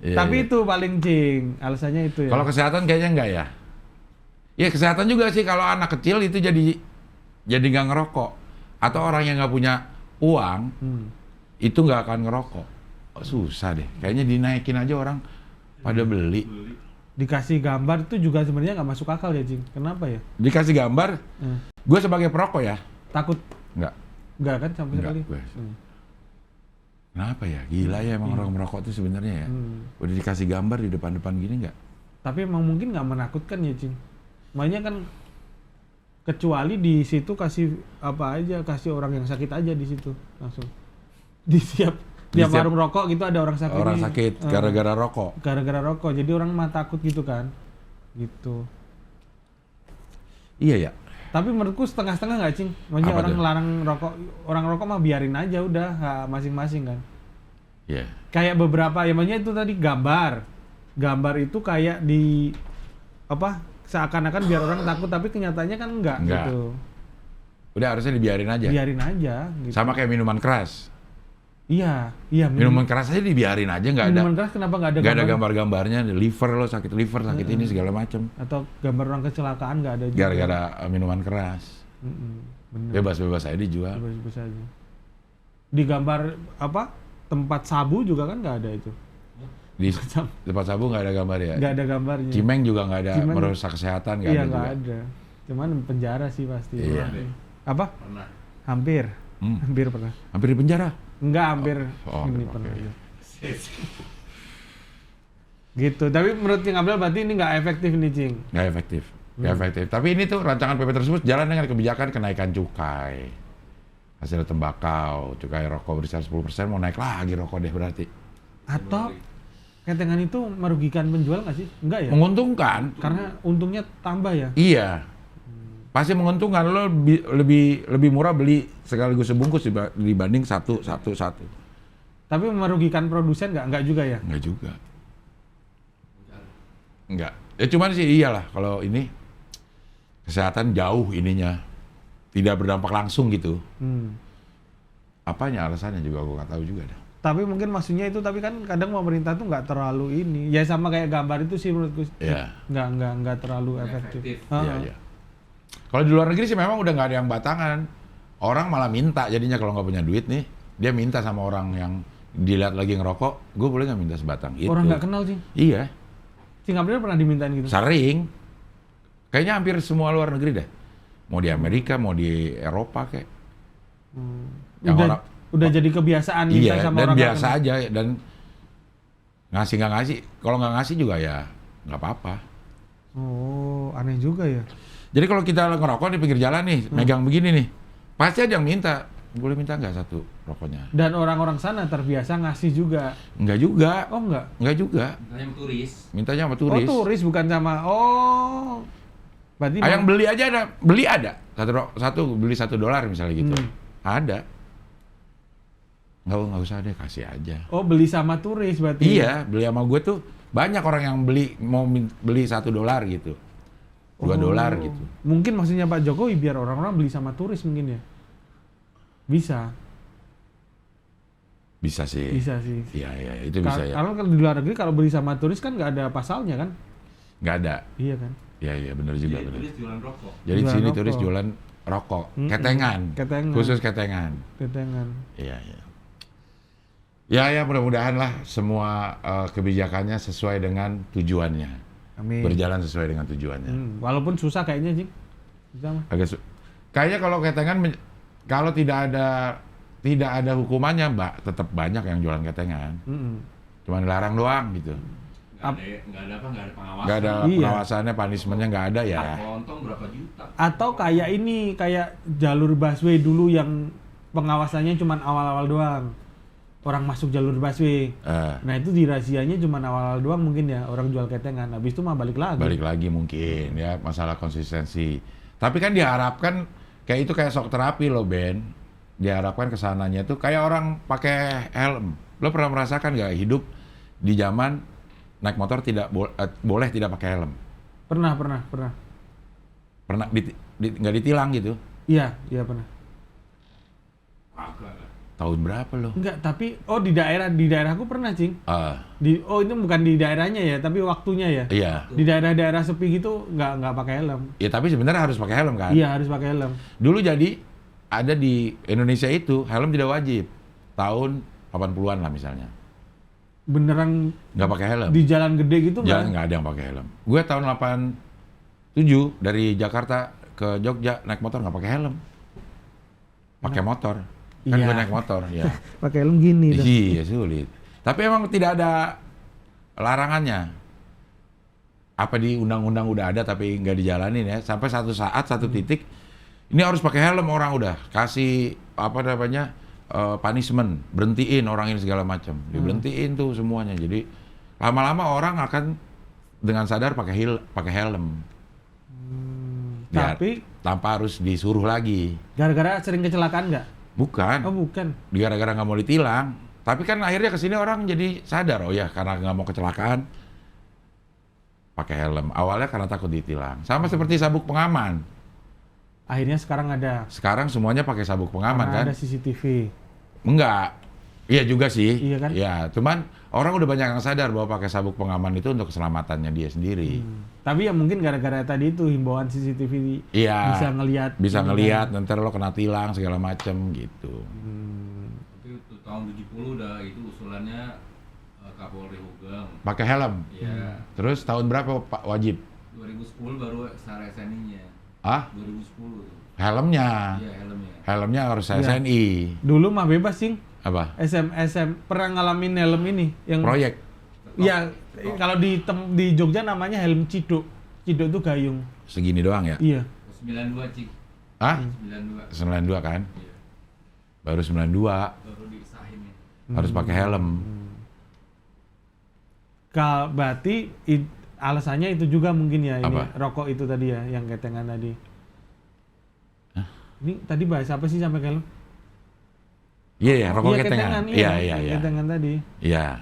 Speaker 1: Iya,
Speaker 3: Tapi
Speaker 1: iya.
Speaker 3: itu paling cing, alasannya itu ya.
Speaker 1: Kalau kesehatan kayaknya enggak ya. Iya kesehatan juga sih kalau anak kecil itu jadi nggak ngerokok atau orang yang nggak punya uang itu nggak akan ngerokok. Susah deh. Kayaknya dinaikin aja orang pada beli.
Speaker 3: Dikasih gambar itu juga sebenarnya nggak masuk akal ya cing. Kenapa ya?
Speaker 1: Dikasih gambar, gue sebagai perokok ya,
Speaker 3: Takut
Speaker 1: nggak
Speaker 3: kan sampai sekali?
Speaker 1: gue. Kenapa ya? Gila ya emang orang merokok itu sebenarnya ya. Udah dikasih gambar di depan-depan gini nggak?
Speaker 3: Tapi emang mungkin nggak menakutkan ya cing. Makanya kan kecuali di situ kasih apa aja, kasih orang yang sakit aja di situ langsung. Di tiap warung rokok gitu ada orang sakit.
Speaker 1: Orang
Speaker 3: nih.
Speaker 1: sakit gara-gara rokok.
Speaker 3: Gara-gara rokok. Jadi orang mah takut gitu kan. Gitu.
Speaker 1: Iya ya.
Speaker 3: Tapi menurutku setengah-setengah nggak cing. Maksudnya
Speaker 1: Apa
Speaker 3: orang
Speaker 1: tuh?
Speaker 3: ngelarang rokok, orang rokok mah biarin aja udah masing-masing kan.
Speaker 1: Iya.
Speaker 3: Kayak beberapa ya maksudnya itu tadi gambar itu kayak di seakan-akan biar orang takut tapi kenyataannya kan enggak. Gitu.
Speaker 1: Udah harusnya dibiarin aja.
Speaker 3: Biarin aja gitu.
Speaker 1: Sama kayak minuman keras.
Speaker 3: Iya
Speaker 1: Minuman keras aja dibiarin aja, nggak ada.
Speaker 3: minuman keras kenapa nggak ada
Speaker 1: Nggak ada gambar-gambarnya, liver lo sakit liver sakit ini segala macem.
Speaker 3: atau gambar orang kecelakaan nggak ada juga.
Speaker 1: Gara-gara minuman keras.
Speaker 3: Bener.
Speaker 1: Bebas-bebas aja dijual.
Speaker 3: Bebas aja. Di gambar tempat sabu juga kan nggak ada itu.
Speaker 1: Di tempat sabu nggak ada gambar ya?
Speaker 3: Nggak ada gambarnya.
Speaker 1: Cimeng juga nggak ada,
Speaker 3: Cimeng-
Speaker 1: merusak kesehatan nggak
Speaker 3: Iya
Speaker 1: ada
Speaker 3: nggak
Speaker 1: juga.
Speaker 3: ada. Cuman penjara sih pasti.
Speaker 1: Iya.
Speaker 3: Apa?
Speaker 2: Pernah.
Speaker 3: Hampir.
Speaker 1: Hmm.
Speaker 3: Hampir pernah.
Speaker 1: Hampir di penjara.
Speaker 3: Enggak hampir
Speaker 1: Oh,
Speaker 3: ini
Speaker 1: oke.
Speaker 3: pernah. Gitu. Tapi menurut Cing Abdul berarti ini nggak efektif nih Cing.
Speaker 1: Nggak efektif. Nggak efektif. Tapi ini tuh rancangan PP tersebut jalan dengan kebijakan kenaikan cukai. Hasil tembakau, cukai rokok berisar 10% mau naik lagi rokok deh berarti.
Speaker 3: Atau ketengan itu merugikan penjual nggak sih? Enggak ya?
Speaker 1: Menguntungkan.
Speaker 3: Karena untungnya tambah ya.
Speaker 1: Iya. Pasti menguntungkan, lo lebih murah beli sekaligus sebungkus dibanding satu.
Speaker 3: Tapi merugikan produsen nggak? Enggak juga ya?
Speaker 1: Enggak juga. Enggak. Ya cuman sih iyalah kalau ini kesehatan jauh ininya. Tidak berdampak langsung gitu. Apanya alasannya juga gue nggak tahu juga dah.
Speaker 3: Tapi mungkin maksudnya itu, tapi kan kadang pemerintah tuh nggak terlalu ini. Ya sama kayak gambar itu sih menurutku.
Speaker 1: Iya.
Speaker 3: Nggak terlalu
Speaker 2: Nggak
Speaker 3: efektif.
Speaker 2: efektif.
Speaker 3: Ah,
Speaker 1: Iya, iya. Kalau di luar negeri sih memang udah nggak ada yang batangan. Orang malah minta jadinya kalau nggak punya duit nih, dia minta sama orang yang dilihat lagi ngerokok, gue boleh nggak minta sebatang? Itu.
Speaker 3: Orang nggak kenal Cing.
Speaker 1: Iya,
Speaker 3: Cing Abdul pernah dimintain gitu?
Speaker 1: sering. Kayaknya hampir semua luar negeri deh. Mau di Amerika, mau di Eropa kayak. Yang
Speaker 3: Udah jadi kebiasaan minta
Speaker 1: Iya,
Speaker 3: sama
Speaker 1: dan
Speaker 3: orang nggak
Speaker 1: biasa
Speaker 3: kenal.
Speaker 1: aja dan ngasih nggak ngasih. Kalau nggak ngasih juga ya nggak apa-apa.
Speaker 3: Oh, aneh juga ya.
Speaker 1: Jadi kalau kita ngerokok di pinggir jalan nih, megang begini nih, pasti ada yang minta. Boleh minta nggak satu rokoknya?
Speaker 3: Dan orang-orang sana terbiasa ngasih juga.
Speaker 1: Nggak juga,
Speaker 3: Oh enggak?
Speaker 1: nggak juga.
Speaker 2: Misalnya yang turis.
Speaker 1: Mintanya sama
Speaker 3: Oh
Speaker 1: turis.
Speaker 3: turis bukan sama. Oh. Berarti
Speaker 1: Yang beli aja ada, beli ada. Satu beli $1 misalnya gitu. Ada. Nggak usah deh, kasih aja.
Speaker 3: Oh beli sama turis berarti.
Speaker 1: Iya, beli sama gue tuh banyak orang yang beli $1 gitu. $2 gitu.
Speaker 3: Mungkin maksudnya Pak Jokowi biar orang-orang beli sama turis mungkin ya. Bisa.
Speaker 1: Bisa sih.
Speaker 3: Bisa sih.
Speaker 1: Iya, itu bisa ya.
Speaker 3: Kalau di luar negeri kalau beli sama turis kan nggak ada pasalnya kan?
Speaker 1: Nggak ada.
Speaker 3: Iya kan?
Speaker 1: Iya, benar juga.
Speaker 2: Jadi
Speaker 1: Bener.
Speaker 2: turis jualan rokok.
Speaker 1: Jadi di
Speaker 3: Jualan
Speaker 1: sini
Speaker 3: rokok.
Speaker 1: turis jualan rokok, ketengan.
Speaker 3: Ketengan.
Speaker 1: Khusus ketengan.
Speaker 3: Ketengan.
Speaker 1: Iya. Ya, mudah-mudahan lah semua kebijakannya sesuai dengan tujuannya.
Speaker 3: Amin.
Speaker 1: Berjalan sesuai dengan tujuannya.
Speaker 3: Walaupun susah kayaknya Cing. Susah mah.
Speaker 1: Kayaknya kalau ketengan kalau tidak ada hukumannya, Mbak, tetap banyak yang jualan ketengan. Cuman dilarang doang gitu.
Speaker 2: Nggak ada pengawasan.
Speaker 1: Nggak ada
Speaker 3: Iya.
Speaker 1: pengawasannya, punishment-nya nggak ada ya.
Speaker 2: Lontong berapa juta?
Speaker 3: Atau kayak ini, kayak jalur busway dulu yang pengawasannya cuma awal-awal doang. Orang masuk jalur busway. Nah itu dirahasianya cuma awal-awal doang mungkin ya, orang jual ketengan. Habis itu mah balik lagi.
Speaker 1: Balik lagi mungkin ya, masalah konsistensi. Tapi kan diharapkan kayak itu kayak shock terapi loh, Ben. Diharapkan kesananya tuh kayak orang pakai helm. Lo pernah merasakan nggak hidup di zaman naik motor tidak boleh tidak pakai helm?
Speaker 3: Pernah.
Speaker 1: Pernah nggak ditilang gitu?
Speaker 3: Iya pernah.
Speaker 2: Agak lah.
Speaker 1: Tahun berapa lo?
Speaker 3: Enggak, tapi di daerahku pernah, Cing. Itu bukan di daerahnya ya, tapi waktunya ya.
Speaker 1: Iya.
Speaker 3: Di daerah-daerah sepi gitu nggak pakai helm.
Speaker 1: Ya tapi sebenarnya harus pakai helm kan?
Speaker 3: Iya, harus pakai helm.
Speaker 1: Dulu jadi ada di Indonesia itu helm tidak wajib. Tahun 80-an lah misalnya.
Speaker 3: Beneran
Speaker 1: Nggak pakai helm.
Speaker 3: di jalan gede gitu
Speaker 1: Jangan, nggak ada yang pakai helm. Gue tahun 87 dari Jakarta ke Jogja naik motor nggak pakai helm. Pakai motor. Kan
Speaker 3: Iya.
Speaker 1: gue naik motor, ya.
Speaker 3: Pakai helm gini.
Speaker 1: Iya, sulit. Tapi emang tidak ada larangannya. Apa di undang-undang udah ada tapi nggak dijalanin ya. Sampai satu saat, satu titik, ini harus pakai helm orang udah. Kasih, punishment. Berhentiin orang ini segala macam. Diberhentiin tuh semuanya. Jadi, lama-lama orang akan dengan sadar pakai helm.
Speaker 3: Tapi
Speaker 1: Tanpa harus disuruh lagi.
Speaker 3: gara-gara sering kecelakaan nggak?
Speaker 1: Bukan.
Speaker 3: Oh bukan.
Speaker 1: Gara-gara nggak mau ditilang. Tapi kan akhirnya kesini orang jadi sadar, oh ya karena nggak mau kecelakaan, pakai helm. Awalnya karena takut ditilang. Sama seperti sabuk pengaman.
Speaker 3: Akhirnya sekarang ada.
Speaker 1: Sekarang semuanya pakai sabuk pengaman
Speaker 3: Karena
Speaker 1: kan?
Speaker 3: ada CCTV.
Speaker 1: Enggak. Iya juga sih.
Speaker 3: Iya kan?
Speaker 1: Ya, cuman orang udah banyak yang sadar bahwa pakai sabuk pengaman itu untuk keselamatannya dia sendiri.
Speaker 3: Tapi ya mungkin gara-gara tadi itu himbauan CCTV
Speaker 1: Iya.
Speaker 3: ini
Speaker 1: Bisa
Speaker 3: kan.
Speaker 1: ngelihat, nanti lo kena tilang segala macem gitu.
Speaker 2: Tapi tahun 70 udah itu usulannya Kapolri Hugeng.
Speaker 1: Pakai helm.
Speaker 2: Iya.
Speaker 1: Terus tahun berapa Pak wajib?
Speaker 2: 2010 baru secara SNI-nya.
Speaker 1: Ah?
Speaker 2: 2010 tuh.
Speaker 1: Helmnya.
Speaker 2: Iya, helmnya.
Speaker 1: Helmnya harus
Speaker 3: Iya.
Speaker 1: SNI.
Speaker 3: Dulu mah bebas, Cing.
Speaker 1: Apa?
Speaker 3: SM pernah ngalamin helm ini yang
Speaker 1: Proyek.
Speaker 3: Iya, kalau di Jogja namanya helm ciduk. Ciduk itu gayung.
Speaker 1: Segini doang ya?
Speaker 3: Iya.
Speaker 2: 92 Cik.
Speaker 1: Ah?
Speaker 2: 92.
Speaker 1: 92 kan?
Speaker 2: Iya.
Speaker 1: Baru 92
Speaker 2: Baru disahin ya.
Speaker 1: harus pakai helm.
Speaker 3: Berarti alasannya itu juga mungkin ya ini
Speaker 1: Apa?
Speaker 3: rokok itu tadi ya yang ketengan tadi. Ini tadi bahas apa sih sampai helm?
Speaker 1: Iya, ya, rokok
Speaker 3: Iya,
Speaker 1: ketengan.
Speaker 3: Iya,
Speaker 1: Iya.
Speaker 3: ketengan tadi.
Speaker 1: Iya.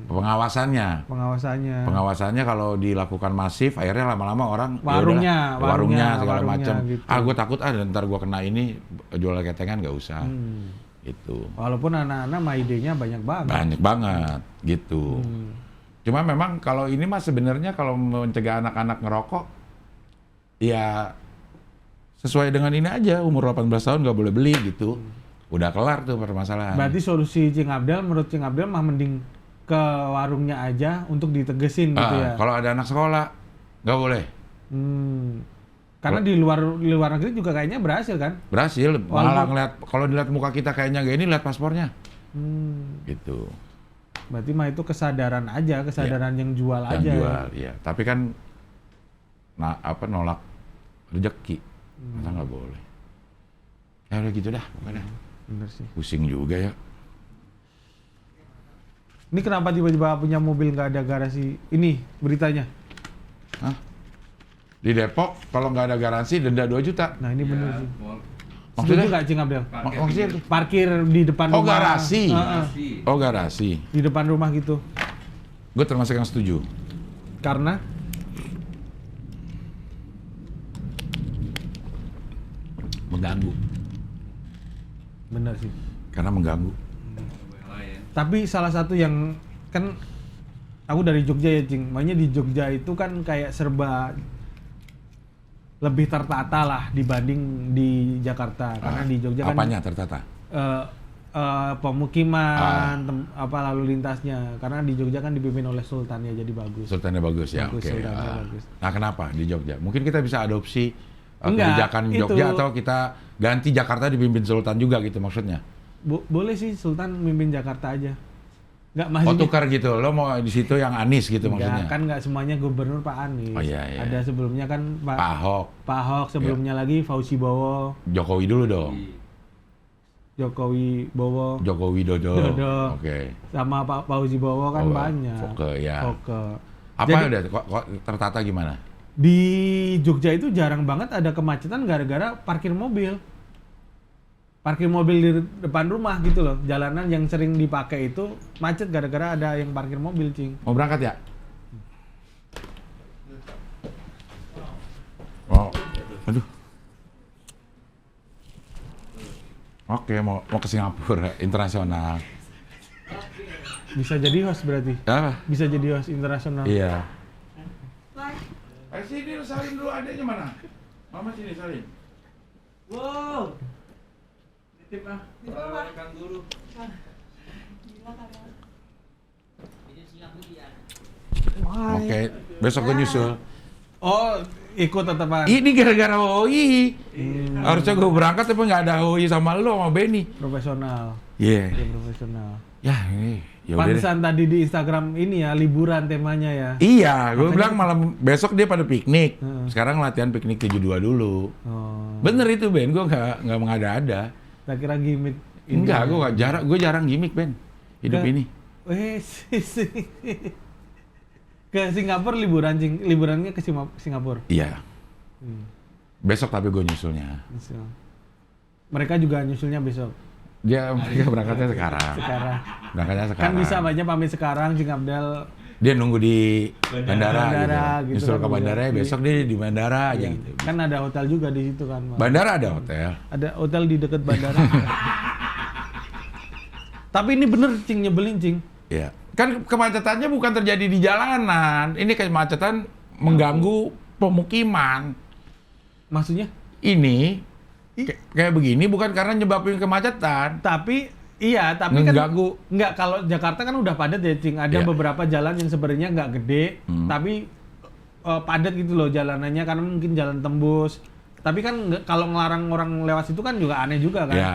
Speaker 1: Pengawasannya.
Speaker 3: Pengawasannya.
Speaker 1: Pengawasannya kalau dilakukan masif, akhirnya lama-lama orang
Speaker 3: Warungnya,
Speaker 1: ya udahlah, warungnya segala
Speaker 3: warungnya
Speaker 1: macam.
Speaker 3: gitu.
Speaker 1: Gue takut ntar gue kena ini jual ketengan nggak usah. Gitu.
Speaker 3: Walaupun anak-anak mah idenya banyak banget.
Speaker 1: Banyak banget gitu. Cuma memang kalau ini mah sebenarnya kalau mencegah anak-anak ngerokok ya sesuai dengan ini aja, umur 18 tahun nggak boleh beli gitu. Udah kelar tuh permasalahan.
Speaker 3: Berarti solusi Cing Abdel menurut Cing Abdel mah mending ke warungnya aja untuk ditegesin gitu ya.
Speaker 1: Kalau ada anak sekolah nggak boleh.
Speaker 3: Karena di luar negeri juga kayaknya berhasil kan?
Speaker 1: Berhasil, malah ngeliat kalau dilihat muka kita kayaknya gak ini, lihat paspornya. Gitu.
Speaker 3: Berarti mah itu kesadaran aja, kesadaran yang jual
Speaker 1: Yang
Speaker 3: aja.
Speaker 1: jual, ya. Tapi kan nolak rezeki. Masa nggak boleh. Ya udah gitu dah, pokoknya.
Speaker 3: Bener sih.
Speaker 1: Pusing juga ya.
Speaker 3: Ini kenapa tiba-tiba punya mobil nggak ada garasi? Ini beritanya.
Speaker 1: Hah? Di Depok kalau nggak ada garansi denda 2 juta.
Speaker 3: Nah ini bener
Speaker 2: Ya,
Speaker 3: sih.
Speaker 2: Pol-
Speaker 3: Setuju nggak Cing Abdel?
Speaker 1: Maksudnya itu?
Speaker 3: Parkir di depan
Speaker 1: Oh,
Speaker 3: rumah.
Speaker 1: garasi.
Speaker 2: Garasi.
Speaker 1: Oh, garasi.
Speaker 3: Di depan rumah gitu.
Speaker 1: Gue termasuk yang setuju.
Speaker 3: Karena
Speaker 1: Mengganggu.
Speaker 3: bener sih.
Speaker 1: Karena mengganggu.
Speaker 2: Lain.
Speaker 3: Tapi salah satu yang kan aku dari Jogja ya Cing, makanya di Jogja itu kan kayak serba lebih tertata lah dibanding di Jakarta. Karena di Jogja kan
Speaker 1: Apanya tertata?
Speaker 3: pemukiman, lalu lintasnya. Karena di Jogja kan dipimpin oleh Sultan ya, jadi bagus.
Speaker 1: Sultannya bagus ya,
Speaker 3: Bagus,
Speaker 1: oke.
Speaker 3: sultannya bagus.
Speaker 1: Nah, kenapa di Jogja? Mungkin kita bisa adopsi
Speaker 3: Enggak,
Speaker 1: kebijakan
Speaker 3: itu-
Speaker 1: Jogja atau kita ganti Jakarta dipimpin Sultan juga gitu maksudnya.
Speaker 3: Boleh sih Sultan mimpin Jakarta aja. Nggak
Speaker 1: Oh,
Speaker 3: maksudnya.
Speaker 1: tukar gitu. Lo mau di situ yang Anies gitu maksudnya.
Speaker 3: Kan nggak semuanya gubernur Pak Anies.
Speaker 1: Oh, iya, iya.
Speaker 3: Ada sebelumnya kan
Speaker 1: Pak Ahok,
Speaker 3: Pak Ahok, sebelumnya lagi Fauzi Bowo,
Speaker 1: Jokowi dulu dong.
Speaker 3: Jokowi Bowo,
Speaker 1: Jokowi Dodo.
Speaker 3: Dodo.
Speaker 1: Oke.
Speaker 3: sama Pak Fauzi Bowo kan
Speaker 1: Oh,
Speaker 3: banyak.
Speaker 1: Foke, ya.
Speaker 3: Foke.
Speaker 1: Apa
Speaker 3: Jadi,
Speaker 1: udah kok tertata gimana?
Speaker 3: di Jogja itu jarang banget ada kemacetan gara-gara parkir mobil. Parkir mobil di depan rumah gitu loh. Jalanan yang sering dipakai itu macet gara-gara ada yang parkir mobil, Cing.
Speaker 1: Mau berangkat ya? Oh, aduh. Oke, mau ke Singapura internasional.
Speaker 3: Bisa jadi host berarti.
Speaker 1: Ah,
Speaker 3: Bisa jadi host internasional.
Speaker 1: iya. Sini salin dulu, adeknya mana? Mama sini salin.
Speaker 2: Wow. Titip ah. Kang Guru.
Speaker 1: Oke, besok gue nyusul.
Speaker 3: Oh, ikut tetepan.
Speaker 1: Ini gara-gara HOI. Harusnya gue berangkat tapi nggak ada HOI sama lo sama Benny.
Speaker 3: Profesional.
Speaker 1: Iya.
Speaker 3: Dia profesional.
Speaker 1: Ya ini. Ya udah deh.
Speaker 3: Pantesan tadi di Instagram ini ya, liburan temanya ya.
Speaker 1: Iya, gue bilang malam besok dia pada piknik.
Speaker 3: Heeh.
Speaker 1: Sekarang latihan piknik 72 dulu.
Speaker 3: Oh.
Speaker 1: Bener itu Ben, gue nggak mengada-ada.
Speaker 3: Tak kira gimmick.
Speaker 1: Enggak, gue jarang gimmick Ben. Hidup
Speaker 3: Ke-
Speaker 1: ini.
Speaker 3: Ke Singapura liburan, Cing. Liburannya ke Singapura.
Speaker 1: Iya.
Speaker 3: Hmm.
Speaker 1: Besok tapi gue nyusulnya.
Speaker 3: Nyusul. Mereka juga nyusulnya besok.
Speaker 1: Mereka berangkatnya sekarang.
Speaker 3: Sekarang.
Speaker 1: Berangkatnya sekarang.
Speaker 3: Kan bisa banyak pamit sekarang, Cing Abdel.
Speaker 1: Dia nunggu di bandara,
Speaker 3: Bandara
Speaker 1: gitu.
Speaker 3: gitu
Speaker 1: Nyusul
Speaker 3: kan,
Speaker 1: ke bandara,
Speaker 3: iya.
Speaker 1: besok dia di bandara aja
Speaker 3: Iya.
Speaker 1: gitu.
Speaker 3: Kan ada hotel juga di situ kan. Mas.
Speaker 1: Bandara ada hotel.
Speaker 3: Ada hotel di dekat bandara. Tapi ini bener, Cing, nyebelin, Cing.
Speaker 1: Iya. Kan kemacetannya bukan terjadi di jalanan. Ini kemacetan mengganggu pemukiman.
Speaker 3: Maksudnya?
Speaker 1: Ini kayak begini bukan karena nyebabin kemacetan.
Speaker 3: Tapi Iya, tapi kan
Speaker 1: Ngeganggu.
Speaker 3: nggak, kalau Jakarta kan udah padat ya, Cing. Ada
Speaker 1: Iya.
Speaker 3: beberapa jalan yang sebenarnya nggak gede, tapi padat gitu loh jalanannya karena mungkin jalan tembus. Tapi kan kalau ngelarang orang lewat situ kan juga aneh juga kan.
Speaker 1: Ya.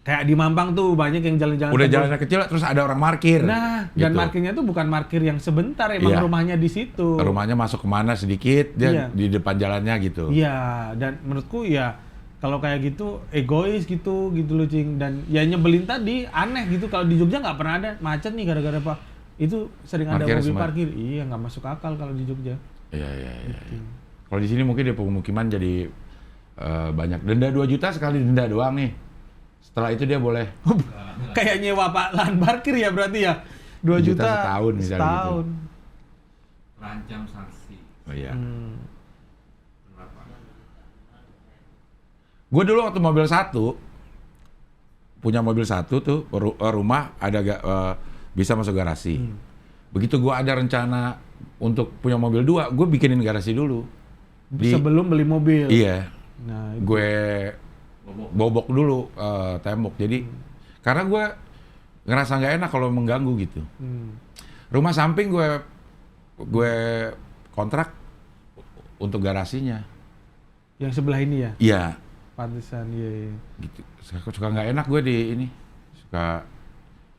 Speaker 3: Kayak di Mampang tuh banyak yang jalan-jalan
Speaker 1: Udah
Speaker 3: tembus.
Speaker 1: jalannya kecil terus ada orang parkir.
Speaker 3: Nah, dan
Speaker 1: gitu.
Speaker 3: parkirnya tuh bukan parkir yang sebentar, emang
Speaker 1: Iya.
Speaker 3: rumahnya di situ.
Speaker 1: Rumahnya masuk kemana sedikit, dia
Speaker 3: Iya.
Speaker 1: di depan jalannya gitu.
Speaker 3: Iya, dan menurutku ya kalau kayak gitu egois gitu loh, Cing. Dan ya nyebelin tadi aneh gitu, kalau di Jogja nggak pernah ada macet nih gara-gara apa itu, sering ada
Speaker 1: Parkir
Speaker 3: mobil
Speaker 1: semua.
Speaker 3: parkir. Iya, nggak masuk akal kalau di Jogja.
Speaker 1: Iya. Kalau di sini mungkin di pemukiman jadi banyak denda 2 juta sekali denda doang nih. Setelah itu dia boleh
Speaker 3: Kayak nyewa pak lahan parkir ya berarti ya, 2
Speaker 1: juta
Speaker 3: juta
Speaker 1: setahun misalnya
Speaker 3: setahun.
Speaker 2: Terancam sanksi.
Speaker 1: Oh iya.
Speaker 2: Berapa?
Speaker 1: Gue dulu waktu punya mobil satu tuh, rumah ada bisa masuk garasi. Begitu gue ada rencana untuk punya mobil 2, gue bikinin garasi dulu.
Speaker 3: Sebelum beli mobil.
Speaker 1: Iya,
Speaker 3: Nah,
Speaker 1: gue bobok dulu tembok. Jadi karena gue ngerasa nggak enak kalau mengganggu gitu. Rumah samping gue kontrak untuk garasinya.
Speaker 3: yang sebelah ini ya,
Speaker 1: Iya.
Speaker 3: pantesan ya,
Speaker 1: Gitu. Suka nggak enak gue di ini. Suka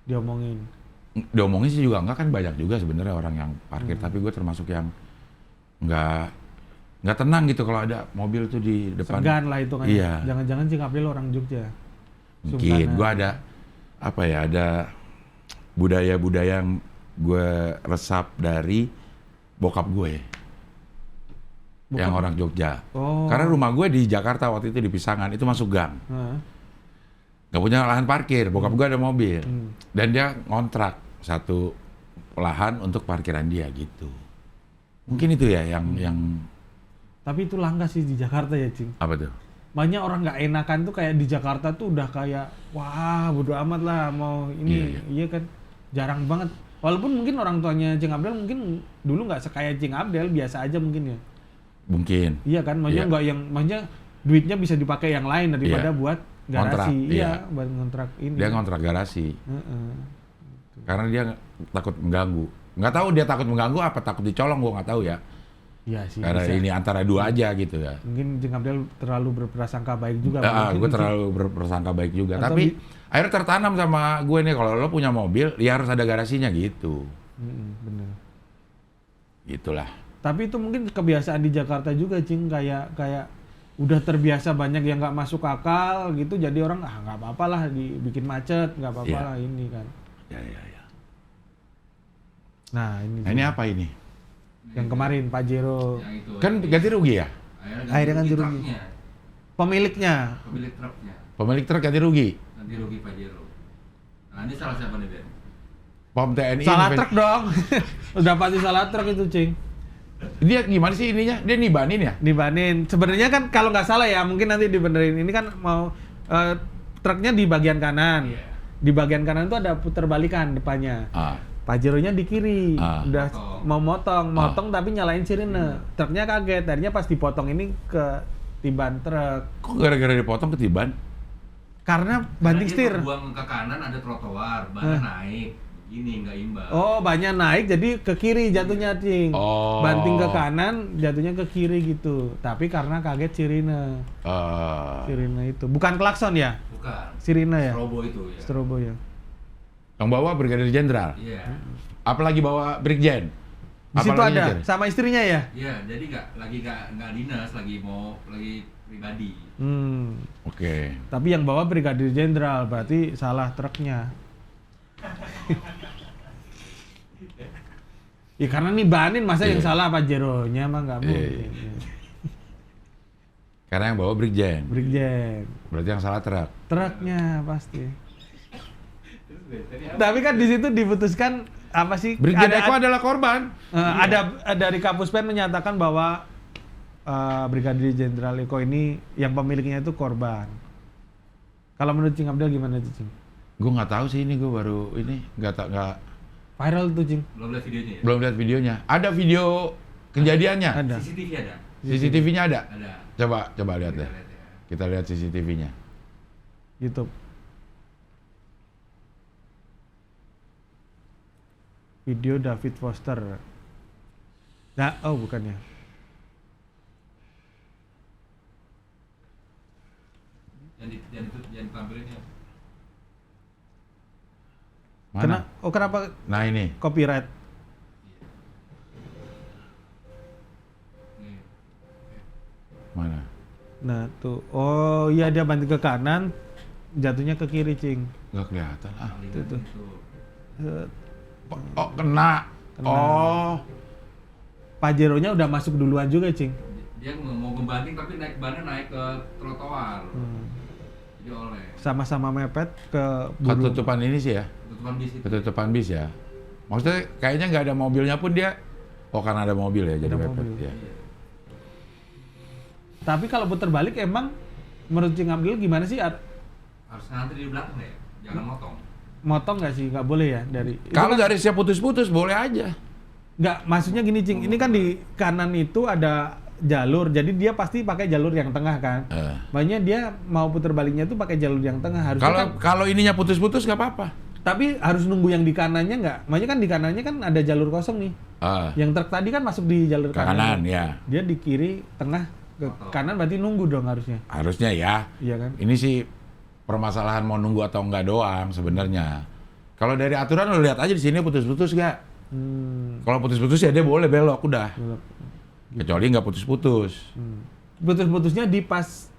Speaker 1: diomongin sih juga enggak, kan banyak juga sebenarnya orang yang parkir, tapi gue termasuk yang nggak tenang gitu kalau ada mobil tuh di depan.
Speaker 3: segan lah itu kan.
Speaker 1: Iya.
Speaker 3: Jangan-jangan Cing Abdel orang Jogja.
Speaker 1: Mungkin
Speaker 3: Sungkanan.
Speaker 1: gue ada budaya-budaya yang gue resap dari bokap gue yang orang Jogja.
Speaker 3: Oh.
Speaker 1: Karena rumah gue di Jakarta waktu itu di Pisangan, itu masuk gang.
Speaker 3: Nah,
Speaker 1: Gak punya lahan parkir, bokap gue ada mobil. Dan dia ngontrak satu lahan untuk parkiran dia gitu. Mungkin itu ya yang
Speaker 3: tapi itu langka sih di Jakarta ya, Cing.
Speaker 1: apa tuh?
Speaker 3: Banyak orang nggak enakan tuh kayak di Jakarta tuh udah kayak wah bodo amat lah mau ini. Iya kan, jarang banget. Walaupun mungkin orang tuanya Cing Abdel mungkin dulu nggak sekaya Cing Abdel, biasa aja mungkin ya.
Speaker 1: Mungkin.
Speaker 3: Iya kan, maksudnya
Speaker 1: Iya.
Speaker 3: nggak yang, maksudnya duitnya bisa dipakai yang lain daripada
Speaker 1: Iya.
Speaker 3: buat
Speaker 1: Kontrak,
Speaker 3: garasi.
Speaker 1: iya.
Speaker 3: Iya, buat kontrak ini.
Speaker 1: Dia ngontrak garasi.
Speaker 3: Heeh.
Speaker 1: Karena dia takut mengganggu. Nggak tahu dia takut mengganggu apa takut dicolong, gue nggak tahu ya.
Speaker 3: Iya sih.
Speaker 1: Karena
Speaker 3: bisa.
Speaker 1: ini antara dua aja gitu ya.
Speaker 3: Mungkin Cing Abdel terlalu berprasangka baik juga. mungkin
Speaker 1: Gue
Speaker 3: itu.
Speaker 1: terlalu berprasangka baik juga.
Speaker 3: Atau
Speaker 1: Tapi akhirnya tertanam sama gue nih, kalau lo punya mobil, ya harus ada garasinya gitu.
Speaker 3: Bener.
Speaker 1: Gitulah.
Speaker 3: Tapi itu mungkin kebiasaan di Jakarta juga, Cing, kayak udah terbiasa banyak yang nggak masuk akal gitu, jadi orang nggak apa-apa lah dibikin macet, nggak apa-apa
Speaker 1: Iya.
Speaker 3: lah ini kan.
Speaker 1: Ya.
Speaker 3: Nah ini,
Speaker 1: Nah, ini apa ini?
Speaker 3: yang kemarin Pajero
Speaker 2: Yang itu.
Speaker 1: Kan ganti rugi ya?
Speaker 3: Akhirnya ganti rugi.
Speaker 2: truknya,
Speaker 3: pemiliknya.
Speaker 2: pemilik truknya.
Speaker 1: Pemilik truk ganti rugi.
Speaker 2: Ganti rugi Pajero. Nah, ini salah siapa nih, Ben?
Speaker 1: POM TNI.
Speaker 3: Salah truk dong. Udah pasti salah truk itu, Cing.
Speaker 1: Dia gimana sih ininya? Dia nibanin ya?
Speaker 3: Dibanin. Sebenarnya kan kalau nggak salah ya, mungkin nanti dibenerin. Ini kan mau truknya di bagian kanan.
Speaker 2: Iya.
Speaker 3: Di bagian kanan tuh ada puter balikan depannya. Pajeronya di kiri, udah
Speaker 2: Motong.
Speaker 3: mau motong tapi nyalain sirine. Truknya kaget, akhirnya pas dipotong ini ke tiban truk.
Speaker 1: Kok gara-gara dipotong ketiban?
Speaker 3: Karena banting
Speaker 2: Karena dia
Speaker 3: setir.
Speaker 2: buang ke kanan ada trotoar, bannya naik. Gini nggak imbang.
Speaker 3: Oh, banyak naik jadi ke kiri jatuhnya, Cing.
Speaker 1: Oh.
Speaker 3: Banting ke kanan, jatuhnya ke kiri gitu. Tapi karena kaget sirine. Sirine itu. Bukan klakson ya?
Speaker 2: Bukan.
Speaker 3: Sirine ya?
Speaker 2: Strobo itu ya.
Speaker 3: Strobo ya.
Speaker 1: Yang bawa Brigadir Jenderal.
Speaker 2: Iya.
Speaker 1: Apalagi bawa Brigjen.
Speaker 3: Di situ
Speaker 1: Apalagi
Speaker 3: ada
Speaker 1: nyetir?
Speaker 3: sama istrinya ya?
Speaker 2: Iya, jadi nggak dinas, lagi pribadi.
Speaker 1: Oke.
Speaker 3: Tapi yang bawa Brigadir Jenderal, berarti salah truknya. Ya karena nibanin, masa yang
Speaker 1: Iya.
Speaker 3: salah Pajeronya mah nggak
Speaker 1: Iya,
Speaker 3: mungkin.
Speaker 1: Karena yang bawa Brigjen.
Speaker 3: Brigjen,
Speaker 1: Berarti yang salah truk.
Speaker 3: truknya pasti. Tapi kan di situ diputuskan apa sih?
Speaker 1: Brigjen Eko adalah korban.
Speaker 3: Ada dari Kapuspen menyatakan bahwa Brigadir Jenderal Eko ini yang pemiliknya itu korban. Kalau menurut Cing Abdel gimana tuh, Cing?
Speaker 1: Gue nggak tahu sih ini, gue baru ini nggak
Speaker 3: Viral tuh, Cing.
Speaker 2: Belum lihat videonya ya?
Speaker 1: belum lihat videonya. Ada video kejadiannya.
Speaker 3: Ada.
Speaker 2: CCTV ada?
Speaker 1: CCTV-nya ada.
Speaker 2: Ada.
Speaker 1: Coba lihat
Speaker 2: Kita
Speaker 1: deh.
Speaker 2: lihat ya.
Speaker 1: Kita lihat CCTV-nya.
Speaker 3: YouTube. Video David Foster. Nah, oh bukan ya.
Speaker 2: Jangan tampilin ya.
Speaker 1: Mana?
Speaker 3: Kenapa
Speaker 1: Nah ini.
Speaker 3: copyright?
Speaker 2: Nih.
Speaker 1: Mana?
Speaker 3: Nah, tuh. Oh, iya dia banting ke kanan, jatuhnya ke kiri, Cing.
Speaker 1: Nggak kelihatan ah.
Speaker 3: Tuh.
Speaker 2: Tuh.
Speaker 3: Eh,
Speaker 1: Oh, kena.
Speaker 3: Kena.
Speaker 1: Oh.
Speaker 3: Pajero-nya udah masuk duluan juga, Cing.
Speaker 2: Dia mau ngebanting tapi bannya naik ke trotoar. Jadi oleh.
Speaker 3: Sama-sama mepet ke bulu.
Speaker 1: Ketutupan ini sih ya.
Speaker 2: Tutupan bis itu.
Speaker 1: Ketutupan bis ya. Maksudnya kayaknya nggak ada mobilnya pun dia. Oh karena ada mobil ya jadi
Speaker 3: Ada
Speaker 1: mepet
Speaker 3: mobil.
Speaker 1: ya.
Speaker 2: Iya.
Speaker 3: Tapi kalau putar balik emang menurut Cing Abdul gimana sih?
Speaker 2: Harus ngantri di belakang ya. Jangan motong.
Speaker 3: Motong nggak sih? Nggak boleh ya dari. itu
Speaker 1: Kalau
Speaker 3: kan-
Speaker 1: garisnya putus-putus boleh aja.
Speaker 3: Nggak, maksudnya gini Cing, ini kan di kanan itu ada jalur, jadi dia pasti pakai jalur yang tengah kan. Makanya dia mau putar baliknya tuh pakai jalur yang tengah harusnya
Speaker 1: Kalau
Speaker 3: kan,
Speaker 1: kalau ininya putus-putus nggak apa-apa.
Speaker 3: tapi harus nunggu yang di kanannya nggak. Makanya kan di kanannya kan ada jalur kosong nih. Yang truk tadi kan masuk di jalur
Speaker 1: Ke kanan ya.
Speaker 3: Dia di kiri, tengah, ke kanan berarti nunggu dong harusnya.
Speaker 1: Harusnya ya.
Speaker 3: Iya kan?
Speaker 1: Ini sih permasalahan mau nunggu atau enggak doang sebenarnya. Kalau dari aturan lo lihat aja di sini putus-putus nggak. Kalau putus-putus ya dia boleh belok udah.
Speaker 3: Belok.
Speaker 1: Kecuali nggak putus-putus.
Speaker 3: Putus-putusnya di pas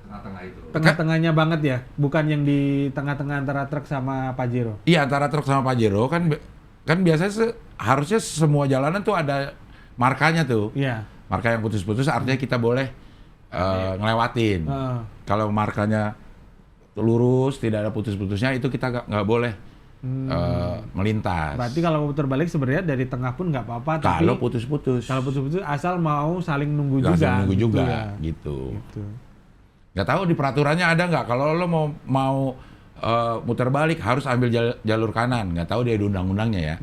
Speaker 2: Tengah-tengah itu.
Speaker 3: tengah-tengahnya banget ya, bukan yang di tengah-tengah antara truk sama Pajero.
Speaker 1: Iya antara truk sama Pajero kan biasanya harusnya semua jalanan tuh ada markanya tuh.
Speaker 3: Iya.
Speaker 1: Marka yang putus-putus artinya kita boleh ngelewatin.
Speaker 3: Heeh.
Speaker 1: Kalau markanya lurus tidak ada putus-putusnya itu kita nggak boleh melintas.
Speaker 3: Berarti kalau mau putar balik sebenarnya dari tengah pun nggak apa-apa. Tapi
Speaker 1: Kalau putus-putus.
Speaker 3: kalau putus-putus asal mau saling nunggu
Speaker 1: Nggak
Speaker 3: juga.
Speaker 1: usah nunggu
Speaker 3: gitu
Speaker 1: juga
Speaker 3: ya.
Speaker 1: gitu.
Speaker 3: Gitu.
Speaker 1: Nggak tahu di peraturannya ada nggak kalau lo mau muter balik harus ambil jalur kanan. Nggak tahu dia di undang-undangnya ya.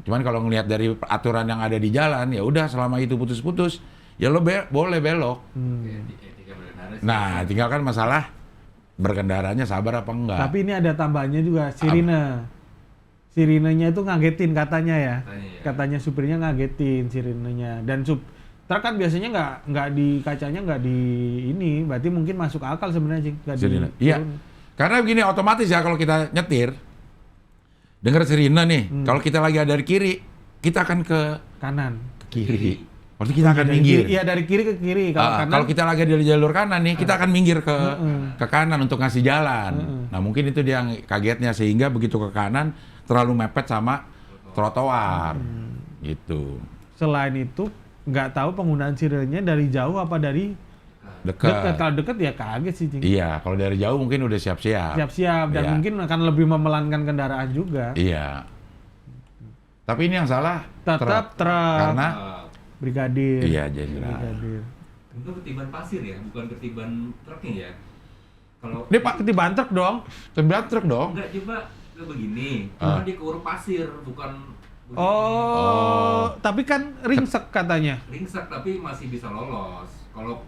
Speaker 1: Cuman kalau ngelihat dari aturan yang ada di jalan ya udah selama itu putus-putus ya lo boleh belok.
Speaker 2: Etika berkendara sih.
Speaker 1: Nah tinggal kan masalah berkendaranya sabar apa enggak.
Speaker 3: Tapi ini ada tambahannya juga, sirine. Sirinenya itu ngagetin katanya ya.
Speaker 2: Katanya ya.
Speaker 3: Katanya supirnya ngagetin sirinenya. Dan truk kan biasanya nggak di kacanya nggak di ini, berarti mungkin masuk akal sebenarnya Cing. Nggak
Speaker 1: Sirine.
Speaker 3: di-
Speaker 1: Iya. Karena begini otomatis ya kalau kita nyetir dengar sirine nih. Kalau kita lagi ada di kiri, kita akan ke
Speaker 3: kanan.
Speaker 1: kiri. Maksudnya kita akan
Speaker 3: Dari
Speaker 1: minggir.
Speaker 3: kiri- Iya dari kiri ke kiri. Kalau kanan
Speaker 1: Kalau kita lagi di jalur kanan nih, kita akan minggir ke kanan untuk ngasih jalan. Nah mungkin itu dia yang kagetnya sehingga begitu ke kanan terlalu mepet sama trotoar, gitu.
Speaker 3: selain itu nggak tahu penggunaan sirinenya dari jauh apa dari dekat.
Speaker 1: Dekat.
Speaker 3: Kalau dekat ya kaget sih Cing.
Speaker 1: Iya, kalau dari jauh mungkin udah siap-siap.
Speaker 3: Siap-siap dan
Speaker 1: Iya.
Speaker 3: mungkin akan lebih memelankan kendaraan juga.
Speaker 1: Iya. Tapi ini yang salah
Speaker 3: Tetap truk.
Speaker 1: Karena
Speaker 3: Brigadir.
Speaker 1: iya jenderal.
Speaker 3: Brigadir.
Speaker 2: Itu ketiban pasir ya, bukan ketiban truknya ya. Kalau
Speaker 1: Ini Pak
Speaker 3: Ketiban truk dong.
Speaker 1: tempat truk dong.
Speaker 2: enggak coba ke begini, cuma dia keuruk pasir, bukan
Speaker 3: Oh, tapi kan ringsek katanya.
Speaker 2: ringsek tapi masih bisa lolos. Kalau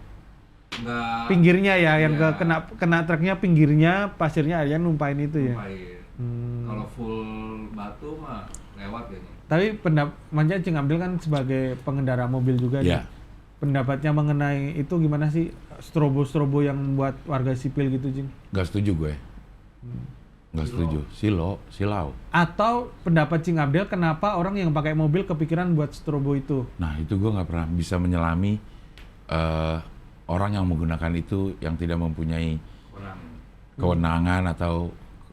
Speaker 2: enggak
Speaker 3: Pinggirnya ya, yang
Speaker 2: Iya.
Speaker 3: kena truknya pinggirnya, pasirnya aja numpain itu ya.
Speaker 2: lupain.
Speaker 3: Hmm.
Speaker 2: Kalau full batu mah lewat kayaknya.
Speaker 3: Tapi Manja Cing ambil kan sebagai pengendara mobil juga.
Speaker 1: Iya.
Speaker 3: Cing. Pendapatnya mengenai itu gimana sih strobo-strobo yang membuat warga sipil gitu, Cing?
Speaker 1: Gak setuju gue. Gak setuju. Silau.
Speaker 3: Atau pendapat Cing Abdel kenapa orang yang pakai mobil kepikiran buat strobo itu?
Speaker 1: Nah itu gue nggak pernah bisa menyelami orang yang menggunakan itu yang tidak mempunyai
Speaker 2: Kurang.
Speaker 1: kewenangan atau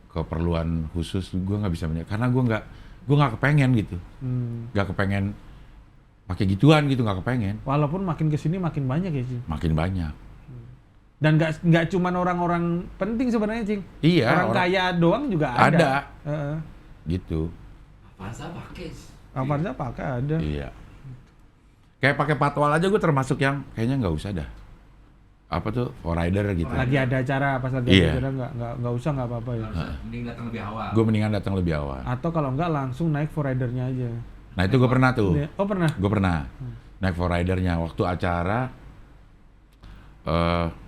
Speaker 1: keperluan khusus. Gue nggak bisa karena gue nggak kepengen gitu. Nggak kepengen pakai gituan gitu, nggak kepengen.
Speaker 3: Walaupun makin kesini makin banyak ya, Cing.
Speaker 1: Makin banyak.
Speaker 3: Dan nggak cuman orang-orang penting sebenarnya, Cing.
Speaker 1: Iya.
Speaker 3: Orang kaya doang juga ada.
Speaker 1: Ada.
Speaker 3: Heeh.
Speaker 1: Gitu.
Speaker 2: Avanza pakai.
Speaker 3: Avanza pakai ada.
Speaker 1: Iya. Kayak pakai patwal aja gue termasuk yang kayaknya nggak usah dah. Apa tuh, rider gitu.
Speaker 3: Lagi ada acara, pas lagi
Speaker 1: Iya.
Speaker 3: ada acara nggak usah nggak apa-apa ya.
Speaker 2: Mending datang lebih awal.
Speaker 1: Gue mendingan datang lebih awal.
Speaker 3: Atau kalau nggak langsung naik for ridernya aja.
Speaker 1: Nah itu gue pernah tuh.
Speaker 3: Oh pernah?
Speaker 1: Gue pernah naik for ridernya waktu acara.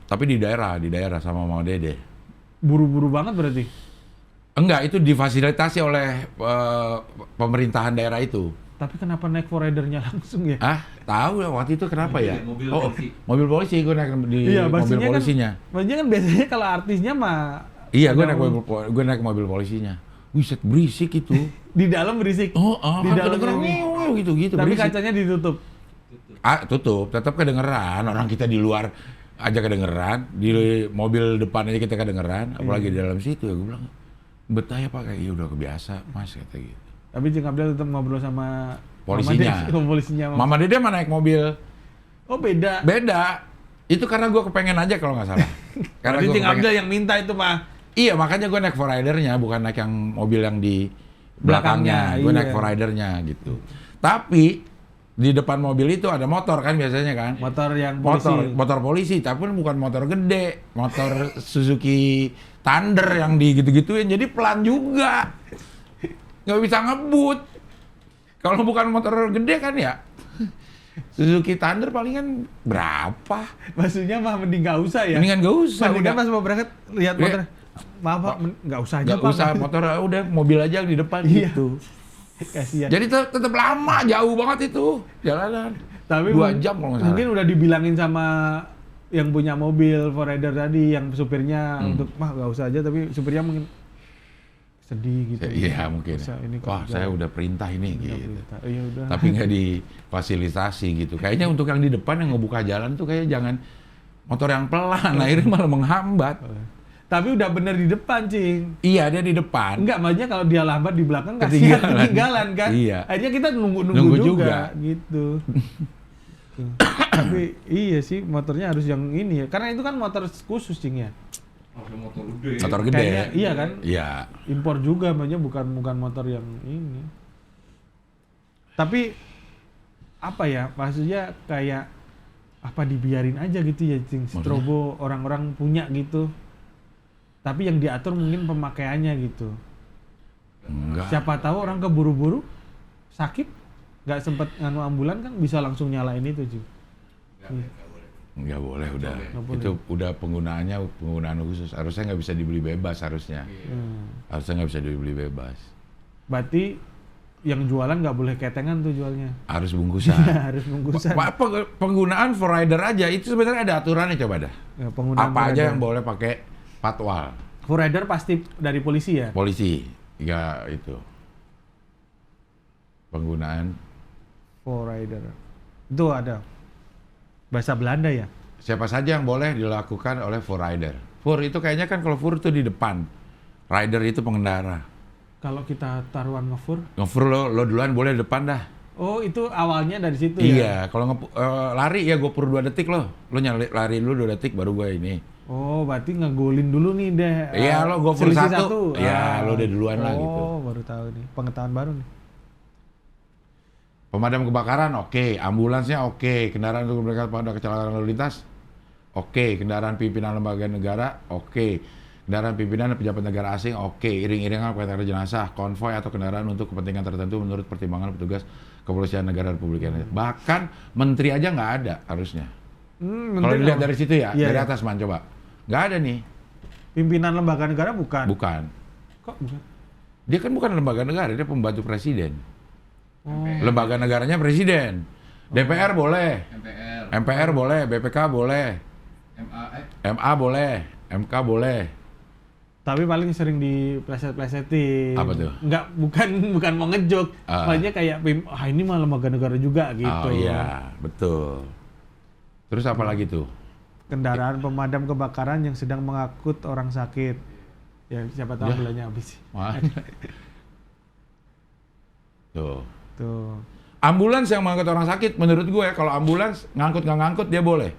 Speaker 1: Tapi di daerah sama Mama Dede.
Speaker 3: Buru-buru banget berarti.
Speaker 1: Enggak, itu difasilitasi oleh pemerintahan daerah itu.
Speaker 3: Tapi kenapa naik Forrider-nya langsung ya?
Speaker 1: Ah, tahu ya waktu itu kenapa ya?
Speaker 2: Mobil
Speaker 1: Oh,
Speaker 2: polisi.
Speaker 1: mobil polisi, gue naik di
Speaker 3: Iya,
Speaker 1: mobil
Speaker 3: maksudnya
Speaker 1: polisinya.
Speaker 3: Maksudnya kan biasanya kalau artisnya mah
Speaker 1: Iya, gue
Speaker 3: ada-
Speaker 1: naik mobil polisinya. Wiset berisik itu.
Speaker 3: di dalam berisik.
Speaker 1: Di
Speaker 3: Di
Speaker 1: dalam
Speaker 3: dalam
Speaker 1: gitu
Speaker 3: Tapi
Speaker 1: berisik.
Speaker 3: kacanya ditutup.
Speaker 1: Tutup, tetap kedengeran. Orang kita di luar aja kedengeran, di mobil depan aja kita kedengeran, apalagi di dalam situ ya. Gue bilang, betah ya Pak, kayak udah kebiasa Mas, kata gitu.
Speaker 3: Tapi Cing Abdel tetap ngobrol sama
Speaker 1: Polisinya.
Speaker 3: polisinya.
Speaker 1: Mama Dede mah naik mobil.
Speaker 3: Oh beda.
Speaker 1: Beda. Itu karena gue kepengen aja kalau nggak salah. Karena
Speaker 3: Berarti
Speaker 1: gua
Speaker 3: Cing
Speaker 1: kepengen.
Speaker 3: Abdel yang minta itu mah.
Speaker 1: Iya, makanya gue naik Forrider-nya, bukan naik yang mobil yang di
Speaker 3: Belakangnya,
Speaker 1: belakangnya. Gue naik
Speaker 3: iya.
Speaker 1: Forrider-nya gitu. Tapi di depan mobil itu ada motor kan biasanya kan.
Speaker 3: Motor yang polisi.
Speaker 1: Motor polisi, tapi bukan motor gede, motor Suzuki Thunder yang di gitu-gituin, jadi pelan juga, nggak bisa ngebut. Kalau bukan motor gede kan ya, Suzuki Thunder palingan berapa?
Speaker 3: Maksudnya mah mending nggak usah ya.
Speaker 1: Mendingan nggak usah.
Speaker 3: Mendingan
Speaker 1: Udah.
Speaker 3: pas mau berangkat lihat
Speaker 1: Iya.
Speaker 3: motor. Maaf Pak, nggak usah aja
Speaker 1: Nggak
Speaker 3: Pak.
Speaker 1: usah motor, udah mobil aja di depan
Speaker 3: Iya.
Speaker 1: gitu.
Speaker 3: Kasihan.
Speaker 1: Jadi tetap lama, jauh banget itu jalanan.
Speaker 3: Tapi
Speaker 1: 2 jam kalau nggak salah.
Speaker 3: mungkin udah dibilangin sama yang punya mobil Forrider tadi, yang supirnya untuk mah nggak usah aja, tapi supirnya mungkin sedih gitu.
Speaker 1: Iya mungkin.
Speaker 3: Masa ini kok
Speaker 1: Wah,
Speaker 3: nggak-
Speaker 1: saya udah perintah ini
Speaker 3: nggak
Speaker 1: gitu.
Speaker 3: berita. Iya udah.
Speaker 1: Tapi nggak difasilitasi gitu. Kayaknya untuk yang di depan yang ngebuka jalan tuh kayak jangan motor yang pelan, akhirnya malah menghambat.
Speaker 3: Tapi udah bener di depan, Cing.
Speaker 1: Iya, dia di depan.
Speaker 3: Enggak, maksudnya kalau dia lambat di belakang kasihan
Speaker 1: Ketinggalan.
Speaker 3: ketinggalan kan.
Speaker 1: Iya.
Speaker 3: Akhirnya kita nunggu
Speaker 1: Nunggu
Speaker 3: juga,
Speaker 1: juga.
Speaker 3: gitu. Tapi iya sih motornya harus yang ini ya. Karena itu kan motor khusus, Cing ya.
Speaker 2: Pakai motor gede.
Speaker 1: Motor gede.
Speaker 3: Kayaknya iya kan?
Speaker 1: Iya.
Speaker 3: Impor juga, maksudnya bukan motor yang ini. Tapi apa ya? Maksudnya kayak apa dibiarin aja gitu ya, Cing.
Speaker 1: Maksudnya?
Speaker 3: Strobo orang-orang punya gitu. Tapi yang diatur mungkin pemakaiannya gitu.
Speaker 1: Enggak.
Speaker 3: Siapa tahu orang keburu-buru sakit, nggak sempet nganu ambulan kan bisa langsung nyalain itu, Cing.
Speaker 1: Nggak boleh udah.
Speaker 3: Nggak boleh.
Speaker 1: Itu udah penggunaan khusus. Harusnya nggak bisa dibeli bebas harusnya. Harusnya nggak bisa dibeli bebas.
Speaker 3: Berarti yang jualan nggak boleh ketengan tuh jualnya.
Speaker 1: Harus bungkusan.
Speaker 3: Harus bungkusan.
Speaker 1: Penggunaan Forrider aja itu sebenarnya ada aturannya, coba dah.
Speaker 3: Ya, penggunaan
Speaker 1: Apa aja
Speaker 3: Forrider.
Speaker 1: yang boleh pakai patwal.
Speaker 3: Forrider pasti dari polisi ya?
Speaker 1: Polisi, ya itu. Penggunaan
Speaker 3: Forrider. Itu ada bahasa Belanda ya?
Speaker 1: siapa saja yang boleh dilakukan oleh Forrider. Fur itu kayaknya kan kalau fur itu di depan. Rider itu pengendara.
Speaker 3: Kalau kita taruhan ngefur,
Speaker 1: Ngefur lo duluan boleh di depan dah.
Speaker 3: oh itu awalnya dari situ ya?
Speaker 1: Iya, kalau lari ya gue pur 2 detik lo. Lo lari dulu 2 detik baru gue ini.
Speaker 3: Oh, berarti ngegolin dulu nih deh.
Speaker 1: Iya, lo go for
Speaker 3: selisih
Speaker 1: 1. Iya, lo udah duluan lah gitu.
Speaker 3: Oh, baru tahu nih. Pengetahuan baru nih.
Speaker 1: Pemadam kebakaran oke, ambulansnya oke, kendaraan untuk mereka pada kecelakaan lalu lintas oke, kendaraan pimpinan lembaga negara oke, kendaraan pimpinan pejabat negara asing oke, iring-iringan pengantar jenazah, konvoy atau kendaraan untuk kepentingan tertentu menurut pertimbangan petugas kepolisian negara Republik Indonesia. Bahkan menteri aja nggak ada harusnya. Kalau
Speaker 3: menteri
Speaker 1: dilihat
Speaker 3: apa?
Speaker 1: dari situ ya,
Speaker 3: Iya,
Speaker 1: dari
Speaker 3: iya.
Speaker 1: atas man coba. Nggak ada nih,
Speaker 3: Pimpinan lembaga negara bukan?
Speaker 1: bukan.
Speaker 3: Kok bukan?
Speaker 1: Dia kan bukan lembaga negara, dia pembantu presiden.
Speaker 3: Oh.
Speaker 1: Lembaga negaranya presiden. DPR boleh,
Speaker 2: MPR,
Speaker 1: MPR boleh, BPK boleh,
Speaker 2: MA,
Speaker 1: MA boleh, MK boleh.
Speaker 3: Tapi paling sering dipleset-plesetin.
Speaker 1: Apa tuh?
Speaker 3: Enggak, bukan mau ngejok.
Speaker 1: Ah.
Speaker 3: Makanya kayak ini mah lembaga negara juga gitu.
Speaker 1: Oh iya, betul. Terus apa lagi tuh?
Speaker 3: Kendaraan pemadam kebakaran yang sedang mengangkut orang sakit. Ya siapa tahu
Speaker 1: Ya.
Speaker 3: belanya habis.
Speaker 1: Wah. Tuh.
Speaker 3: Tuh.
Speaker 1: Ambulans yang mengangkut orang sakit, menurut gue kalau ambulans ngangkut nggak ngangkut dia boleh.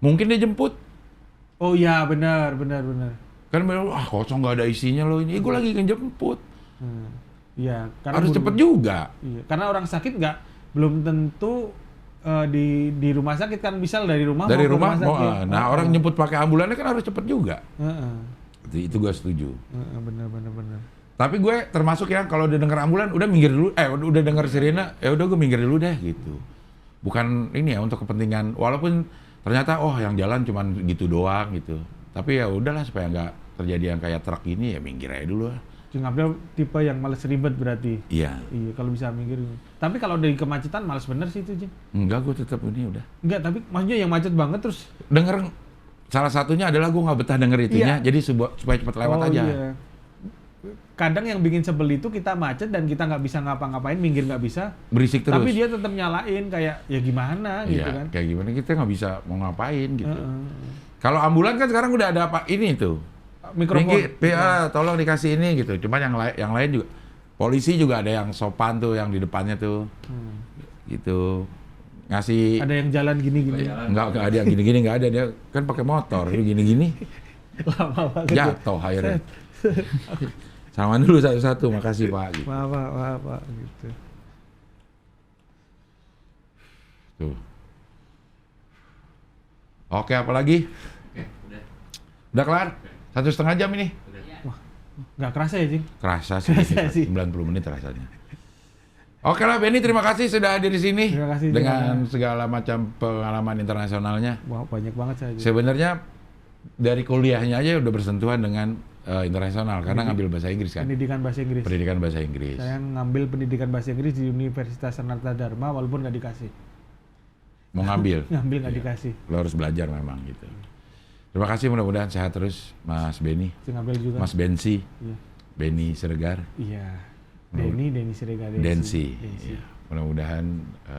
Speaker 1: Mungkin dia jemput.
Speaker 3: Oh iya, benar.
Speaker 1: Kan wah kosong nggak ada isinya loh ini. Gue lagi ngejemput.
Speaker 3: Iya,
Speaker 1: Harus cepet juga.
Speaker 3: Iya, karena orang sakit belum tentu di rumah sakit kan, bisa dari rumah
Speaker 1: Dari
Speaker 3: mau ke
Speaker 1: rumah,
Speaker 3: sakit.
Speaker 1: nah orang jemput pakai ambulannya kan harus cepet juga.
Speaker 3: Heeh.
Speaker 1: Itu gue setuju.
Speaker 3: Benar.
Speaker 1: Tapi gue termasuk yang kalau udah denger ambulan udah minggir dulu, udah denger sirene, ya udah gue minggir dulu deh gitu. Bukan ini ya untuk kepentingan, walaupun ternyata yang jalan cuman gitu doang gitu. Tapi ya udahlah supaya nggak terjadi yang kayak truk ini ya minggir aja dulu lah.
Speaker 3: Cing Abdel tipe yang males ribet berarti.
Speaker 1: Iya.
Speaker 3: Iya, kalau bisa minggir. Tapi kalau dari kemacetan males bener sih itu, Cing.
Speaker 1: Enggak, gue tetap ini udah.
Speaker 3: Enggak, tapi maksudnya yang macet banget terus.
Speaker 1: Denger, salah satunya adalah gue nggak betah denger itunya,
Speaker 3: Iya.
Speaker 1: jadi supaya cepet lewat aja.
Speaker 3: Iya. Kadang yang bikin sebel itu kita macet dan kita nggak bisa ngapa-ngapain, minggir nggak bisa.
Speaker 1: Berisik terus.
Speaker 3: Tapi dia tetap nyalain kayak ya gimana gitu
Speaker 1: Iya,
Speaker 3: kan.
Speaker 1: kayak gimana kita nggak bisa mau ngapain gitu.
Speaker 3: Heeh.
Speaker 1: Kalau ambulan kan sekarang udah ada apa ini tuh.
Speaker 3: Mikrofon.
Speaker 1: Minggir, tolong dikasih ini gitu. Cuman yang lain juga, polisi juga ada yang sopan tuh, yang di depannya tuh, gitu ngasih.
Speaker 3: Ada yang jalan gini-gini.
Speaker 1: Enggak ada yang gini-gini, nggak ada, dia kan pakai motor, dia gini-gini,
Speaker 3: Lama banget. ya.
Speaker 1: jatuh akhirnya. Salaman dulu satu-satu, makasih Pak. Gitu.
Speaker 3: Maaf, gitu.
Speaker 1: Tuh. Oke, apa lagi?
Speaker 2: Oke, udah.
Speaker 1: Udah kelar? 1,5 jam ini?
Speaker 2: Udah.
Speaker 3: Nggak kerasa ya, Cing?
Speaker 1: Kerasa sih,
Speaker 3: Kerasa sih.
Speaker 1: 90 menit rasanya. Oke lah Benny, terima kasih sudah hadir di sini
Speaker 3: Terima kasih,
Speaker 1: dengan segala macam pengalaman internasionalnya.
Speaker 3: Wah, banyak banget saya. Cing.
Speaker 1: Sebenarnya dari kuliahnya aja udah bersentuhan dengan internasional karena ngambil bahasa Inggris kan.
Speaker 3: Pendidikan bahasa Inggris.
Speaker 1: Pendidikan bahasa Inggris.
Speaker 3: Saya ngambil pendidikan bahasa Inggris di Universitas Sanata Dharma walaupun nggak dikasih.
Speaker 1: Mau ngambil.
Speaker 3: Ngambil nggak
Speaker 1: Iya.
Speaker 3: dikasih.
Speaker 1: Lo harus belajar memang gitu. Terima kasih, mudah-mudahan sehat terus Mas Benny.
Speaker 3: Saya ngambil juga.
Speaker 1: Mas Bensi.
Speaker 3: Iya.
Speaker 1: Benny Siregar.
Speaker 3: Iya. Denny Siregar.
Speaker 1: Densi. Iya. Mudah-mudahan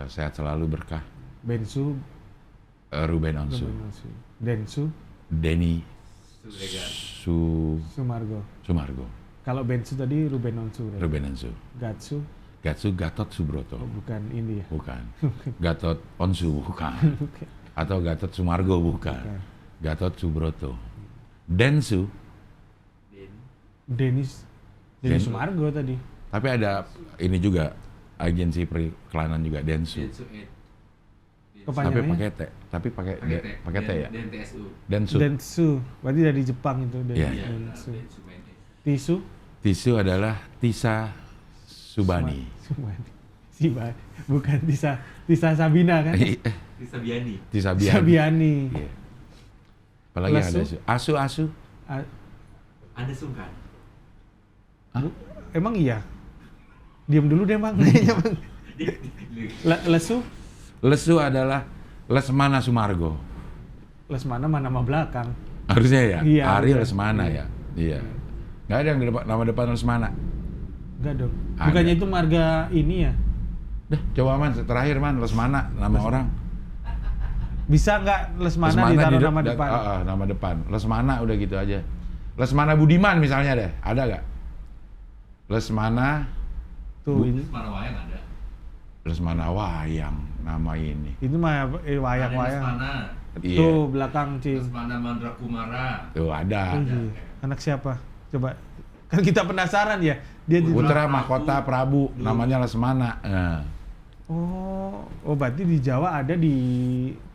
Speaker 1: sehat selalu, berkah.
Speaker 3: Bensu.
Speaker 1: Ruben Onsu.
Speaker 3: Densu.
Speaker 1: Denny
Speaker 2: Suregar.
Speaker 3: Sumargo.
Speaker 1: Sumargo.
Speaker 3: Kalau Bensu tadi Ruben Onsu. berarti.
Speaker 1: Ruben Onsu.
Speaker 3: Gatsu.
Speaker 1: Gatsu Gatot Subroto.
Speaker 3: Oh, bukan ini ya.
Speaker 1: Bukan. Gatot Onsu bukan. Atau Gatot Sumargo bukan.
Speaker 3: Bukan.
Speaker 1: Gatot Subroto. Densu,
Speaker 3: Denis
Speaker 1: Den-
Speaker 3: Sumargo tadi.
Speaker 1: tapi ada ini juga agensi periklanan juga Densu.
Speaker 2: Densu Ed.
Speaker 1: Tapi
Speaker 3: Kepanjangannya?
Speaker 1: pakai T, tapi pakai T ya.
Speaker 2: DNTSU.
Speaker 1: Densu.
Speaker 3: Densu. Berarti dari Jepang itu.
Speaker 1: Iya.
Speaker 3: Densu.
Speaker 2: Densu mainnya.
Speaker 3: Tisu.
Speaker 1: Tisu adalah Tisa Subani.
Speaker 3: Siba. Bukan Tisa Sabina kan?
Speaker 2: Tisa Biani.
Speaker 1: Tisa Biani.
Speaker 3: Sabiani.
Speaker 1: Iya. Apalagi yang ada
Speaker 3: Lesu.
Speaker 1: Asu.
Speaker 3: A-
Speaker 2: Ada sungkan.
Speaker 3: Emang iya? Diam dulu deh, Bang. Lesu?
Speaker 1: Lesu adalah Lesmana Sumargo.
Speaker 3: Lesmana mana nama belakang?
Speaker 1: Harusnya ya.
Speaker 3: Iya,
Speaker 1: Ari
Speaker 3: udah.
Speaker 1: Lesmana ya. Iya. Nggak ada yang di depan, nama depan Lesmana.
Speaker 3: Enggak dong.
Speaker 1: Ada.
Speaker 3: Bukannya itu marga ini ya?
Speaker 1: Dah, coba Man, terakhir Man, Lesmana, nama orang.
Speaker 3: Bisa nggak Lesmana ditaruh nama depan?
Speaker 1: Nama depan. Lesmana udah gitu aja. Lesmana Budiman misalnya deh, ada nggak? Lesmana,
Speaker 3: Tuh, ini.
Speaker 2: Mana wayang ada.
Speaker 1: Lesmana Wayang, nama ini.
Speaker 3: Itu mah
Speaker 2: Ada
Speaker 3: wayang-wayang.
Speaker 2: Lesmana.
Speaker 1: Iya,
Speaker 3: Tuh, belakang, Cing.
Speaker 2: Lesmana Mandrakumara.
Speaker 1: tuh ada.
Speaker 3: Oh, iya. Anak siapa? Coba. Kan kita penasaran ya. Dia di...
Speaker 1: Putra Mahkota Prabu, namanya Lesmana.
Speaker 3: Oh, berarti di Jawa ada, di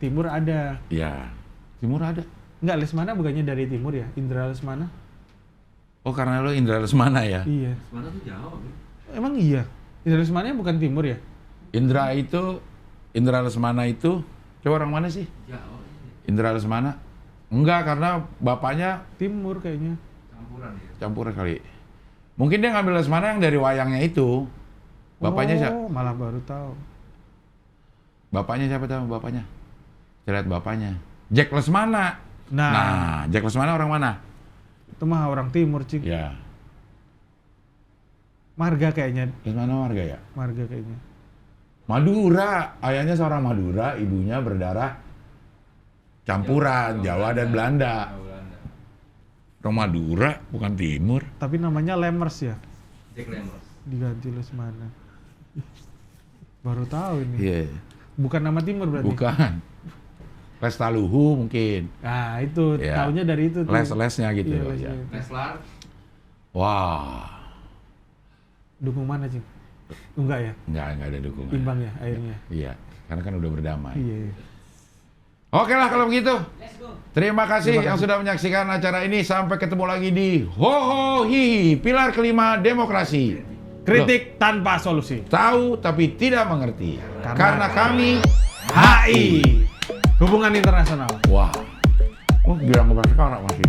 Speaker 3: Timur ada.
Speaker 1: Ya, Timur ada.
Speaker 3: Enggak, Lesmana bukannya dari Timur ya? Indra Lesmana?
Speaker 1: Oh, karena lo Indra Lesmana ya?
Speaker 3: Iya.
Speaker 2: Lesmana tuh Jawa. Bro.
Speaker 3: Emang iya? Indra Lesmana bukan Timur ya?
Speaker 1: Indra Lesmana itu, coba orang mana sih?
Speaker 2: Jawa.
Speaker 1: Indra Lesmana? Enggak, karena bapaknya
Speaker 3: Timur kayaknya.
Speaker 2: Campuran ya.
Speaker 1: campuran kali. Mungkin dia ngambil Lesmana yang dari wayangnya itu. Bapaknya siapa?
Speaker 3: Oh, malah baru tahu.
Speaker 1: Bapaknya siapa tahu bapaknya? Saya lihat bapaknya. Jack Lesmana. Nah, Jack Lesmana orang mana?
Speaker 3: Itu mah orang Timur, Cik.
Speaker 1: Ya,
Speaker 3: Marga kayaknya.
Speaker 1: Lesmana warga ya?
Speaker 3: Marga kayaknya.
Speaker 1: Madura, ayahnya seorang Madura, ibunya berdarah campuran Jawa dan Belanda.
Speaker 2: Jawa Belanda.
Speaker 1: Orang Madura, bukan Timur.
Speaker 3: Tapi namanya Lemers ya?
Speaker 2: Jack Lemmers.
Speaker 3: Diganti Lesmana. Baru tahu ini.
Speaker 1: Iya,
Speaker 3: Bukan nama Timur berarti?
Speaker 1: bukan. Lestaluhu mungkin.
Speaker 3: Nah, itu.
Speaker 1: Iya.
Speaker 3: Taunya dari itu tuh.
Speaker 1: Les-lesnya gitu.
Speaker 3: Iya,
Speaker 1: ya.
Speaker 3: lesnya itu.
Speaker 2: Leslar.
Speaker 1: Wah,
Speaker 3: Dukung mana, Cik? Enggak ya?
Speaker 1: nggak ada dukungan.
Speaker 3: Imbang ya akhirnya?
Speaker 1: Iya, karena kan udah berdamai.
Speaker 3: Iya.
Speaker 1: Oke lah kalau begitu. Terima kasih yang sudah menyaksikan acara ini. Sampai ketemu lagi di Ho Hihi, pilar kelima demokrasi.
Speaker 3: Kritik tanpa solusi.
Speaker 1: Tahu tapi tidak mengerti. Karena kami
Speaker 3: HI. Hubungan internasional.
Speaker 1: wah. Oh, bilang sekarang masih.